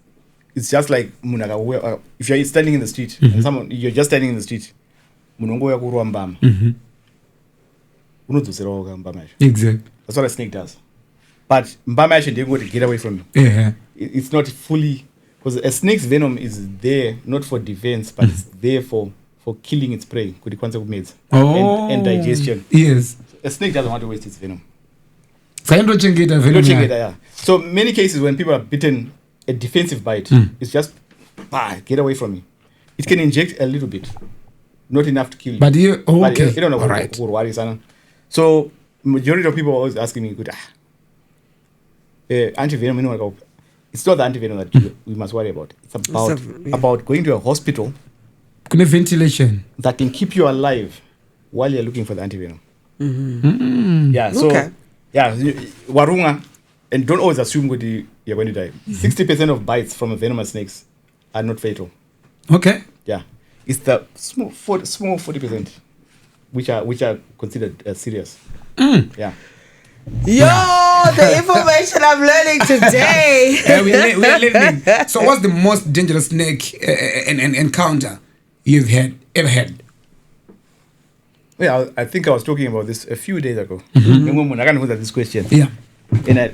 it's just like if you're standing in the street and you're just standing in the street, munongo yakurwa mbama. Unodzoserawo mbama yacho. Exactly. That's what a snake does. But mbama yacho ndeyeko to get away from you. Yeah. It's not fully because a snake's venom is there not for defense, but it's there for killing its prey. Could it consequence and digestion. Yes. A snake doesn't want to waste its venom. Sayendochengeta venom. Yeah. So many cases when people are bitten, a defensive bite, it's just get away from me. It can inject a little bit, not enough to kill you. But you okay. You don't know. All right. So majority of people are always asking me, "Good, antivenom." It's not the antivenom that we must worry about. It's about going to a hospital Kune ventilation. that can keep you alive while you're looking for the antivenom. Yeah. So Okay. warunga, and don't always assume that you're going to die. 60% of bites from venomous snakes are not fatal. Okay. Yeah, it's the small 40% which are considered serious. Yeah. Yo, the information I'm learning today. We're learning. So what's the most dangerous snake encounter you've ever had? Yeah, I think I was talking about this a few days ago. I can't answer this question. Yeah. And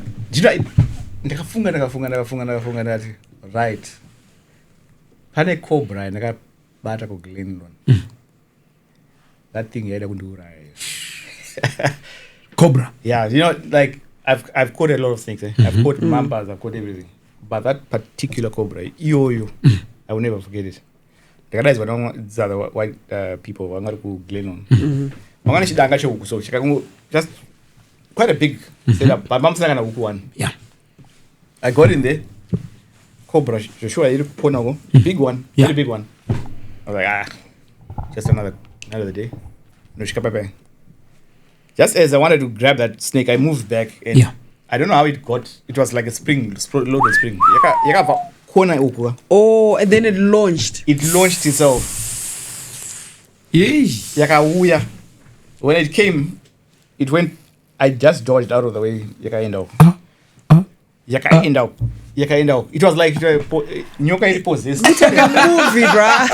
ndakafunga ndati right. Pane cobra ndakabata ku Glenlon. That thing yaida kundiuraya. Cobra. Yeah, like I've caught a lot of snakes. I've caught mambas, I've caught everything. But that particular cobra, I will never forget it. The guys were these are the white people who are not to Glenlon. So just quite a big setup. But mom's not gonna one. Yeah. I got in there. Cobra, sure, big one, Yeah. very big one. I was like, just another day. No shikapepe. Just as I wanted to grab that snake, I moved back and Yeah. I don't know how it got. It was like a spring, loaded spring. Oh, and then it launched. It launched itself. Yeah. When it came, it went. I just dodged out of the way. It was like nyoka iri possessed. It's like a movie, bruh.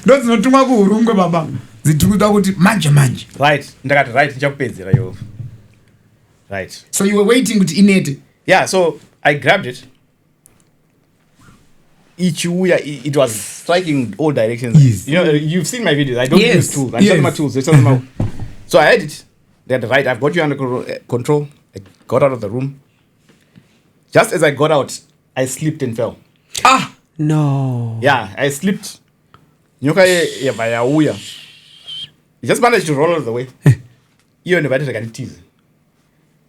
ndozinotumwa kuhurungwe baba zitikuda kuti manje Right, ndakati right ndichakupedzera yo. Right. So you were waiting kuti inete. Yeah, so I grabbed it. It was striking all directions. Yes. You've seen my videos. I don't Yes. use tools. I Yes. just my tools. So I had it. They had right. I've got you under control. I got out of the room. Just as I got out, I slipped and fell. No. Yeah, I slipped. Nyoka yauya. He just managed to roll out of the way. You and the battery can tease.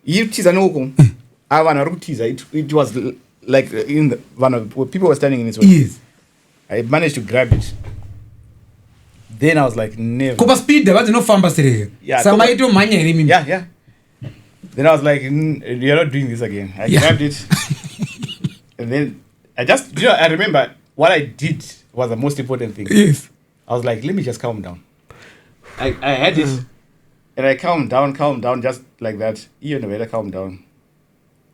You tease no go. I want to tease. It was like in the one of where people were standing in its way. Yes. I managed to grab it. Then I was like, never. Kuba speed but no famba sere. Yeah, Samaito manya ere mimi. Yeah. Then I was like, you're not doing this again. I grabbed it. And then I just, I remember what I did was the most important thing. Yes. I was like, let me just calm down. I had it. And I calmed down just like that. You know, I calmed down.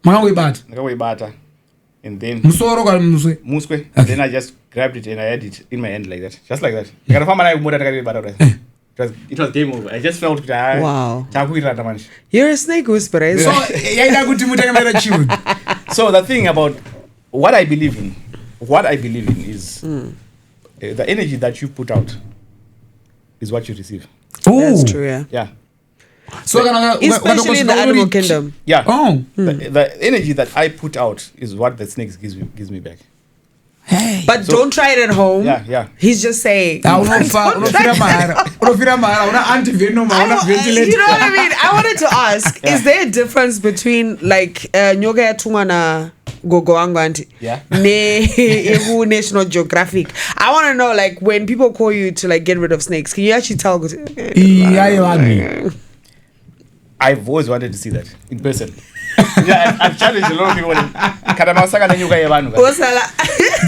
Manga bad. Way better. And then Musoro ka muswe. Musque. Then I just grabbed it and I had it in my hand like that. Just like that. It was game over. I just felt Wow. You're a snake whisperer. So yaida kuti mutakemera chivu. So the thing about what I believe in is the energy that you put out is what you receive. That's true, yeah. Yeah. So Especially in the animal kingdom. Yeah. Oh. The energy that I put out is what the snakes gives me back. Hey. But don't try it at home. Yeah. He's just saying. Unofira mahara, una anti-venom, una ventilator. You know what I mean? I wanted to ask, is there a difference between like nyoka ya tungwa na gogo wangu auntie? Yeah. National Geographic. I want to know, like, when people call you to like get rid of snakes, can you actually tell? I've always wanted to see that in person. Yeah, I've challenged a lot of people. Kada masaka na nyoka yevanu.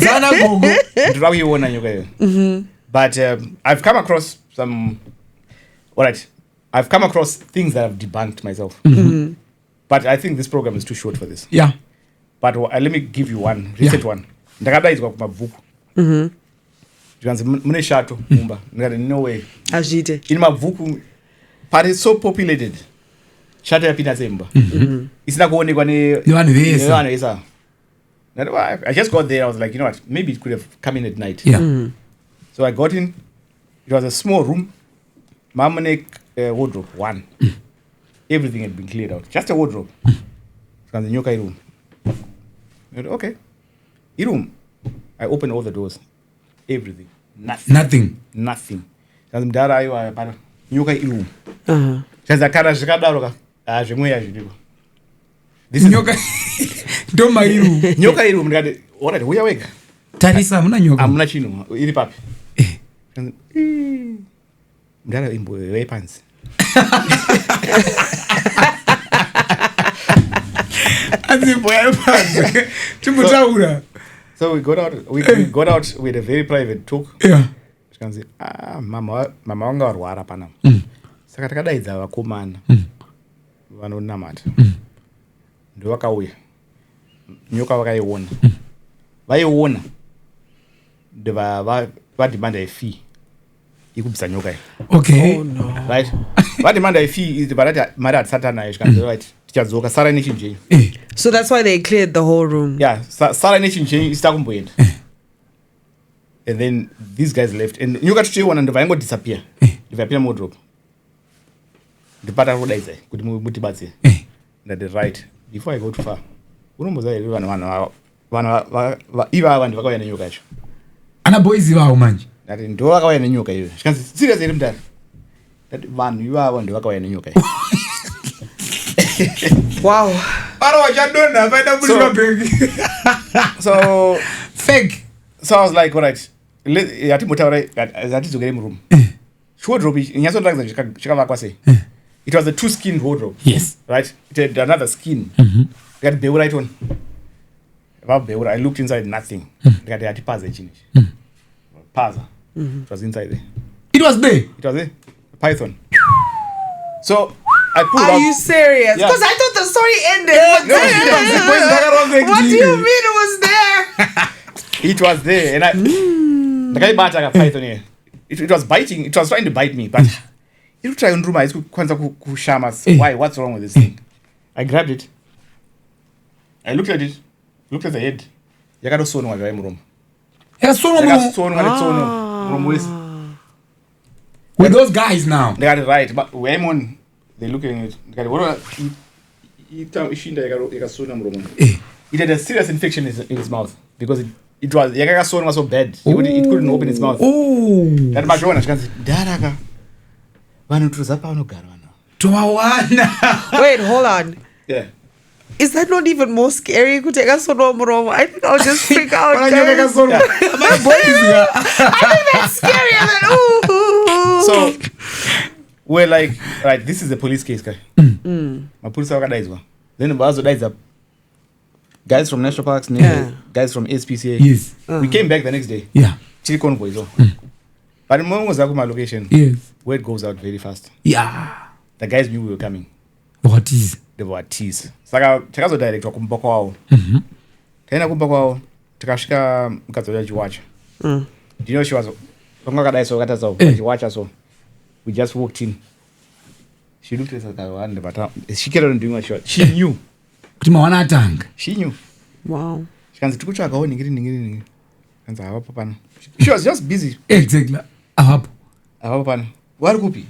Zana gogo. Ndirawi yona nyoka yo. But I've come across some. All right, I've come across things that have debunked myself. But I think this program is too short for this. Yeah. But let me give you one recent one. Ndakadaizwa kumabhuku. Ndikanzi mune shato mumba. Ndikati no way. Ajite. In mabhuku, but it's so populated. Shato yapinda semba. Isina kuonekwa Vanhu vese. I just got there. I was like, you know what? Maybe it could have come in at night. Yeah. So I got in. It was a small room. Mamane wardrobe, one. Everything had been cleared out. Just a wardrobe. From the nyoka room. Okay. Room. I opened all the doors. Everything. Nothing. Mdara ayo pana. Nyoka room. Chaza kara zvikadaroka. Zvimwe yazvidiko. This nyoka. Ndoma room. Nyoka room ndikati, alright, uya wega. Tarisa hamuna nyoka. Hamuna chino. Iri papi. Mdara imbo weapons. So we got out. We got out with a very private talk. Yeah. She mama wanga warwara pana. Saka takadaidza vakomana. Vanonamata. Ndo vakauya. Nyoka vakaiona. Vaiona. Ndo vadimanda a fee. Ikubvisa nyoka iyi. Okay. Oh no. Right. Vadimanda a fee is barati mari atisati anayo zvikanzi right. Tichadzoka sara nechinjenyu. So that's why they cleared the whole room. Yeah, sara nechinjenyu isita kumboenda. And then these guys left. And nyoka tichiona ndobva disappear. Ndibvapinda wardrobe. Ndipata kudaidza kuti mutibatsire. Ndati right. Before I go too far. Unomboza here vanhu ivava ndivakauya nenyoka yacho. Ana boys ivavo manje. Ndati ndo vakauya nenyoka iyo. Zvikanzi serious here mudari. Ndati vanhu ivavo ndivakauya nenyoka iyo. Wow. So fake. So I was like, all right. Atidzokere muroom. Wardrobe chakavakwa sei. It was a two-skin wardrobe. Yes. Right? It had another skin. Got beura right on. I looked inside, nothing. Got the paza chinish. Paza. It was inside there. It was there. It was there. A python. So I pulled out. Are you serious? Because I thought the story ended. What do you mean it was there? It was there, and the guy bought a python here. It was biting. It was trying to bite me, but you try on room. I shamas. Why? What's wrong with this thing? I grabbed it. I looked at it. Looked at the head. You got to sew no room. With those guys now. They got it right, but when on they looking at it, they got what? It had a serious infection in his mouth because it was so bad. It couldn't open its mouth. Oh. That much one. Daraka. Wait, hold on. Yeah. Is that not even more scary? I think I'll just freak out. I think that's scarier than ooh. So we're like, right, this is a police case, guy. My police are guys. Then the dies up. Guys from national parks, guys from SPCA. Yes. We came back the next day. Yeah. Chili convoys. But the moment was my location. Yes. Word goes out very fast. Yeah. The guys knew we were coming. What is? They were teased. Saka takazo direct kumba kwao. Tena kumba kwao takashika mkazoya chiwacha. Do you know she was longa kadai so kata so chiwacha so. We just walked in. She looked at us and but she kept on doing what she knew. Kuti mawana atanga. She knew. Wow. She kanzi tikutsvaga wo ningiri. Kanzi hapo pana. She was just busy. Exactly. Hapo pana. Wari kupi?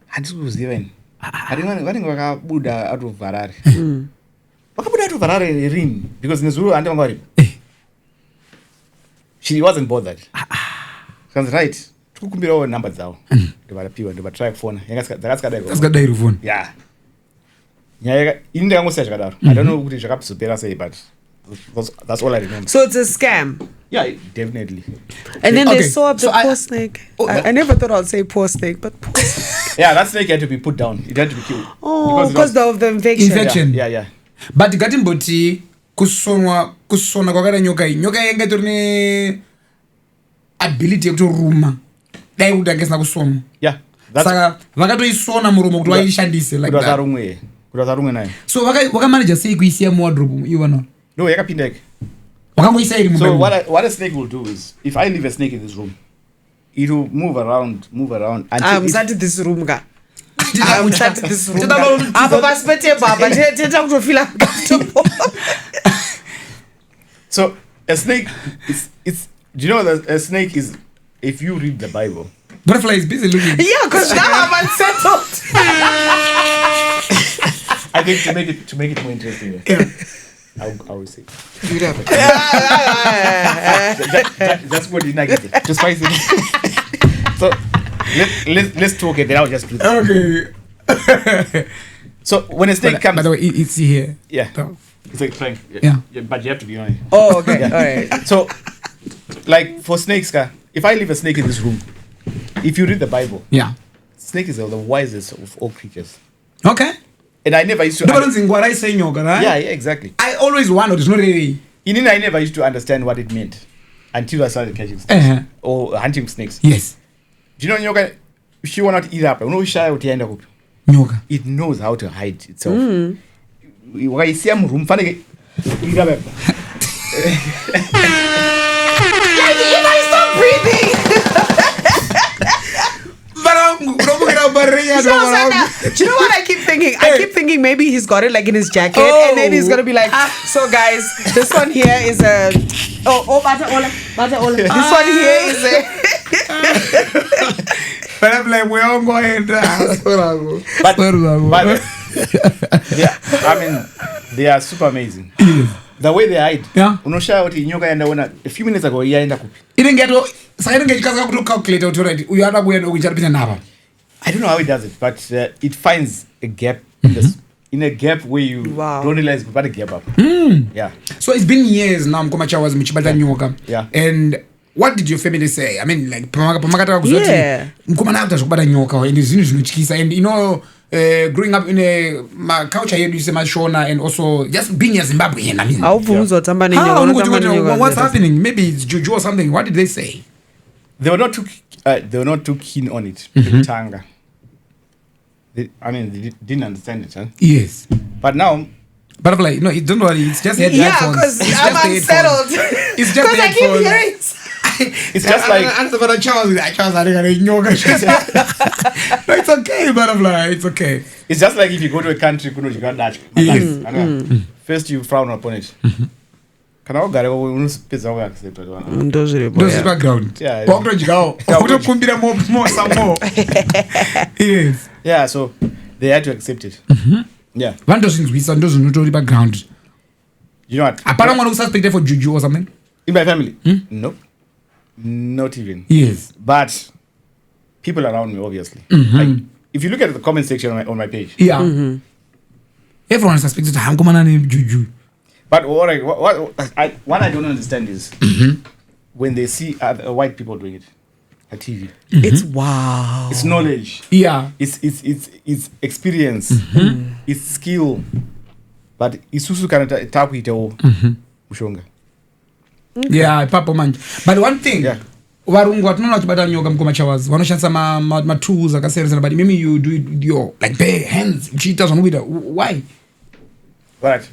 Handikuziva ini. Vanenge vakabuda out of Harare. Vakabuda out of vharare rini because nezuro handivangwari she wasn't bothered sounds right tikukumbirawo number dzavo ndivarapiwa ndivatry kufona dzakasikadai rufoni yeah nyaya ini ndakangosiya zvakadaro I don't know kuti zvakazopera sei but that's all I remember. So it's a scam. Yeah, definitely. And then Okay, they saw up the so poor snake. I never thought I'd say poor snake, but poor snake. Yeah, that snake had to be put down. It had to be killed. Oh, because of the infection. Yeah. But ngatimboti kusona kwakaita nyoka iyi yanga itori ne ability yekutoruma dai kuti angesina kusona. Yeah. Saka vakatoisona muromo kuti vaishandise like that. Kutaza rumwe nayo. So vakamanager sei kuisiya muwardrobe iwona? No, yakapinda yake. Wakangoisa iri mumba. So what a snake will do is, if I leave a snake in this room, it will move around until I'm sat in this room ga. I'm sat in this room. Apa paspete baba, teta kutofila comfortable. So a snake it's do you know that a snake is, if you read the Bible. Butterfly is busy looking. Yeah, because now I'm unsettled. I think to make it more interesting. Yeah. I will say. You have it. That's what you like. To spice it. So let's talk it. Then I'll just do that. Okay. So when a snake comes, by the way, it's here. Yeah. So. It's like trying. Yeah. But you have to be on it. Oh, okay. All right. So, like for snakes, if I leave a snake in this room, if you read the Bible, Yeah. snake is the wisest of all creatures. Okay. And I never used to. Yeah, exactly. I always wondered. It's not really. I never used to understand what it meant until I started catching snakes or hunting snakes. Yes. Do you know nyoka? She will not eat up. You know, Nyoka. it knows how to hide itself. Why see I'm room funny? If I stop breathing. Do you know what I keep thinking? I keep thinking maybe he's got it like in his jacket, and then he's gonna be like, so guys, this one here is a bata ola. This one here is a. But I'm like, we're all going down. But yeah, I mean, they are super amazing. The way they hide. Yeah. Unosha oti nyoka yenda ona a few minutes ago yaenda kupi. I didn't get to calculate out already. We are not going to I don't know how it does it, but it finds a gap in a gap where you don't realize but a gap up. Yeah. So it's been years now. Chawas michibata nyoka. Yeah. And what did your family say? I mean, like, yeah. And you know, growing up in a culture here, you say Mashona, and also just being a Zimbabwean. I mean, what's happening? Maybe it's juju or something. What did they say? They were not too keen on it. Tanga. They didn't understand it, huh? Yes. But now. Butterfly, no, don't worry. It's just headphones. Yeah, because I'm unsettled. It's just because I keep hearing. It's just like. No, it's okay, Butterfly. It's okay. It's just like if you go to a country, you got that. First, you frown upon it. Can I go? Those background. Yeah. Yes. Yeah. So they had to accept it. Yeah. One doesn't know background. You know what? Apart from suspected for juju or something. In my family? Nope. Not even. Yes. But people around me, obviously. Like, if you look at the comment section on my page. Yeah. Everyone is suspected to have juju. But what I don't understand is when they see white people doing it on TV. It's wow. It's knowledge. Yeah. It's experience. It's skill. But isusu kana takuita ushonga. Yeah, papa man. But one thing, varungu vatunoona vachibata nyoka mukoma chawas vanoshandisa matools akasiyana, but maybe you do it with your like bare hands uchiita zvamukuita. Why? Right.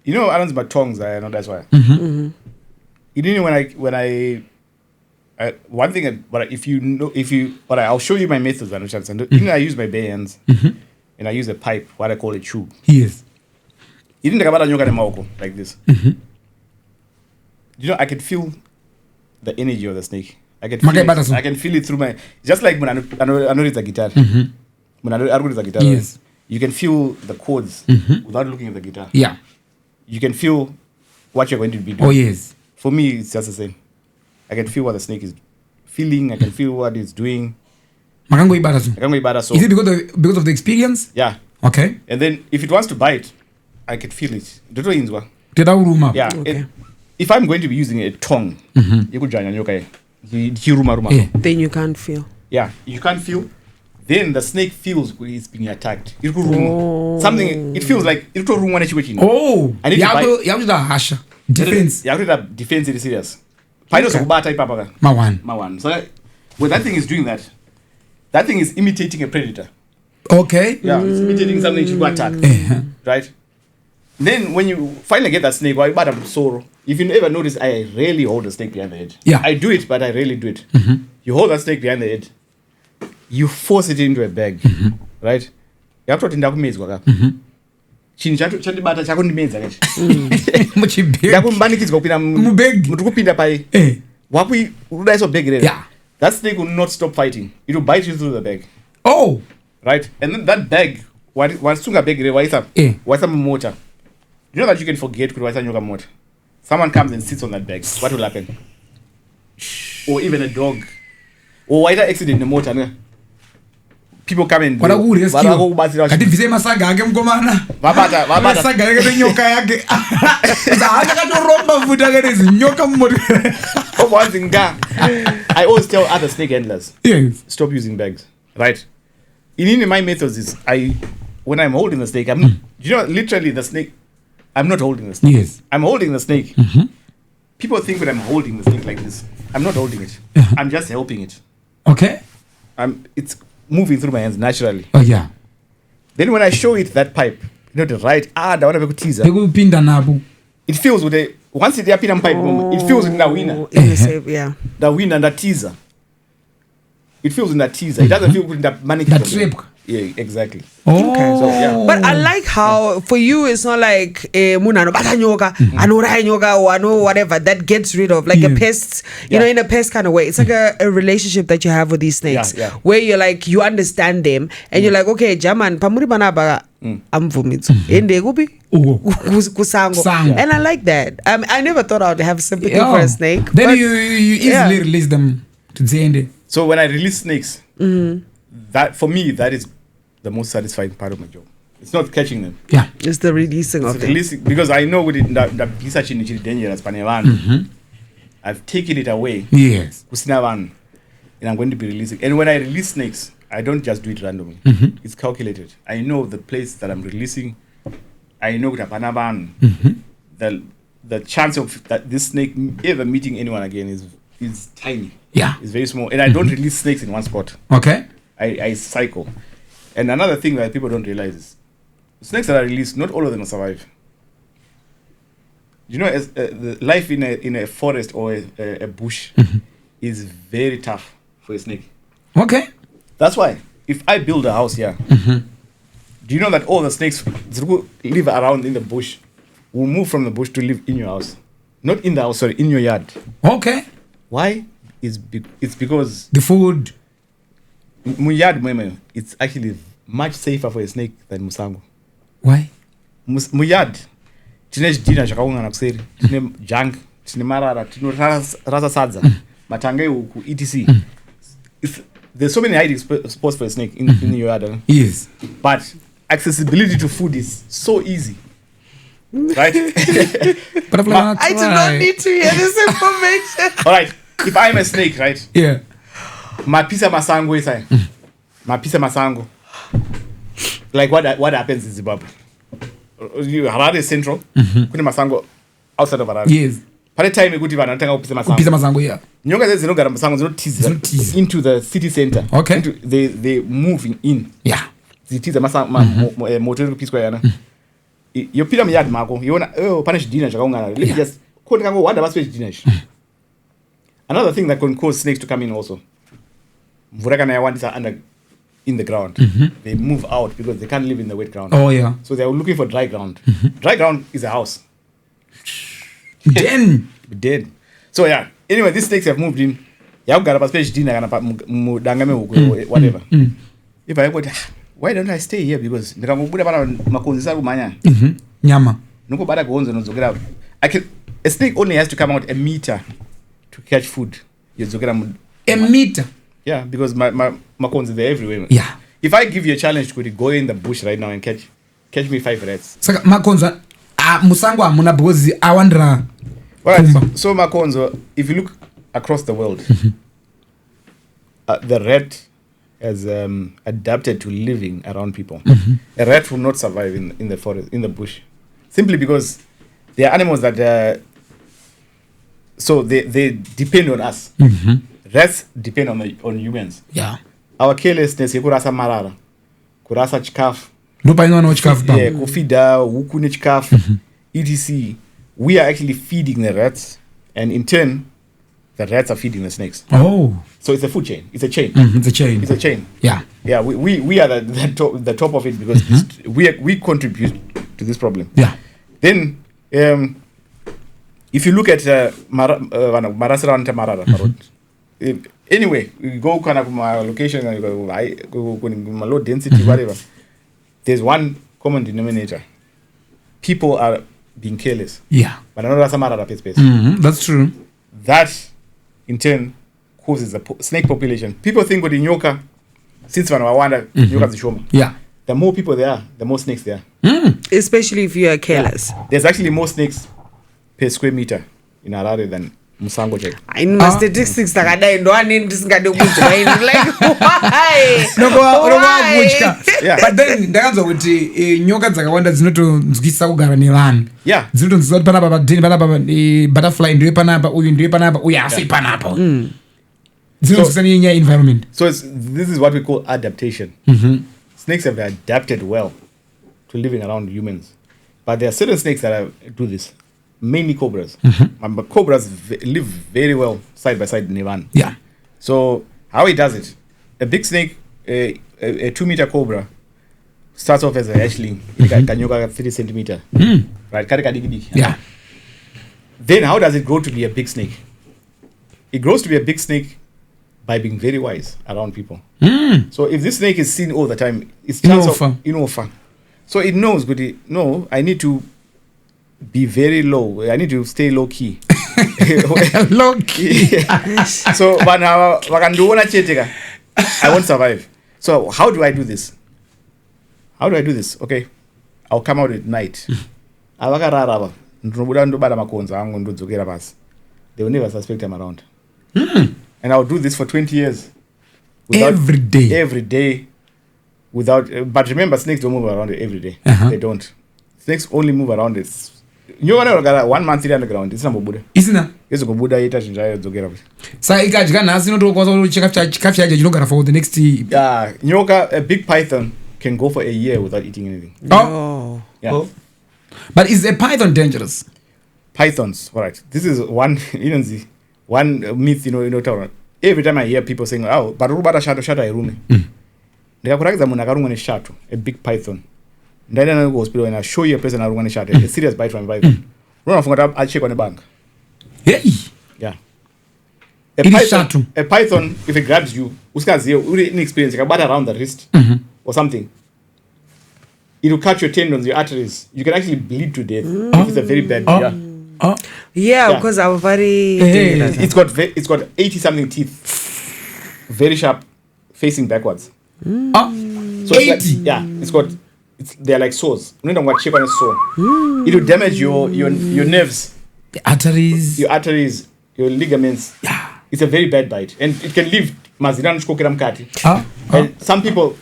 You know, I don't my tongues. I know that's why. You know, when I one thing, but I'll show you my methods. I use my bare hands, and I use a pipe, what I call a tube. Yes. You didn't like this. You know, I can feel the energy of the snake. I can feel it through my. Just like when I know it's a guitar. When I know it's a guitar. Yes. You can feel the chords without looking at the guitar. Yeah. You can feel what you're going to be doing. Oh, yes. For me, it's just the same. I can feel what the snake is feeling. I can feel what it's doing. Makangoibata so. I can't go bad so. Is it because of the experience? Yeah. Okay. And then if it wants to bite, I can feel it. Teta uruma. Yeah. Okay. If I'm going to be using a tongue, you could join nyoka. Yeah. Then you can't feel. Yeah. You can't feel. Then the snake feels when it's being attacked. Something. It feels like it's room when it's working. Oh. I need to bite. You have to hasha. Defense. You have to have defense. It is serious. Pinos kubata ipapa. Mawan. So when that thing is doing that thing is imitating a predator. Okay. Yeah, it's imitating something to go attack. Right? Then when you finally get that snake, why bad sorrow? If you ever notice, I rarely hold the snake behind the head. Yeah. I do it, but I rarely do it. You hold that snake behind the head, you force it into a bag. Right? You have to tinda kumezi kwaka. Chini chatibata chako ndimeza kachi. Muchibeg. Yakumbanikidzwa kupinda Mubeg. mutukupinda pai. Wapi udaiso bag rere. Yeah. That snake will not stop fighting. It will bite you through the bag. Oh. Right? And then that bag, once sunga bag rere waisa motor. You know that you can forget kuti waisa nyoka motor. Someone comes and sits on that bag. What will happen? Or even a dog. Or waita accident in the motor. People come and Kati vise masaga ake mkomana. Vabata. Masaga yake nyoka yake. Zahaja katoromba futa kati nyoka mmoja. I always tell other snake handlers, Yes. stop using bags. Right? In my methods is when I'm holding the snake, literally the snake, I'm not holding the snake. Yes. I'm holding the snake. People think when I'm holding the snake like this, I'm not holding it. I'm just helping it. Okay. It's moving through my hands naturally. Oh yeah. Then when I show it that pipe, the right, teaser. Pinda nabu. It feels with the once it appears pipe, it feels in the winner. Yeah. The winner and the teaser. It feels in that teaser. It doesn't feel in that mannequin. That trip. Yeah, exactly. Oh. Okay, so, yeah. But I like how for you it's not like munano batanyoka, anurai nyoka or ano whatever that gets rid of like a pest, you know, in a pest kind of way. It's like a relationship that you have with these snakes where you're like you understand them and you're like, okay, Jaman, pamuri banaba amvumitsu. Ende gubi kusango. And I like that. I never thought I would have sympathy for a snake. Then you easily release them to the end. So when I release snakes, that for me that is the most satisfying part of my job. It's not catching them. Yeah. It's the releasing of them. Because I know with the research in dangerous I've taken it away. Yes. And I'm going to be releasing. And when I release snakes, I don't just do it randomly. It's calculated. I know the place that I'm releasing. I know the chance of that this snake ever meeting anyone again is tiny. Yeah. It's very small. And I don't release snakes in one spot. Okay. I cycle. And another thing that people don't realize is snakes that are released, not all of them will survive. You know, as the life in a forest or a bush is very tough for a snake. Okay. That's why if I build a house here, do you know that all the snakes that live around in the bush will move from the bush to live in your house? Not in the house, sorry, in your yard. Okay. Why? It's because the food. Muyad, it's actually much safer for a snake than musango. Why? Muyad, tine jina chakaungana kuseri, tine junk, tine marara, tine rasa sadza, matange uku, etc. There's so many hiding spots for a snake in your yard. Yes. But accessibility to food is so easy. Right? But I do not need to hear this information. All right. If I'm a snake, right? Yeah. Mapisa masango is Mapisa masango. Like what happens in Zimbabwe? Harare is central. Kune masango outside of Harare. Yes. By the time you go to Vanatanga, Pisa masango, yeah. Nyoka says no tease into the city center. Okay. They moving in. Yeah. The tease motor pisco yana. You put them yard marco. You wanna punish dinner chakaungana. Let me just what about space dinner. Another thing that can cause snakes to come in also. Mvurwi want is under in the ground. They move out because they can't live in the wet ground. Oh yeah. So they are looking for dry ground. Dry ground is a house. Dead. So yeah. Anyway, these snakes have moved in. Whatever. If I go why don't I stay here? Because ndikamubuda pana makonzi kumanya. Nyama. Nokubata gonzo nozokera. A snake only has to come out a meter to catch food. A meter? Yeah, because my makonzi, they're everywhere. Yeah. If I give you a challenge to go in the bush right now and catch me 5 rats. Saka makonzo musango amuna because awandra. Alright, so makonzo, if you look across the world, the rat has adapted to living around people. A rat will not survive in the forest, in the bush, simply because they are animals that so they depend on us. Rats depend on humans. Yeah. Our carelessness, kurasa marara, kurasa chikafu. Ndopainoana chikafu. Yeah, kufida, huku ne chikafu, etc. We are actually feeding the rats, and in turn, the rats are feeding the snakes. Oh. So it's a food chain. It's a chain. It's a chain. It's a chain. Yeah. Yeah, we are the top of it because we contribute to this problem. Yeah. Then, if you look at Marasaranta Marara, anyway, you go kind of my location and go low density, whatever. There's one common denominator. People are being careless. Yeah. But another Samara space. That's true. That, in turn, causes the snake population. People think with the nyoka, since when I wonder, nyoka zishoma. Yeah. The more people there are, the more snakes there are. Especially if you are careless. Yeah. There's actually more snakes per square meter in Harare than Musango Jai. I know statistics that I don't need this guy to like why? Yeah. But then ndakanzwa kuti nyoka dzakawanda dzinotonzwisa kugara nevanhu. Yeah. Dzinotonzwisa kuti panapa padini panapa butterfly ndiwe panapa uyu ndiwe panapa uyu asi panapa. Dzinonzwisa nenyaya environment. So this is what we call adaptation. Snakes have adapted well to living around humans. But there are certain snakes that do this. Mainly cobras. But cobras live very well side by side in Iran. Yeah. So how he does it? A big snake, a 2-meter cobra, starts off as a hatchling, kanyoka 30 centimeter. Right? Yeah. Then how does it grow to be a big snake? It grows to be a big snake by being very wise around people. So if this snake is seen all the time, it's inofa. So it knows, no, I need to be very low. I need to stay low key. Low key. So but now I won't survive. So how do I do this? Okay, I'll come out at night. They will never suspect I'm around. And I'll do this for 20 years. Every day. Without, but remember, snakes don't move around it every day. They don't. Snakes only move around it. You want to 1 month underground. It's not Buddha. Isn't it? It's a Buddha. It doesn't try to get up. So I got to check for the next. Yeah, nyoka, a big python can go for a year without eating anything. Oh. Yeah. Oh. But is a python dangerous? Pythons, all right. This is one myth, every time I hear people saying, "Oh, but rubata shato irumi." Ndakakurakiza munhu akarumwa neshato, a big python. Ndaenda naye kuhospital and I show you a person arumwa neshato, a serious bite from a python. Unofunga kuti achekwa nebanga. Hey. Yeah. A python, if it grabs you, usikaziyo, uri inexperienced, ikabata around the wrist or something. It will cut your tendons, your arteries. You can actually bleed to death. It's a very bad. Yeah, because I'm very. It's got 80 something teeth, very sharp, facing backwards. So 80. They're like saws. You know what shape on a saw? It will damage your nerves, the arteries, your ligaments. Yeah, it's a very bad bite, and it can leave maziran shkokera mkati. And some people,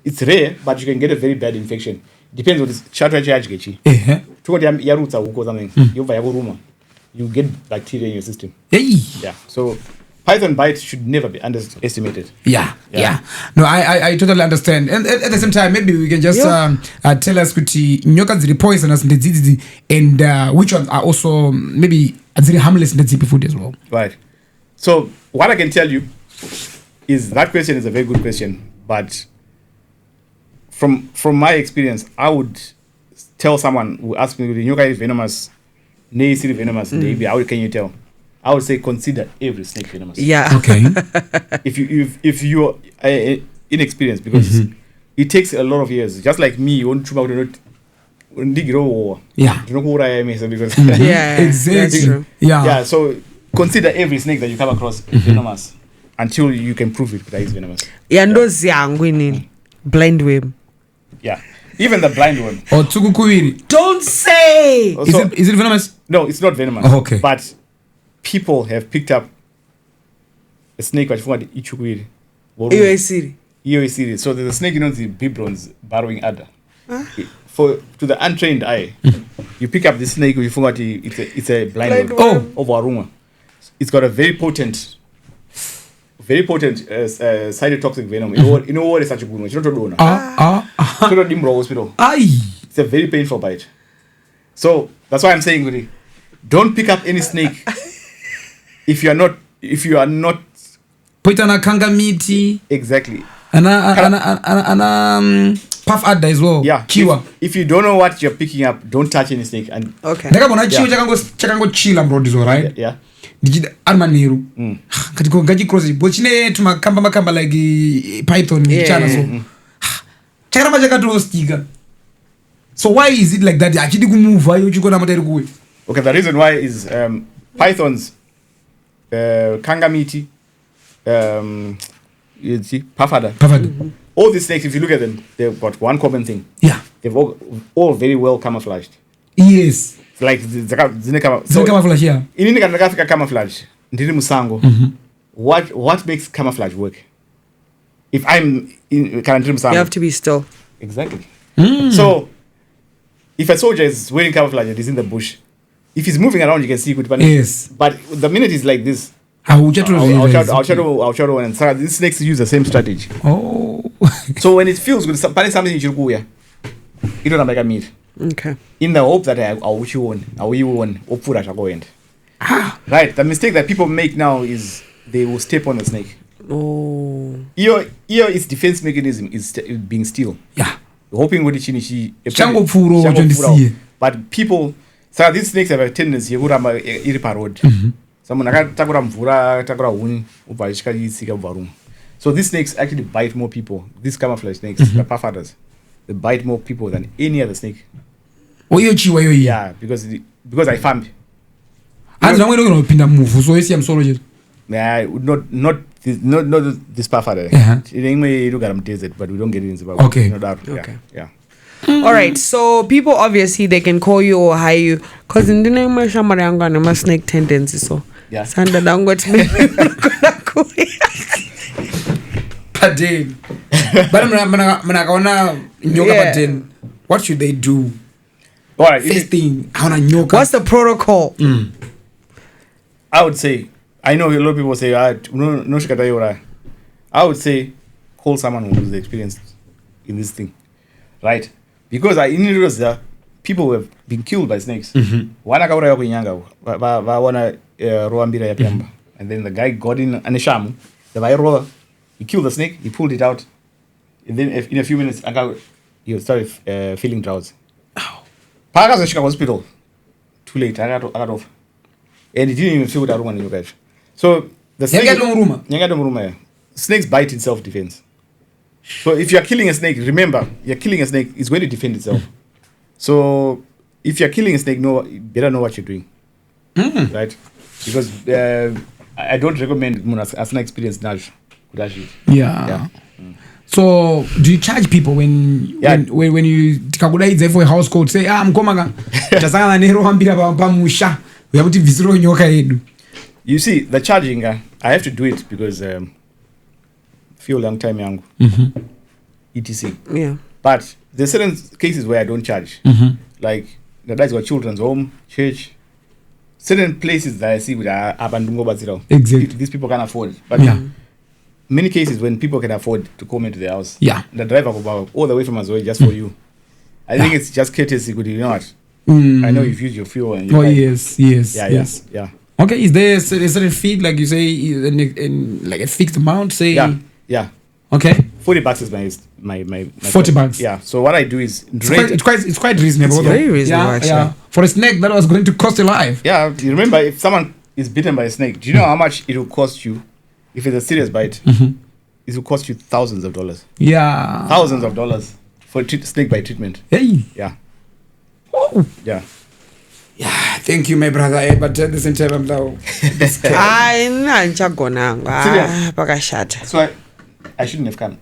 it's rare, but you can get a very bad infection. Depends on this shato yachi. Yarutsa or something. You get bacteria in your system. Yeah. So python bite should never be underestimated. Yeah. No, I totally understand. And at the same time, maybe we can just tell us kuti nyoka ziri poisonous and which ones are also maybe ziri harmless in the food as well. Right. So what I can tell you is that question is a very good question, but from my experience, I would tell someone who asks me, nyoka is venomous, nay, is venomous, how can you tell? I would say consider every snake venomous. Yeah. Okay. If you're inexperienced, because it takes a lot of years. Just like me, you want to grow. Yeah. You know who I am, because Yeah, Exactly. that's true. Yeah. So consider every snake that you come across venomous until you can prove it that is venomous. Yeah, ndozi yangu inini. Blind worm. Yeah. Even the blind one. Or tsukukuiri. Don't say. Also, Is it venomous? no, it's not venomous. Oh, okay. But people have picked up a snake which formed ichukwiri. You are serious. EOE. So there's a snake, the bibrons burrowing adder. To the untrained eye, you pick up this snake, you forget it's a blind worm of Waruma. It's got a very potent cytotoxic venom. You know what is such a good one? It's not a donor. It's not a Dimbro hospital. It's a very painful bite. So that's why I'm saying, Guri, don't pick up any snake if you are not Poitana kangamiti. exactly. Puff adder as well. Yeah. Chiwa. If you don't know what you're picking up, don't touch any snake. And Okay. Ndakabona chiwa chakangochila bro ndizo, right? yeah. Ndichida armaneru. Ngati cross bochine tumakamba like python chana so. Chakaramba chakatostika. So why is it like that? Achidi kumove ayo chikona materi kuwe. Okay, the reason why is pythons, kangamiti, you see, puff adder. All these snakes, if you look at them, they've got one common thing. Yeah. They've all very well camouflaged. Yes. It's like So camouflage, yeah. in Africa camouflage, ndiri musango. What makes camouflage work? If I'm in Karantiri Musango, You have to be still. exactly. So if a soldier is wearing camouflage and he's in the bush, if he's moving around, you can see good. Yes. But the minute he's like this, I'll try to and Sarah, these snakes use the same strategy. Oh. So when it feels good, something you go here, you don't make a meat. Okay. In the hope that I will you won, right? The mistake that people make now is they will step on the snake. Oh. Its defense mechanism is being still. Yeah. Hoping what chinichi. But people, so these snakes have a tendency to iripa road. So these snakes actually bite more people. These camouflage snakes, the puff adders, they bite more people than any other snake. Yeah, because I farm. As long as you don't pinda move, so you see I'm sorry. Yeah, not this puff adder. You look at them desert, but we don't get it in Zimbabwe. Okay. No doubt. Okay. Yeah. All right. So people obviously they can call you or hire you because in the name of Shamaranga and a snake tendency. So Yeah. Sanda dango Paden. But mnakaona nyoka paden. What should they do? All right. First thing, haona nyoka. What's the protocol? I would say, I know a lot of people say, no shikata yora. I would say, call someone who's experienced in this thing, right? Because I noticed that people who have been killed by snakes. Wana kaura yako inyanga, wana roa mbira ya piamba, and then the guy got in anishamu. The guy roa, he killed the snake, he pulled it out, and then in a few minutes, he started feeling drowsy. Paka zo shika hospital. Too late. I got off. And he didn't even feel that woman in your guys. So the snake. Yeah. Snakes bite in self-defense. So if you're killing a snake, remember, you're killing a snake, it's going to defend itself. So if you're killing a snake, you better know what you're doing. Right? Because I don't recommend as an experienced nurse. Yeah. So do you charge people when you tikakudaidzai for a house code, say mkomaga tasanga nero hambira pamusha uyakuti visiro nyoka yedu? You see, the charging, I have to do it because feel long time yangu. ETC. Yeah. But there's certain cases where I don't charge. Like that's got children's home, church, certain places that I see with abandongo baziro. Exactly. These people can't afford. But many cases when people can afford to come into the house, the driver will go all the way from Azoe just for you. I think it's just courtesy. You know what? I know you've used your fuel. And yes. Yeah. Okay, is there a certain fee, like you say, in like a fixed amount? Say. Yeah. Okay. $40 is my $40. Yeah. So what I do is it's quite reasonable. It's very reasonable, actually. Yeah. For a snake that was going to cost your life. Yeah. You remember, if someone is bitten by a snake, do you know how much it will cost you if it's a serious bite? it will cost you thousands of dollars. Yeah. Thousands of dollars for snake bite treatment. Hey. Yeah. Oh. Yeah. Yeah. Thank you, my brother. But at the same time, I'm now. Pakashata. So I shouldn't have come.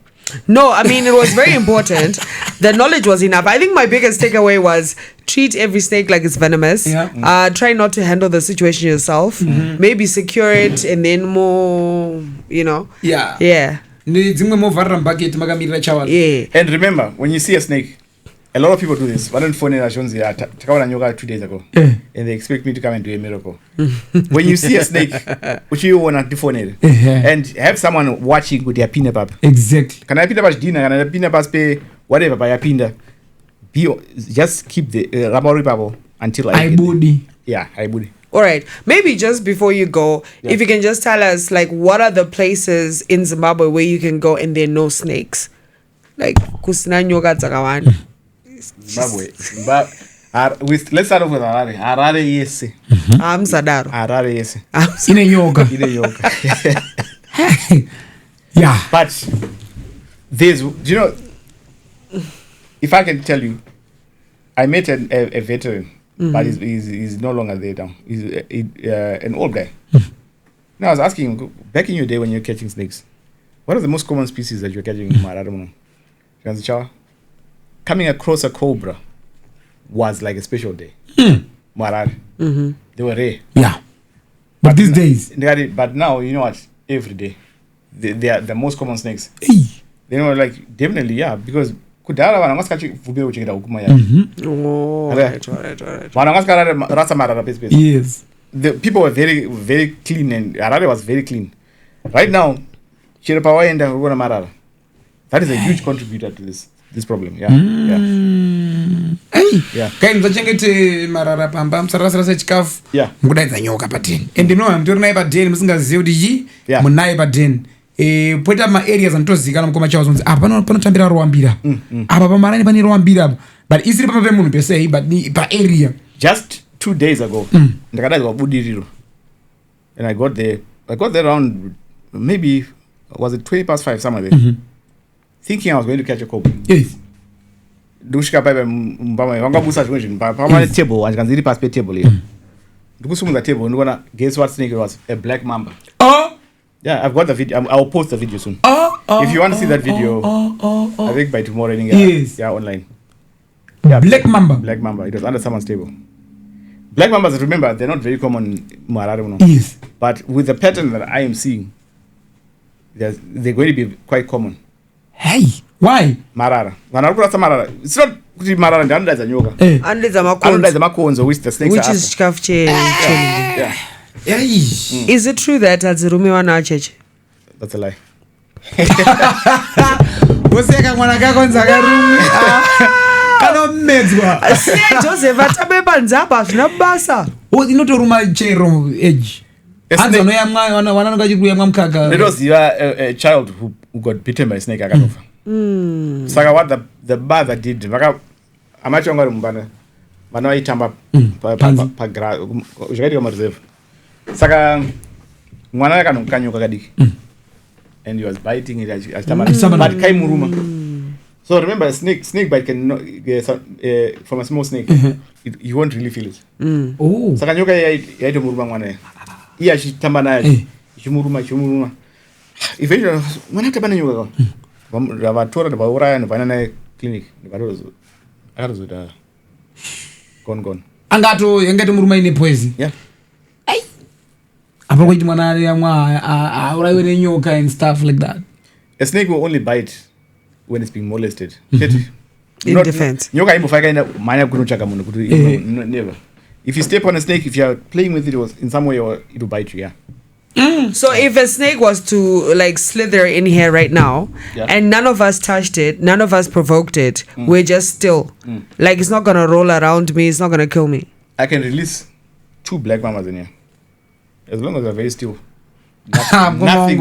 No, I mean, it was very important. The knowledge was enough. I think my biggest takeaway was treat every snake like it's venomous. Yeah. Try not to handle the situation yourself. Maybe secure it and then more, Yeah. Yeah. Yeah. And remember, when you see a snake, a lot of people do this. One phone in Ashonzi, yoga 2 days ago, and they expect me to come and do a miracle. When you see a snake, which you want to phone it, and have someone watching with their pinna pap. Exactly. Can I pinna pap dinner? Can I pinna pap pay whatever by a pinna? Just keep the rubber bubble until I body. Yeah, I body. All right. Maybe just before you go, if you can just tell us, like, what are the places in Zimbabwe where you can go and there are no snakes? Like, kusina nyoka dzakawanda. Zimbabwe. Let's start off with Harare. Harare, yes. Sadaro. Harare, yes. Ine yoga. Yeah. But there's, if I can tell you, I met a veteran, but he's no longer there now. He's an old guy. Now I was asking him, back in your day when you're catching snakes, what are the most common species that you're catching in Mararamono? Chawa? Coming across a cobra was like a special day. Marara. They were rare. Yeah. But these days. But now, you know what? Every day. They are the most common snakes. Hey. Like, definitely, yeah, because kudala wana ngaskachi vube uchingira hukuma ya. Right. Wana ngaskara rasa marara space. Yes. The people were very, very clean, and Harare was very clean. Right now, Chiripawa and Hugona Marara. That is a huge contributor to this problem. Yeah. Yeah. Kain zachengete marara pamba msarasarasa chikafu. Yeah. Mukudaidza nyoka pateni. And mtori naye pateni musingazive kuti yi munaye pateni. Poita ma-areas anotozikana mukoma chawo zonzi apa panotambira roambira. Apa pamarani pane roambira. But isiri papa pemunhu pesei, but pa-area. Just 2 days ago, ndakadaizwa budiriro. And I got there around, maybe, was it 5:20, somewhere there? Thinking I was going to catch a cobra. Yes. Ndokusvika paipa mbama vangabusa zvimwe zvinhu pamane table handikanziri pasi petable here. Ndokusumudza table ndikuona, guess what snake it was? A black mamba. Yeah, I've got the video. I'll post the video soon. If you want to see that video, I think by tomorrow evening. Yes. Yeah, online. Yeah, black mamba. Black mamba. It was under someone's table. Black mambas, remember, they're not very common in Mararamono. Yes. But with the pattern that I am seeing, they're going to be quite common. Hey, why? Marara. Marara. It's not Marara and under the nyoka. Under the makonzo, which the snakes which is chikafu. Yeah. Is it true that adzirumi wana cheche? That's a lie. Useka mwana kako nzakarumi. Kanomedzwa. Siya Joseph atabeba nzapa zvinabasa. Inotoruma chero edge. Hanza no yamwa wananoka chikuya mwamkaka. It was a child who got bitten by a snake akatofa. Saka what the mother did, amachonga rumbana. Vana vaitamba pa grass. Zvakaita mareserve. Saka mwana akanomukanyuka kadiki. And he was biting it but kaimuruma. So remember, snake bite can from a small snake. You won't really feel it. Saka nyoka yaitomuruma mwana. Iya chitamba naye. Chimuruma. Eventually mwana tabana nyoka. Vatora vauraya novana naye clinic. Akazoda gone. Angato yangatomuruma ine poison. Yeah. Apo kuti mwana ari yamwa auraiwe nenyoka and stuff like that. A snake will only bite when it's being molested. In defense. Nyoka imbofaka ina manya kunochaka munhu kuti never. If you step on a snake, if you are playing with it, in some way it will bite you. Yeah. So if a snake was to like slither in here right now, and none of us touched it, none of us provoked it, we're just still. Like it's not gonna roll around me, it's not gonna kill me. I can release 2 black mamas in here. As long as they're very still. Nothing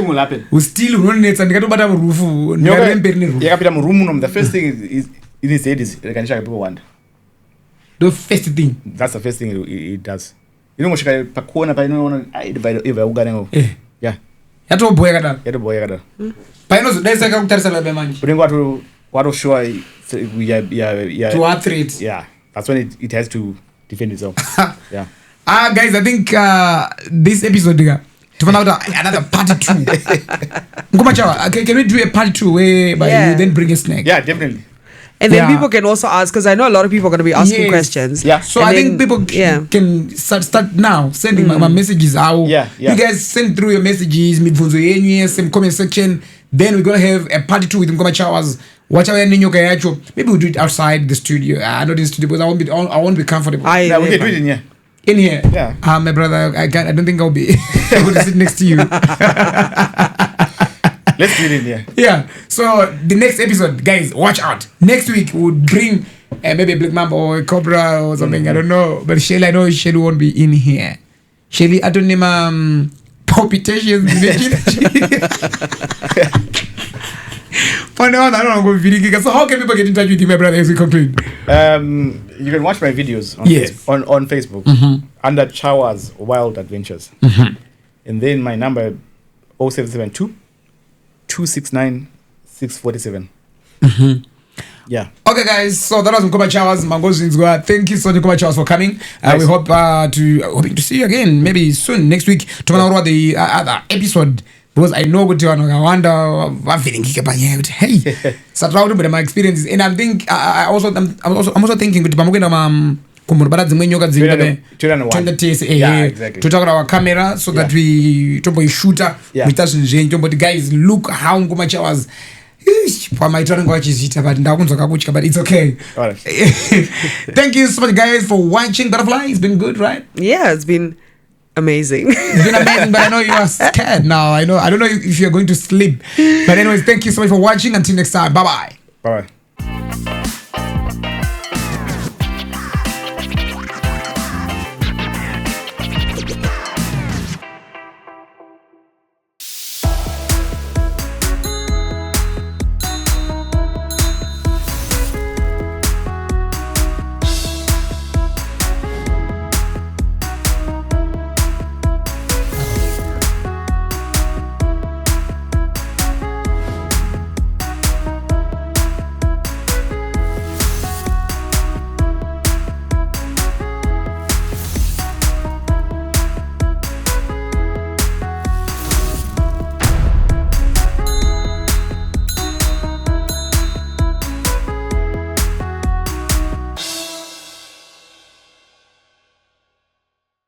will happen. Still unonetsa ndikatobata murufu ndaremberi nerufu. Yakapita murumu, the first thing is in his head is kanishaka people want. The first thing. That's the first thing it does. You know, pakona pa inoona ivaugarengo. Yeah. yatobhoyeka dala yatobhoyeka dala painozodaisaika kutarisana bemanje unenge watoshuwa to our threat. yeah, that's when it has to defend itself. Yeah. Guys, I think this episode to find out another part 2. Chawa, can we do a part 2 where you then bring a snack? Yeah, definitely. And then people can also ask, because I know a lot of people are going to be asking questions. Yeah. So I think people can start now sending my messages out. Yeah. You guys send through your messages, mibvunzo yenyu, some comment section. Then we're going to have a part 2 with Chawas. Whatever maybe we'll do it outside the studio. Not in the studio because I won't be comfortable. We can do it in here. In here? Yeah. My brother, I don't think I'll be able to sit next to you. Let's do it in here. Yeah. So the next episode, guys, watch out. Next week we'll bring maybe a black mamba or a cobra or something. I don't know. But Shelly, I know Shelly won't be in here. Shelly, I don't name palpitations. For now, I don't know. So how can people get in touch with you, my brother, as we conclude? You can watch my videos on Facebook under Chawa's Wild Adventures. And then my number 0772 269 647. Yeah. Okay, guys. So that was Mkoba Chawas. Mangozinzwa. Thank you so much, Mkoba Chawas, for coming. We hope hoping to see you again maybe soon next week. To about the other episode. Because I know what you wonder, I'm feeling hey, start out with my experiences, and I think I'm also thinking with to talk about our camera so that we shoot with us but guys, look how much I was. For my turn, but it's okay. Thank you so much, guys, for watching Butterfly. It's been good, right? Yeah, it's been amazing. It's been amazing, but I know you are scared now. I don't know if you're going to sleep. But anyways, thank you so much for watching. Until next time. Bye-bye. Bye-bye.